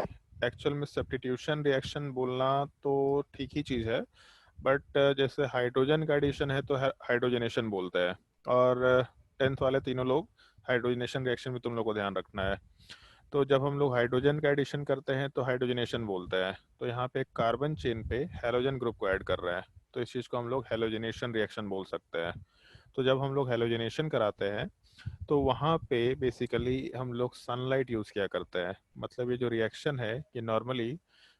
एक्चुअल में सब्स्टिट्यूशन रिएक्शन बोलना तो ठीक ही चीज है, बट जैसे हाइड्रोजन का एडिशन है तो हाइड्रोजनेशन बोलते हैं। और 10th वाले तीनों लोग हाइड्रोजनेशन रिएक्शन भी तुम लोग को ध्यान रखना है। तो जब हम लोग हाइड्रोजन का एडिशन करते हैं तो हाइड्रोजनेशन बोलते हैं। तो यहाँ पे कार्बन चेन पे हेलोजन ग्रुप को ऐड कर रहे हैं, तो इस चीज़ को हम लोग हेलोजनेशन रिएक्शन बोल सकते हैं। तो जब हम लोग हेलोजनेशन कराते हैं तो वहाँ पे बेसिकली हम लोग सनलाइट यूज़ किया करते हैं। मतलब ये जो रिएक्शन है ये नॉर्मली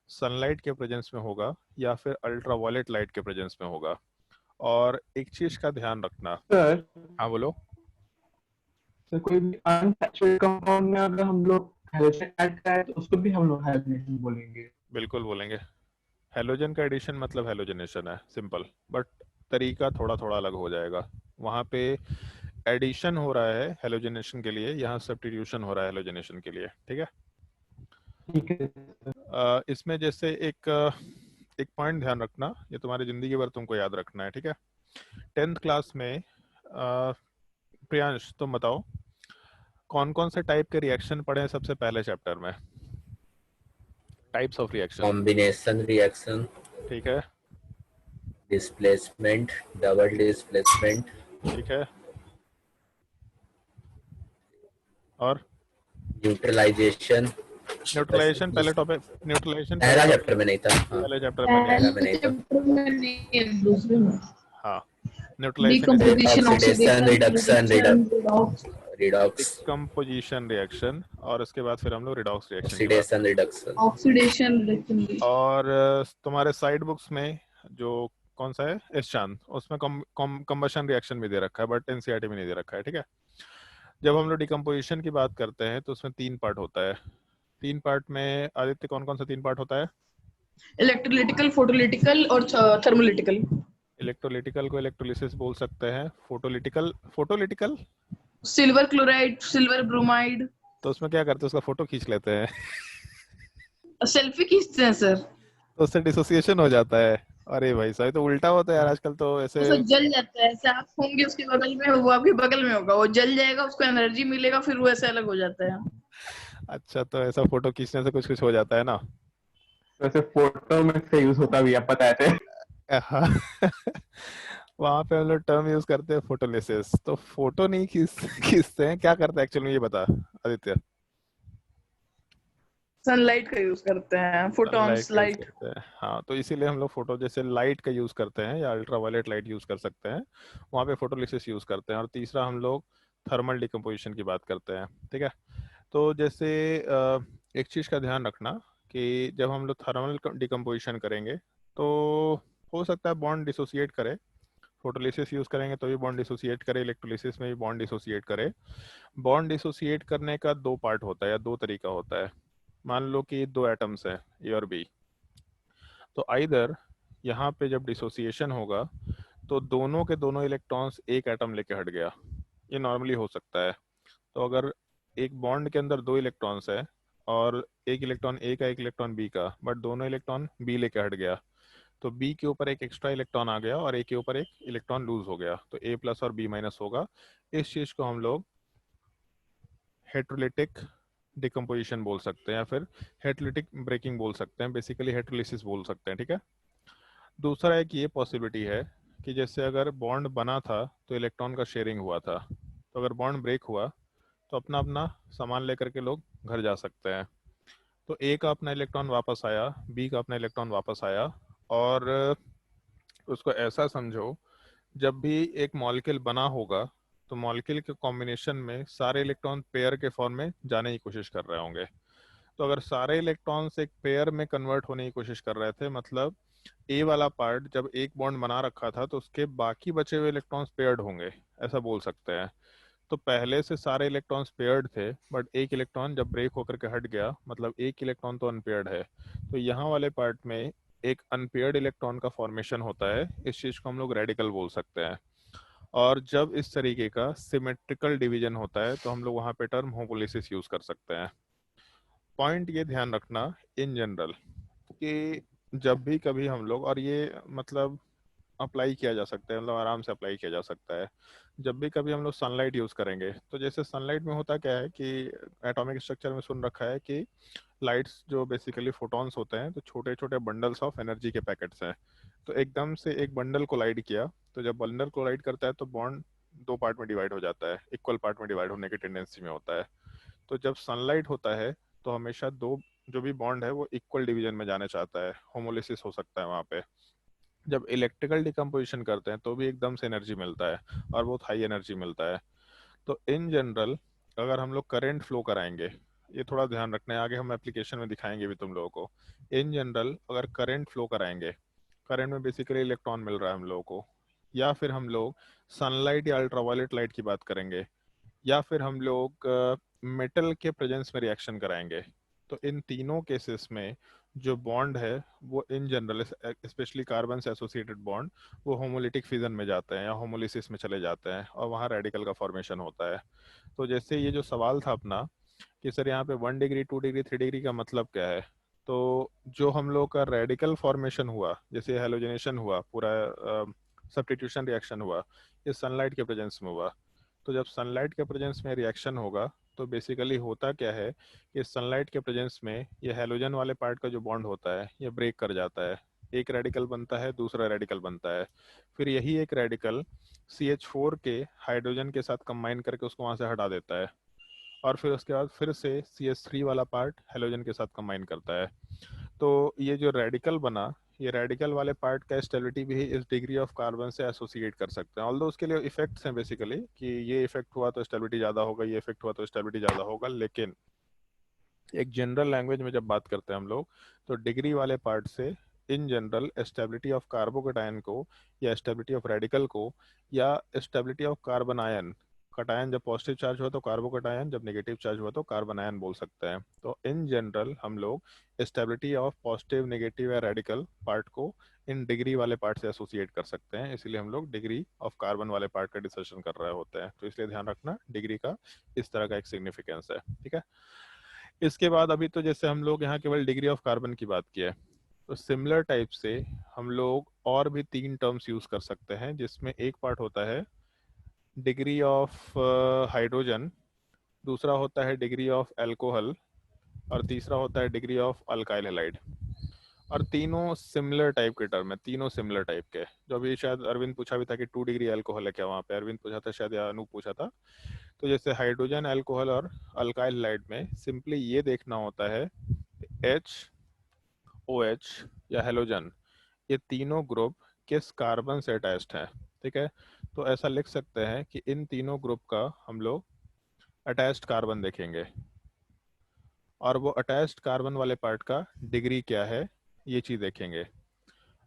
सनलाइट के प्रेजेंस में होगा या फिर अल्ट्रावायलेट लाइट के प्रेजेंस में होगा। और एक चीज का ध्यान रखना। सर, हाँ बोलो। सर कोई भी अनसैचुरेटेड कंपाउंड में अगर हम लोग हेलोजन ऐड करें तो उसको भी हम लोग हेलोजनेशन बोलेंगे? बिल्कुल बोलेंगे। हेलोजन का एडिशन मतलब हेलोजनेशन है, सिंपल, बट तरीका थोड़ा थोड़ा अलग हो जाएगा। वहाँ पे एडिशन हो रहा है हेलोजनेशन के लिए, यहाँ सब्स्टिट्यूशन हो रहा है हेलोजनेशन के लिए, ठीक है। ठीक है। इसमें जैसे एक पॉइंट ध्यान रखना, ये तुम्हारी जिंदगी भर तुमको याद रखना है, ठीक है। 10th क्लास में प्रियांश तुम बताओ कौन कौन से टाइप के रिएक्शन पढ़े हैं सबसे पहले चैप्टर में? Types of reaction. Combination reaction, ठीक है, डिस्प्लेसमेंट, डबल डिस्प्लेसमेंट, ठीक है, और न्यूट्रलाइजेशन। न्यूट्रलाइजेशन पहले टॉपिक, न्यूट्रलाइजेशन पहला चैप्टर में नहीं था। हाँ, पहले चैप्टर में नहीं पहला है। में नहीं था। चैप्टर में नहीं है, दूसरे में। हाँ, neutralisation, decomposition, oxidation, reduction, reduction, redox, decomposition reaction, और उसके बाद फिर हम लोग रिडॉक्स रिएक्शन की बात। Oxidation, reduction, oxidation, reduction. और तुम्हारे साइड बुक्स में जो कौन सा है इस उसमें कंबशन रिएक्शन भी दे रखा है, बट एनसीईआरटी में नहीं दे रखा है, ठीक है। जब हम लोग डिकम्पोजिशन की बात करते हैं तो उसमें 3 पार्ट होता है। 3 पार्ट में आदित्य कौन कौन सा 3 पार्ट होता है? इलेक्ट्रोलिटिकल, फोटोलिटिकल और थर्मोलिटिकल। इलेक्ट्रोलिटिकल को इलेक्ट्रोलिसिस बोल सकते हैं। फोटोलिटिकल सिल्वर क्लोराइड, सिल्वर ब्रोमाइड। तो उसमें क्या करते हैं, उसका फोटो खींच लेते हैं सेल्फी खींचते हैं सर, तो उससे डिसोसिएशन हो जाता है। अरे भाई साहब, तो उल्टा होता है यार आजकल तो ऐसे। तो जल जाता है। ऐसे आप होंगे उसके बगल में, वो आपके बगल में होगा, वो जल जाएगा, उसको एनर्जी मिलेगा, फिर वो ऐसे अलग हो जाता है। अच्छा, तो ऐसा फोटो खींचने से कुछ कुछ हो जाता है ना। वैसे फोटो में से यूज होता भी है, पता है। हाँ वहां पे हम लोग टर्म यूज करते हैं फोटोलिसिस। तो फोटो नहीं खींचते हैं, क्या करते हैं एक्चुअली में, ये बता आदित्य। सनलाइट का यूज करते हैं, सनलाइट फोटॉन्स का यूज लाइट। करते हैं, हाँ। तो इसीलिए हम लोग फोटो जैसे लाइट का यूज करते हैं या अल्ट्रावायलेट लाइट यूज कर सकते हैं, वहाँ पे फोटोलिसिस यूज करते हैं। और तीसरा हम लोग थर्मल डिकम्पोजिशन की बात करते हैं, ठीक है। तो जैसे एक चीज़ का ध्यान रखना कि जब हम लोग थर्मल डिकम्पोजिशन करेंगे तो हो सकता है बॉन्ड डिसोसिएट करे। फोटोलिसिस यूज करेंगे तो भी बॉन्ड डिसोसिएट करे, इलेक्ट्रोलिसिस में भी बॉन्ड डिसोसिएट करे। बॉन्ड डिसोसिएट करने का दो पार्ट होता है या दो तरीका होता है। मान लो कि दो एटम्स हैं ए और बी, तो आइदर यहाँ पे जब डिसोसिएशन होगा तो दोनों के दोनों इलेक्ट्रॉन्स एक एटम लेके हट गया, ये नॉर्मली हो सकता है। तो अगर एक बॉन्ड के अंदर दो इलेक्ट्रॉन्स है और एक इलेक्ट्रॉन ए का एक इलेक्ट्रॉन बी का, बट दोनों इलेक्ट्रॉन बी लेके हट गया, तो बी के ऊपर एक एक्स्ट्रा इलेक्ट्रॉन आ गया और ए के ऊपर एक इलेक्ट्रॉन लूज हो गया, तो ए प्लस और बी माइनस होगा। इस चीज को हम लोग हेट्रोलिटिक डिकम्पोजिशन बोल सकते हैं या फिर हेट्रोलिटिक ब्रेकिंग बोल सकते हैं, बेसिकली हेट्रोलिसिस बोल सकते हैं, ठीक है। दूसरा एक ये पॉसिबिलिटी है कि जैसे अगर बॉन्ड बना था तो इलेक्ट्रॉन का शेयरिंग हुआ था, तो अगर बॉन्ड ब्रेक हुआ तो अपना अपना सामान लेकर के लोग घर जा सकते हैं। तो ए का अपना इलेक्ट्रॉन वापस आया, बी का अपना इलेक्ट्रॉन वापस आया, और उसको ऐसा समझो जब भी एक मॉलिक्यूल बना होगा तो मॉलिक्यूल के कॉम्बिनेशन में सारे इलेक्ट्रॉन पेयर के फॉर्म में जाने की कोशिश कर रहे होंगे। तो अगर सारे इलेक्ट्रॉन्स एक पेयर में कन्वर्ट होने की कोशिश कर रहे थे, मतलब ए वाला पार्ट जब एक बॉन्ड बना रखा था तो उसके बाकी बचे हुए इलेक्ट्रॉन्स पेयर्ड होंगे, ऐसा बोल सकते हैं। तो पहले से सारे इलेक्ट्रॉन्स पेयर्ड थे, बट एक इलेक्ट्रॉन जब ब्रेक होकर के हट गया, मतलब एक इलेक्ट्रॉन तो अनपेयर्ड है, तो यहाँ वाले पार्ट में एक अनपेयर्ड इलेक्ट्रॉन का फॉर्मेशन होता है। इस चीज को हम लोग रेडिकल बोल सकते हैं। और जब इस तरीके का सिमेट्रिकल डिवीजन होता है तो हम लोग वहाँ पे टर्म होमोलिसिस यूज कर सकते हैं। पॉइंट ये ध्यान रखना इन जनरल कि जब भी कभी हम लोग, और ये मतलब अप्लाई किया जा सकता है, मतलब आराम से अप्लाई किया जा सकता है, जब भी कभी हम लोग सनलाइट यूज़ करेंगे तो जैसे सनलाइट में होता क्या है कि एटॉमिक स्ट्रक्चर में सुन रखा है कि लाइट्स जो बेसिकली फोटॉन्स होते हैं तो छोटे छोटे बंडल्स ऑफ एनर्जी के पैकेट्स हैं। तो एकदम से एक बंडल को लाइट किया, तो जब बंडल को लाइट करता है तो बॉन्ड दो पार्ट में डिवाइड हो जाता है, इक्वल पार्ट में डिवाइड होने की टेंडेंसी में होता है। तो जब सनलाइट होता है तो हमेशा दो जो भी बॉन्ड है वो इक्वल डिवीजन में जाना चाहता है, होमोलिसिस हो सकता है वहाँ पे। जब इलेक्ट्रिकल डिकम्पोजिशन करते हैं तो भी एकदम से एनर्जी मिलता है और बहुत हाई एनर्जी मिलता है। तो इन जनरल अगर हम लोग करंट फ्लो कराएंगे, ये थोड़ा ध्यान रखना है, आगे हम एप्लीकेशन में दिखाएंगे भी तुम लोगों को। इन जनरल अगर करंट फ्लो कराएंगे, करंट में बेसिकली इलेक्ट्रॉन मिल रहा है हम लोगों को, या फिर हम लोग सनलाइट या अल्ट्रावायलेट लाइट की बात करेंगे, या फिर हम लोग मेटल के प्रेजेंस में रिएक्शन कराएंगे, तो इन तीनों केसेस में जो बॉन्ड है वो इन जनरल, स्पेशली कार्बन से एसोसिएटेड बॉन्ड, वो होमोलिटिक फिजन में जाते हैं या होमोलिसिस में चले जाते हैं और वहाँ रेडिकल का फॉर्मेशन होता है। तो जैसे ये जो सवाल था अपना कि सर यहाँ पे 1 डिग्री 2 डिग्री 3 डिग्री का मतलब क्या है, तो जो हम लोग का रेडिकल फॉर्मेशन हुआ, जैसे हेलोजनेशन हुआ, पूरा सब्स्टिट्यूशन रिएक्शन हुआ, ये सनलाइट के प्रेजेंस में हुआ। तो जब सनलाइट के प्रेजेंस में रिएक्शन होगा तो बेसिकली होता क्या है कि सनलाइट के प्रेजेंस में ये हैलोजन वाले पार्ट का जो बॉन्ड होता है ये ब्रेक कर जाता है, एक रेडिकल बनता है, दूसरा रेडिकल बनता है। फिर यही एक रेडिकल CH4 के हाइड्रोजन के साथ कंबाइन करके उसको वहाँ से हटा देता है, और फिर उसके बाद फिर से CH3 वाला पार्ट हेलोजन के साथ कंबाइन करता है। तो ये जो रेडिकल बना, ये रेडिकल वाले पार्ट का स्टेबिलिटी भी इस डिग्री ऑफ कार्बन से एसोसिएट कर सकते हैं। ऑल्दो उसके लिए इफेक्ट्स हैं बेसिकली कि ये इफेक्ट हुआ तो स्टेबिलिटी ज़्यादा होगा, ये इफेक्ट हुआ तो स्टेबिलिटी ज़्यादा होगा, लेकिन एक जनरल लैंग्वेज में जब बात करते हैं हम लोग तो डिग्री वाले पार्ट से in general stability of carbocation को या स्टेबिलिटी ऑफ रेडिकल को या stability of carbon ion, cation जब पॉजिटिव चार्ज हुआ तो कार्बोकेटायन, जब नेगेटिव चार्ज हुआ तो कार्बन आयन बोल सकते हैं। तो इन जनरल हम लोग स्टेबिलिटी ऑफ पॉजिटिव नेगेटिव या रेडिकल पार्ट को इन डिग्री वाले पार्ट से एसोसिएट कर सकते हैं, इसलिए हम लोग डिग्री ऑफ कार्बन वाले पार्ट का डिस्कशन कर रहे होते हैं। तो इसलिए ध्यान रखना डिग्री का इस तरह का एक सिग्निफिकेंस है, ठीक है। इसके बाद अभी तो जैसे हम लोग यहाँ केवल डिग्री ऑफ कार्बन की बात की है, तो सिमिलर टाइप से हम लोग और भी 3 टर्म्स यूज कर सकते हैं, जिसमें एक पार्ट होता है डिग्री ऑफ हाइड्रोजन, दूसरा होता है डिग्री ऑफ अल्कोहल, और तीसरा होता है डिग्री ऑफ अल्काइल हैलाइड। और तीनों सिमिलर टाइप के टर्म है, तीनों सिमिलर टाइप के। जो अभी शायद अरविंद पूछा भी था कि 2 डिग्री अल्कोहल है क्या, वहाँ पे अरविंद पूछा था शायद या अनूप पूछा था। तो जैसे हाइड्रोजन अल्कोहल और अल्काइल हैलाइड में सिंपली ये देखना होता है एच ओ एच या हेलोजन, ये तीनों ग्रुप किस कार्बन से अटैच्ड हैं। ठीक है, तो ऐसा लिख सकते हैं कि इन तीनों ग्रुप का हम लोग अटैच्ड कार्बन देखेंगे, और वो अटैच्ड कार्बन वाले पार्ट का डिग्री क्या है ये चीज़ देखेंगे।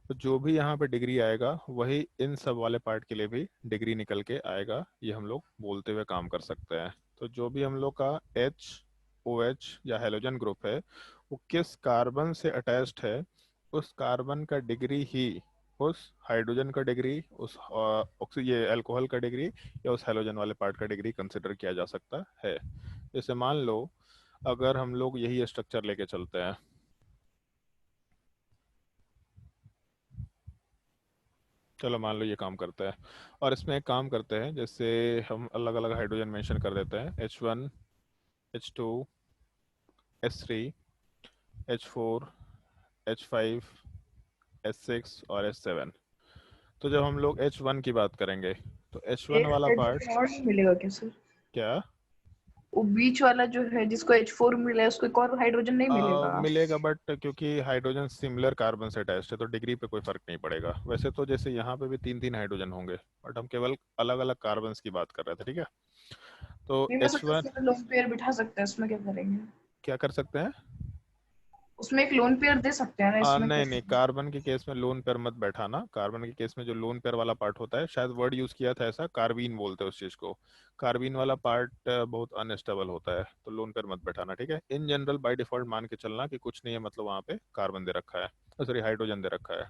तो जो भी यहाँ पे डिग्री आएगा वही इन सब वाले पार्ट के लिए भी डिग्री निकल के आएगा, ये हम लोग बोलते हुए काम कर सकते हैं। तो जो भी हम लोग का एच ओ एच या हेलोजन ग्रुप है वो किस कार्बन से अटैच्ड है, उस कार्बन का डिग्री ही उस हाइड्रोजन का डिग्री, उस ये अल्कोहल का डिग्री या उस हेलोजन वाले पार्ट का डिग्री कंसिडर किया जा सकता है। जैसे मान लो अगर हम लोग यही स्ट्रक्चर लेके चलते हैं, चलो मान लो ये काम करता है, और इसमें एक काम करते हैं, जैसे हम अलग अलग हाइड्रोजन मेंशन कर देते हैं, H1 H2 S3 H4 H5 S6 और S7। तो जब हम लोग H1 की बात करेंगे तो H1 एक वाला पार्ट हाइड्रोजन और नहीं मिलेगा क्या सर? क्या वो बीच वाला जो है जिसको H4 मिला है उसको एक और हाइड्रोजन नहीं मिलेगा? मिलेगा, बट क्योंकि हाइड्रोजन सिमिलर कार्बन से अटैच्ड है तो डिग्री पे कोई फर्क नहीं पड़ेगा। वैसे तो जैसे यहाँ पे भी 3-3 हाइड्रोजन होंगे, बट हम केवल अलग अलग कार्बन की बात कर रहे थे। ठीक है, तो नहीं, मैं सोचा H1 उसमें लोन पेयर बिठा सकते हैं, उसमें क्या करेंगे? क्या कर सकते हैं? उसमें एक लोन पेयर दे सकते हैं ना, इसमें क्या नहीं नहीं, करेंगे? कार्बन के केस में लोन पेयर मत बैठाना। कार्बन के केस में जो लोन पेयर वाला पार्ट होता है, शायद वर्ड यूज किया था ऐसा, कार्बीन बोलते हैं उस चीज को। कार्बीन वाला पार्ट बहुत अनस्टेबल होता है, तो लोन पेयर मत बैठाना। ठीक है, इन जनरल बाय डिफॉल्ट मान के चलना कि कुछ नहीं है, मतलब वहाँ पे कार्बन दे रखा है, सॉरी हाइड्रोजन दे रखा है।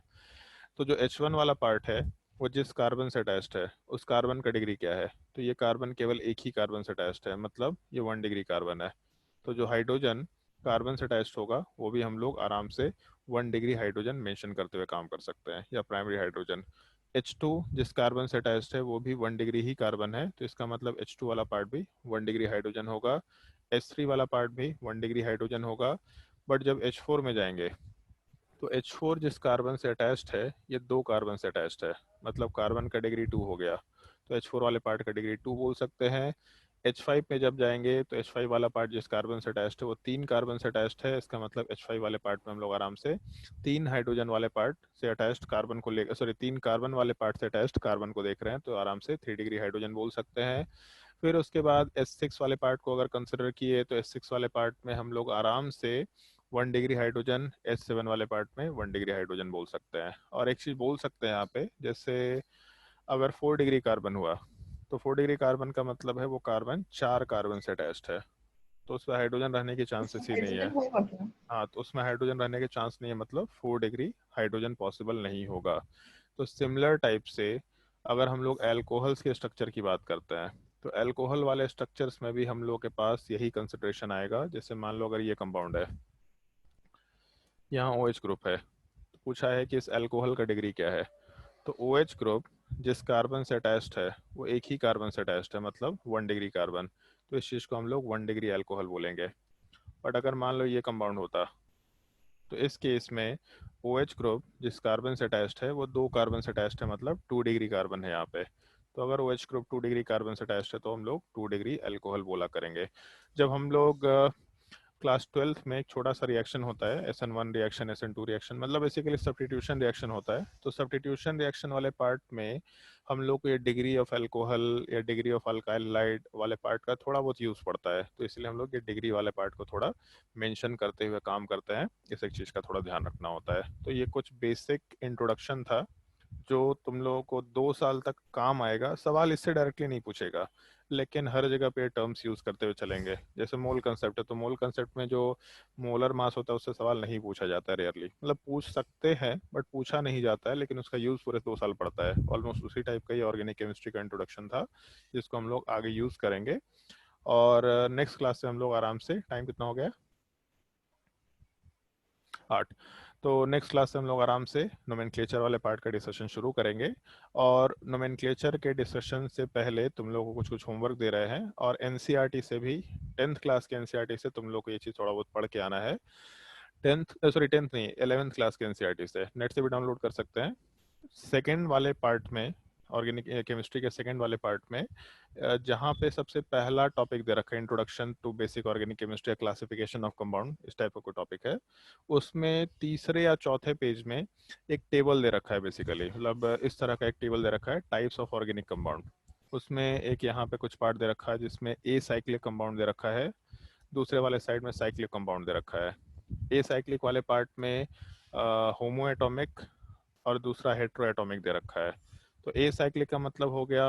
तो जो H1 वाला पार्ट है वो जिस कार्बन से अटैच्ड है उस कार्बन का डिग्री क्या है, तो ये कार्बन केवल एक ही कार्बन से अटैच्ड है, मतलब ये 1 डिग्री कार्बन है। तो जो हाइड्रोजन कार्बन से अटैच्ड होगा वो भी हम लोग आराम से 1 डिग्री हाइड्रोजन मेंशन करते हुए काम कर सकते हैं, या प्राइमरी हाइड्रोजन। H2 जिस कार्बन से अटैच्ड है वो भी 1 डिग्री ही कार्बन है, तो इसका मतलब H2 वाला पार्ट भी 1 डिग्री हाइड्रोजन होगा। H3 वाला पार्ट भी 1 डिग्री हाइड्रोजन होगा। बट जब H4 में जाएंगे तो H4 जिस कार्बन से अटैच्ड है ये 2 कार्बन से अटैच्ड है, मतलब कार्बन का डिग्री 2 हो गया, तो H4 वाले पार्ट का डिग्री 2 बोल सकते हैं। H5 में जब जाएंगे तो H5 वाला पार्ट जिस कार्बन से अटैच्ड है वो 3 कार्बन से अटैच्ड है, इसका मतलब H5 वाले पार्ट में हम लोग आराम से 3 हाइड्रोजन वाले पार्ट से अटैच्ड कार्बन को ले, सॉरी 3 कार्बन वाले पार्ट से अटैच्ड कार्बन को देख रहे हैं, तो आराम से 3 डिग्री हाइड्रोजन बोल सकते हैं। फिर उसके बाद S6 वाले पार्ट को अगर कंसिडर किए तो S6 वाले पार्ट में हम लोग आराम से 1 डिग्री हाइड्रोजन, S7 वाले पार्ट में 1 डिग्री हाइड्रोजन बोल सकते हैं। और एक चीज़ बोल सकते हैं यहाँ पे, जैसे अगर 4 डिग्री कार्बन हुआ तो 4 डिग्री कार्बन का मतलब है वो कार्बन 4 कार्बन से अटैच्ड है, तो उसमें हाइड्रोजन रहने की चांसेस ही नहीं है। हाइड्रोजन होगा क्या? हाँ, तो उसमें हाइड्रोजन रहने के चांस नहीं है, मतलब 4 डिग्री हाइड्रोजन पॉसिबल नहीं होगा। तो सिमिलर टाइप से अगर हम लोग एल्कोहल्स के स्ट्रक्चर की बात करते हैं तो एल्कोहल वाले स्ट्रक्चर्स में भी हम लोग के पास यही कंसिडरेशन आएगा। जैसे मान लो अगर ये कंपाउंड है, यहाँ OH ग्रुप है, तो पूछा है कि इस एल्कोहल का डिग्री क्या है, तो OH ग्रुप जिस कार्बन से अटैच्ड है वो एक ही कार्बन से अटैच्ड है, मतलब 1 डिग्री कार्बन, तो इस चीज़ को हम लोग 1 डिग्री एल्कोहल बोलेंगे। बट अगर मान लो ये कंपाउंड होता तो इस केस में OH ग्रुप जिस कार्बन से अटैच्ड है वो 2 कार्बन से अटैच्ड है, मतलब 2 डिग्री कार्बन है यहाँ पे। तो अगर OH ग्रुप 2 डिग्री कार्बन से अटैच्ड है तो हम लोग 2 डिग्री अल्कोहल बोला करेंगे। जब हम लोग क्लास 12th में एक छोटा सा रिएक्शन होता है, SN1 रिएक्शन, SN2 रिएक्शन, मतलब बेसिकली सब्स्टिट्यूशन रिएक्शन होता है। तो सब्स्टिट्यूशन रिएक्शन वाले पार्ट में हम लोग को ये डिग्री ऑफ अल्कोहल या डिग्री ऑफ अल्काइल हैलाइड वाले पार्ट का थोड़ा बहुत यूज़ पड़ता है, तो इसलिए हम लोग ये डिग्री वाले पार्ट को थोड़ा मेंशन करते हुए काम करते हैं। इस एक चीज़ का थोड़ा ध्यान रखना होता है। तो ये कुछ बेसिक इंट्रोडक्शन था जो तुम लोगों को 2 साल तक काम आएगा। सवाल इससे डायरेक्टली नहीं पूछेगा, लेकिन हर जगह पे टर्म्स यूज करते हुए चलेंगे। जैसे मोल कंसेप्ट है, तो मोल कंसेप्ट में जो मोलर मास होता है उससे सवाल नहीं पूछा जाता है, रेयरली, मतलब पूछ सकते हैं बट पूछा नहीं जाता है, लेकिन उसका यूज पूरे 2 साल पड़ता है। ऑलमोस्ट उसी टाइप का ही ऑर्गेनिक केमिस्ट्री का इंट्रोडक्शन था जिसको हम लोग आगे यूज करेंगे। और नेक्स्ट क्लास से हम लोग आराम से, टाइम कितना हो गया, 8, तो नेक्स्ट क्लास से हम लोग आराम से नोमेनक्लेचर वाले पार्ट का डिस्कशन शुरू करेंगे। और नोमेनक्लेचर के डिस्कशन से पहले तुम लोगों को कुछ कुछ होमवर्क दे रहे हैं, और NCERT से भी 10th क्लास के NCERT से तुम लोग को ये चीज़ थोड़ा बहुत पढ़ के आना है। टेंथ नहीं 11th क्लास के एनसीईआरटी से, नेट से भी डाउनलोड कर सकते हैं। सेकंड वाले पार्ट में, ऑर्गेनिक केमिस्ट्री के सेकंड वाले पार्ट में, जहाँ पे सबसे पहला टॉपिक दे रखा है introduction to basic organic chemistry, classification of compound, इस टाइप का कोई टॉपिक है, उसमें तीसरे या चौथे पेज में एक टेबल दे रखा है बेसिकली, मतलब इस तरह का एक टेबल दे रखा है, टाइप्स ऑफ ऑर्गेनिक कंपाउंड। उसमें एक यहाँ पे कुछ पार्ट दे रखा है जिसमें ए साइक्लिक कंपाउंड दे रखा है, दूसरे वाले साइड में साइक्लिक कंपाउंड दे रखा है। ए साइक्लिक वाले पार्ट में होमो एटॉमिक और दूसरा हेट्रो एटॉमिक दे रखा है। तो ए साइक्लिक का मतलब हो गया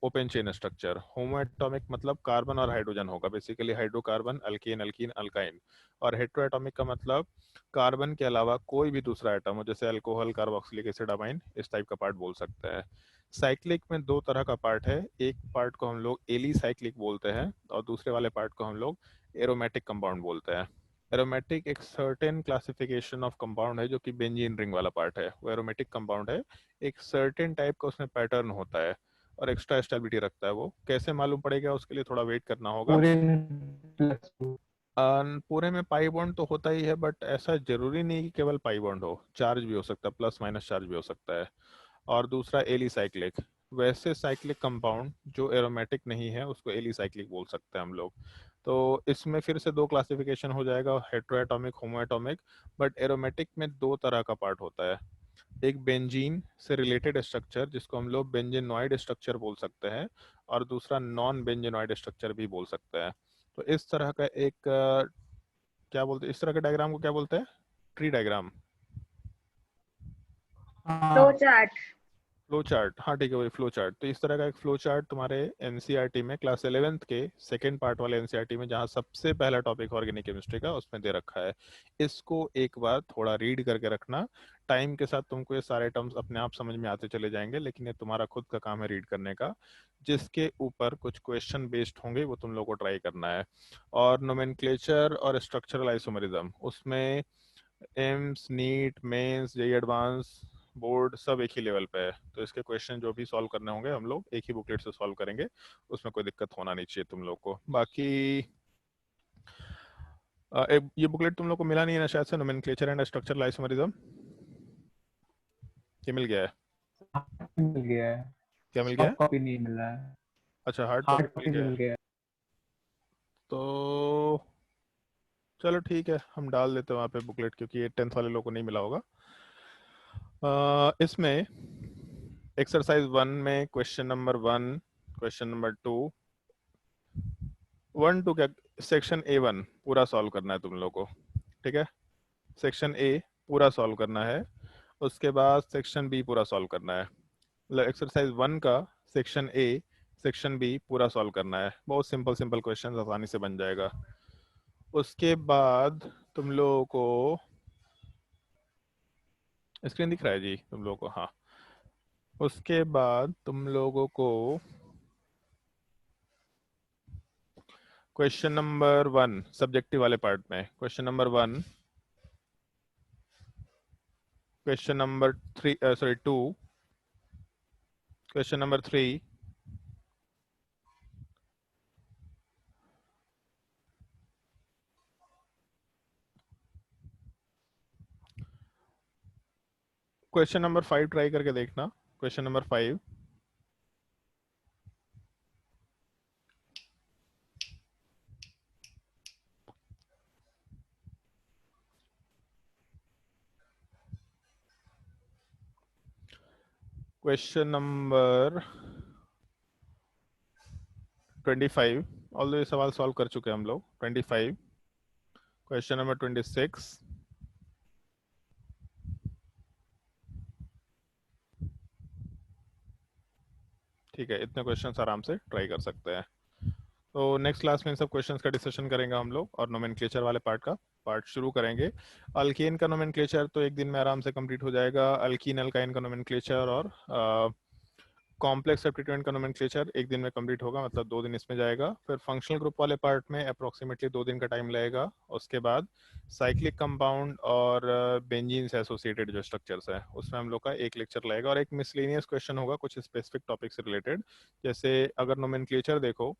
ओपन चेन स्ट्रक्चर, होमो एटॉमिक मतलब कार्बन और हाइड्रोजन होगा, basically hydrocarbon, alkane, alkyne, alkyne, और हेट्रो एटॉमिक का मतलब कार्बन के अलावा कोई भी दूसरा एटम हो, जैसे अल्कोहल, कार्बोक्सिलिक एसिड, अमाइन, इस टाइप का पार्ट बोल सकते हैं। साइक्लिक में दो तरह का पार्ट है, एक पार्ट को हम लोग एली साइक्लिक बोलते हैं और दूसरे वाले पार्ट को हम लोग एरोमेटिक कंपाउंड बोलते हैं। एरोमेटिक एक सर्टेन क्लासिफिकेशन ऑफ कंपाउंड है जो कि बेंजीन रिंग वाला पार्ट है, वो एरोमेटिक कंपाउंड है, एक सर्टेन टाइप का उसमें पैटर्न होता है और एक्स्ट्रा स्टेबिलिटी रखता है। वो कैसे मालूम पड़ेगा उसके लिए थोड़ा वेट करना होगा। पूरे plus 2 पूरे में पाई बॉन्ड तो होता ही है, बट ऐसा जरूरी नहीं कि केवल पाई बॉन्ड हो, चार्ज भी हो सकता है, प्लस माइनस चार्ज भी हो सकता है। और दूसरा एली साइक्लिक, वैसे साइक्लिक कंपाउंड जो एरोमेटिक नहीं है उसको एली साइक्लिक बोल सकते हैं हम लोग। तो इसमें फिर से दो क्लासिफिकेशन हो जाएगा, हेट्रोएटॉमिक, होमोएटॉमिक, बट एरोमेटिक में दो तरह का पार्ट होता है, एक बेंजीन से रिलेटेड स्ट्रक्चर जिसको हम लोग बेंजीनॉइड स्ट्रक्चर बोल सकते हैं, और दूसरा नॉन बेंजीनॉइड स्ट्रक्चर भी बोल सकते हैं। तो इस तरह का एक क्या बोलते हैं, इस तरह के डायग्राम को क्या बोलते हैं, tree diagram, flow chart. Flow chart, हाँ ठीक है वही फ्लो चार्ट। तो इस तरह का एक फ्लो चार्ट तुम्हारे एनसीईआरटी में क्लास 11th के सेकंड पार्ट वाले एनसीईआरटी में, जहाँ सबसे पहला टॉपिक ऑर्गेनिक केमिस्ट्री का, उसमें दे रखा है। इसको एक बार थोड़ा रीड करके रखना, टाइम के साथ तुमको ये सारे टर्म्स अपने आप समझ में आते चले जाएंगे, लेकिन ये तुम्हारा खुद का काम है रीड करने का, जिसके ऊपर कुछ क्वेश्चन बेस्ड होंगे वो तुम लोग को ट्राई करना है। और नोमेनक्लेचर और स्ट्रक्चरल आइसोमरिज्म, उसमें AIIMS, NEET, mains, JEE advance, board सब एक ही लेवल पे है, तो इसके क्वेश्चन जो भी सॉल्व करने होंगे हम लोग एक ही बुकलेट से सॉल्व करेंगे, उसमें कोई दिक्कत होना नहीं चाहिए तुम लोग को। बाकी ये बुकलेट तुम लोग को मिला नहीं है ना शायद से, नोमेनक्लेचर एंड स्ट्रक्चरल आइसोमरिज्म, ये मिल गया है? मिल गया है, क्या मिल गया है? सॉफ्ट कॉपी नहीं मिल रहा है, अच्छा हार्ड हार्ड कॉपी कॉपी मिल गया मिल है, गया है। तो चलो ठीक है, हम डाल देते हैं वहाँ पे बुकलेट, क्योंकि ये 10th वाले लोगों को नहीं मिला होगा। इसमें एक्सरसाइज 1 में क्वेश्चन नंबर 1, क्वेश्चन नंबर 2, 1 2 क्या, सेक्शन A1 पूरा सॉल्व करना है तुम लोग को, ठीक है? सेक्शन A पूरा सॉल्व करना है, उसके बाद सेक्शन B पूरा सॉल्व करना है। मतलब एक्सरसाइज 1 का सेक्शन A, सेक्शन B पूरा सॉल्व करना है। बहुत सिंपल सिंपल क्वेश्चन, आसानी से बन जाएगा। उसके बाद तुम लोगों को स्क्रीन दिख रहा है जी तुम लोगों को? हाँ। उसके बाद तुम लोगों को क्वेश्चन नंबर 1 सब्जेक्टिव वाले पार्ट में, question number 1, question number 2, question number 3, question number 5 try करके देखना, question number 5, question number 25, already सवाल सॉल्व कर चुके हैं हम लोग, 25, क्वेश्चन नंबर 26, ठीक है, इतने क्वेश्चंस आराम से ट्राई कर सकते हैं। तो नेक्स्ट क्लास में इन सब क्वेश्चंस का डिस्कशन करेंगे हम लोग, और नोमेनक्लेचर वाले पार्ट शुरू करेंगे। अल्केन का नोमेनक्लेचर तो एक दिन में आराम से कंप्लीट हो जाएगा, अल्कीन अल्काइन का नोमेनक्लेचर और कॉम्प्लेक्स सब्स्टिट्यूएंट का नोमेनक्लेचर एक दिन में कंप्लीट होगा, मतलब 2 दिन इसमें जाएगा। फिर फंक्शनल ग्रुप वाले पार्ट में अप्रोक्सीमेटली 2 दिन का टाइम लगेगा। उसके बाद साइक्लिक कंपाउंड और बेंजीन से एसोसिएटेड जो स्ट्रक्चर्स है उसमें हम लोग का एक लेक्चर लगेगा, और एक मिसलेनियस क्वेश्चन होगा कुछ स्पेसिफिक टॉपिक से रिलेटेड। जैसे अगर नोमेनक्लेचर देखो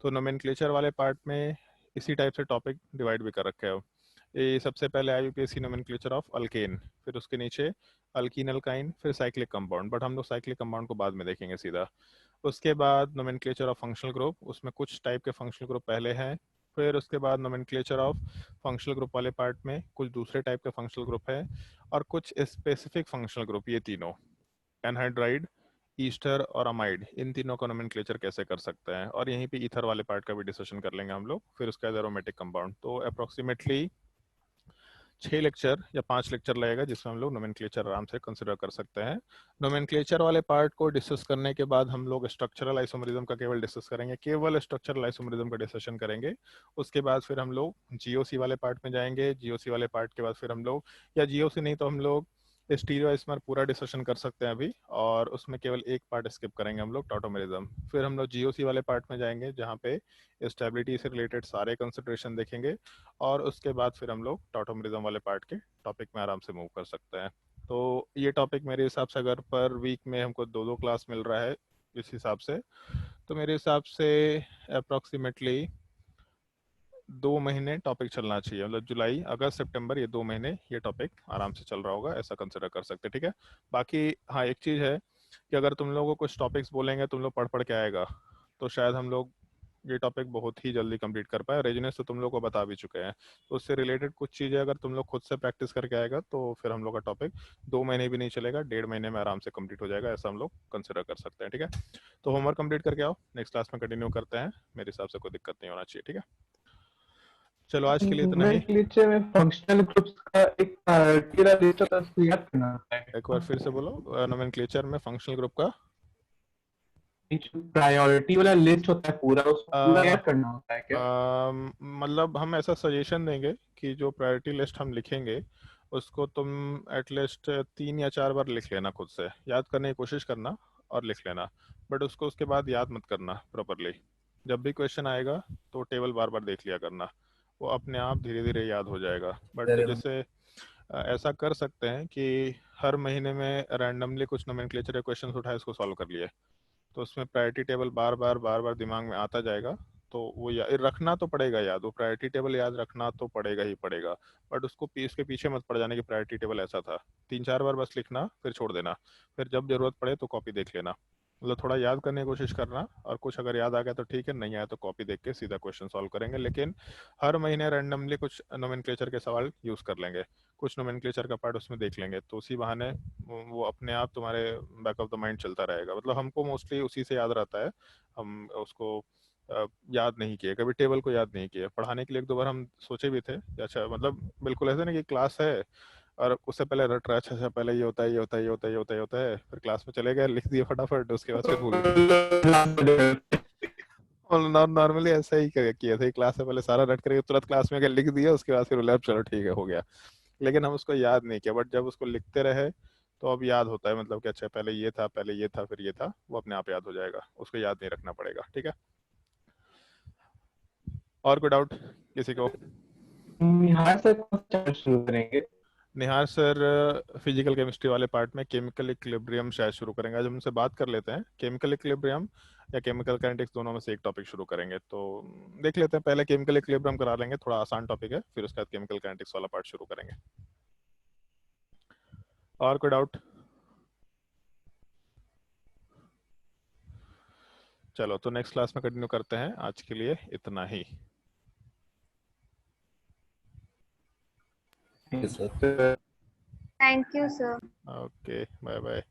तो नोमेनक्लेचर वाले पार्ट में इसी टाइप से टॉपिक डिवाइड भी कर रखे हो, ये सबसे पहले आया यूपीएससी नोमेनक्लेचर ऑफ अल्केन, फिर उसके नीचे अल्कीन अल्काइन, फिर साइक्लिक कंपाउंड, बट हम लोग साइक्लिक कंपाउंड को बाद में देखेंगे सीधा। उसके बाद नोमेनक्लेचर ऑफ फंक्शनल ग्रुप, उसमें कुछ टाइप के फंक्शनल ग्रुप पहले हैं, फिर उसके बाद नोमेनक्लेचर ऑफ फंक्शनल ग्रुप वाले पार्ट में कुछ दूसरे टाइप के फंक्शनल ग्रुप है, और कुछ स्पेसिफिक फंक्शनल ग्रुप, ये तीनों एनहाइड्राइड, ईस्टर और अमाइड, इन तीनों का नोमेनक्लेचर कैसे कर सकते हैं, और यहीं पे ईथर वाले पार्ट का भी डिस्कशन कर लेंगे हम लोग, फिर उसका एरोमेटिक कंपाउंड। तो अप्रोक्सीमेटली 6 लेक्चर या 5 लेक्चर लगेगा जिसमें हम लोग नोमेनक्लेचर आराम से कंसिडर कर सकते हैं। नोमेनक्लेचर वाले पार्ट को डिस्कस करने के बाद हम लोग स्ट्रक्चरल आइसोमरिज्म का केवल डिस्कस करेंगे, केवल स्ट्रक्चरल आइसोमरिज्म का डिस्कशन करेंगे। उसके बाद फिर हम लोग जीओसी वाले पार्ट में जाएंगे, जीओसी वाले पार्ट के बाद फिर हम लोग, या जीओसी नहीं तो हम लोग स्टीरियोआइसोमर पूरा डिस्कशन कर सकते हैं अभी, और उसमें केवल एक पार्ट स्किप करेंगे हम लोग, टॉटोमेरिज्म। फिर हम लोग जीओसी वाले पार्ट में जाएंगे जहाँ पे स्टेबिलिटी से रिलेटेड सारे कंसिडरेशन देखेंगे, और उसके बाद फिर हम लोग टॉटोमेरिज्म वाले पार्ट के टॉपिक में आराम से मूव कर सकते हैं। तो ये टॉपिक मेरे हिसाब से अगर पर वीक में हमको 2-2 क्लास मिल रहा है इस हिसाब से, तो मेरे हिसाब से अप्रॉक्सीमेटली 2 महीने टॉपिक चलना चाहिए, मतलब जुलाई अगस्त सितंबर, ये 2 महीने ये टॉपिक आराम से चल रहा होगा, ऐसा कंसिडर कर सकते हैं, ठीक है। बाकी हाँ, एक चीज़ है कि अगर तुम लोगों को कुछ टॉपिक्स बोलेंगे, तुम लोग पढ़ के आएगा, तो शायद हम लोग ये टॉपिक बहुत ही जल्दी कंप्लीट कर पाए। रेजिनेस तो तुम लोग को बता भी चुके हैं, तो उससे रिलेटेड कुछ चीज़ें अगर तुम लोग खुद से प्रैक्टिस करके आएगा तो फिर हम लोग का टॉपिक 2 महीने भी नहीं चलेगा, 1.5 महीने में आराम से कंप्लीट हो जाएगा, ऐसा हम लोग कंसिडर कर सकते हैं, ठीक है। तो होमवर्क कंप्लीट करके आओ, नेक्स्ट क्लास में कंटिन्यू करते हैं, मेरे हिसाब से कोई दिक्कत नहीं होना चाहिए, ठीक है। चलो आज के लिए इतना ही। नोमेनक्लेचर में फंक्शनल ग्रुप्स का एक पूरा लिस्ट होता है, उसको याद करना होता है। एक बार फिर से बोलो, नोमेनक्लेचर में फंक्शनल ग्रुप का प्रायोरिटी वाला लिस्ट होता है पूरा, उसको पूरा याद करना होता है क्या? मतलब हम ऐसा सजेशन देंगे कि जो प्रायोरिटी लिस्ट हम लिखेंगे उसको तुम एटलीस्ट 3 या 4 बार लिख लेना, खुद से याद करने की कोशिश करना और लिख लेना, बट उसको उसके बाद याद मत करना प्रॉपरली। जब भी क्वेश्चन आएगा तो टेबल बार बार देख लिया करना, वो अपने आप धीरे धीरे याद हो जाएगा। बट जैसे ऐसा कर सकते हैं कि हर महीने में रैंडमली कुछ नोमेनक्लेचर क्वेश्चन उठाए, उसको सॉल्व कर लिए, तो उसमें प्रायोरिटी टेबल बार बार दिमाग में आता जाएगा, तो वो रखना तो पड़ेगा याद, वो प्रायोरिटी टेबल याद रखना तो पड़ेगा ही पड़ेगा, बट उसको उसके पीछे मत पड़ जाने की प्रायोरिटी टेबल ऐसा था, 3-4 बार बस लिखना, फिर छोड़ देना, फिर जब जरूरत पड़े तो कॉपी देख लेना, मतलब थोड़ा याद करने की कोशिश करना, और कुछ अगर याद आ गया तो ठीक है, नहीं आया तो कॉपी देख के सीधा क्वेश्चन सॉल्व करेंगे। लेकिन हर महीने रैंडमली कुछ नोमेनक्लेचर के सवाल यूज कर लेंगे, कुछ नोमेनक्लेचर का पार्ट उसमें देख लेंगे, तो उसी बहाने वो अपने आप तुम्हारे बैक ऑफ द माइंड चलता रहेगा। मतलब हमको मोस्टली उसी से याद रहता है, हम उसको याद नहीं किए, कभी टेबल को याद नहीं किए। पढ़ाने के लिए 1-2 बार हम सोचे भी थे, अच्छा मतलब बिल्कुल ऐसे नहीं कि क्लास है और उससे पहले रट रहा, अच्छा पहले ये होता है, ये होता है, ये होता है, ये होता है, ये होता है, फिर क्लास में चले गए, लिख दिए फटाफट, उसके बाद फिर भूल गए। और नॉर्मली ऐसा ही किया था, क्लास से पहले सारा रट करके तुरंत क्लास में लिख दिया, उसके बाद फिर बोले अब चलो ठीक है हो गया, लेकिन हम उसको याद नहीं किया। बट जब उसको लिखते रहे तो अब याद होता है, मतलब कि अच्छा पहले ये था, पहले ये था, फिर ये था, वो अपने आप याद हो जाएगा, उसको याद नहीं रखना पड़ेगा, ठीक है। और कोई डाउट किसी को? यहाँ से कौन शुरू करेंगे? निहार सर फिजिकल केमिस्ट्री वाले पार्ट में केमिकल इक्विलिब्रियम शायद शुरू करेंगे, आज हम उनसे बात कर लेते हैं, केमिकल इक्विलिब्रियम या केमिकल काइनेटिक्स दोनों में से एक टॉपिक शुरू करेंगे, तो देख लेते हैं, पहले केमिकल इक्विलिब्रियम करा लेंगे, थोड़ा आसान टॉपिक है, फिर उसके बाद केमिकल काइनेटिक्स वाला पार्ट शुरू करेंगे। और कोई डाउट? चलो तो नेक्स्ट क्लास में कंटिन्यू करते हैं, आज के लिए इतना ही। Sir Thank you, sir. Okay, bye bye.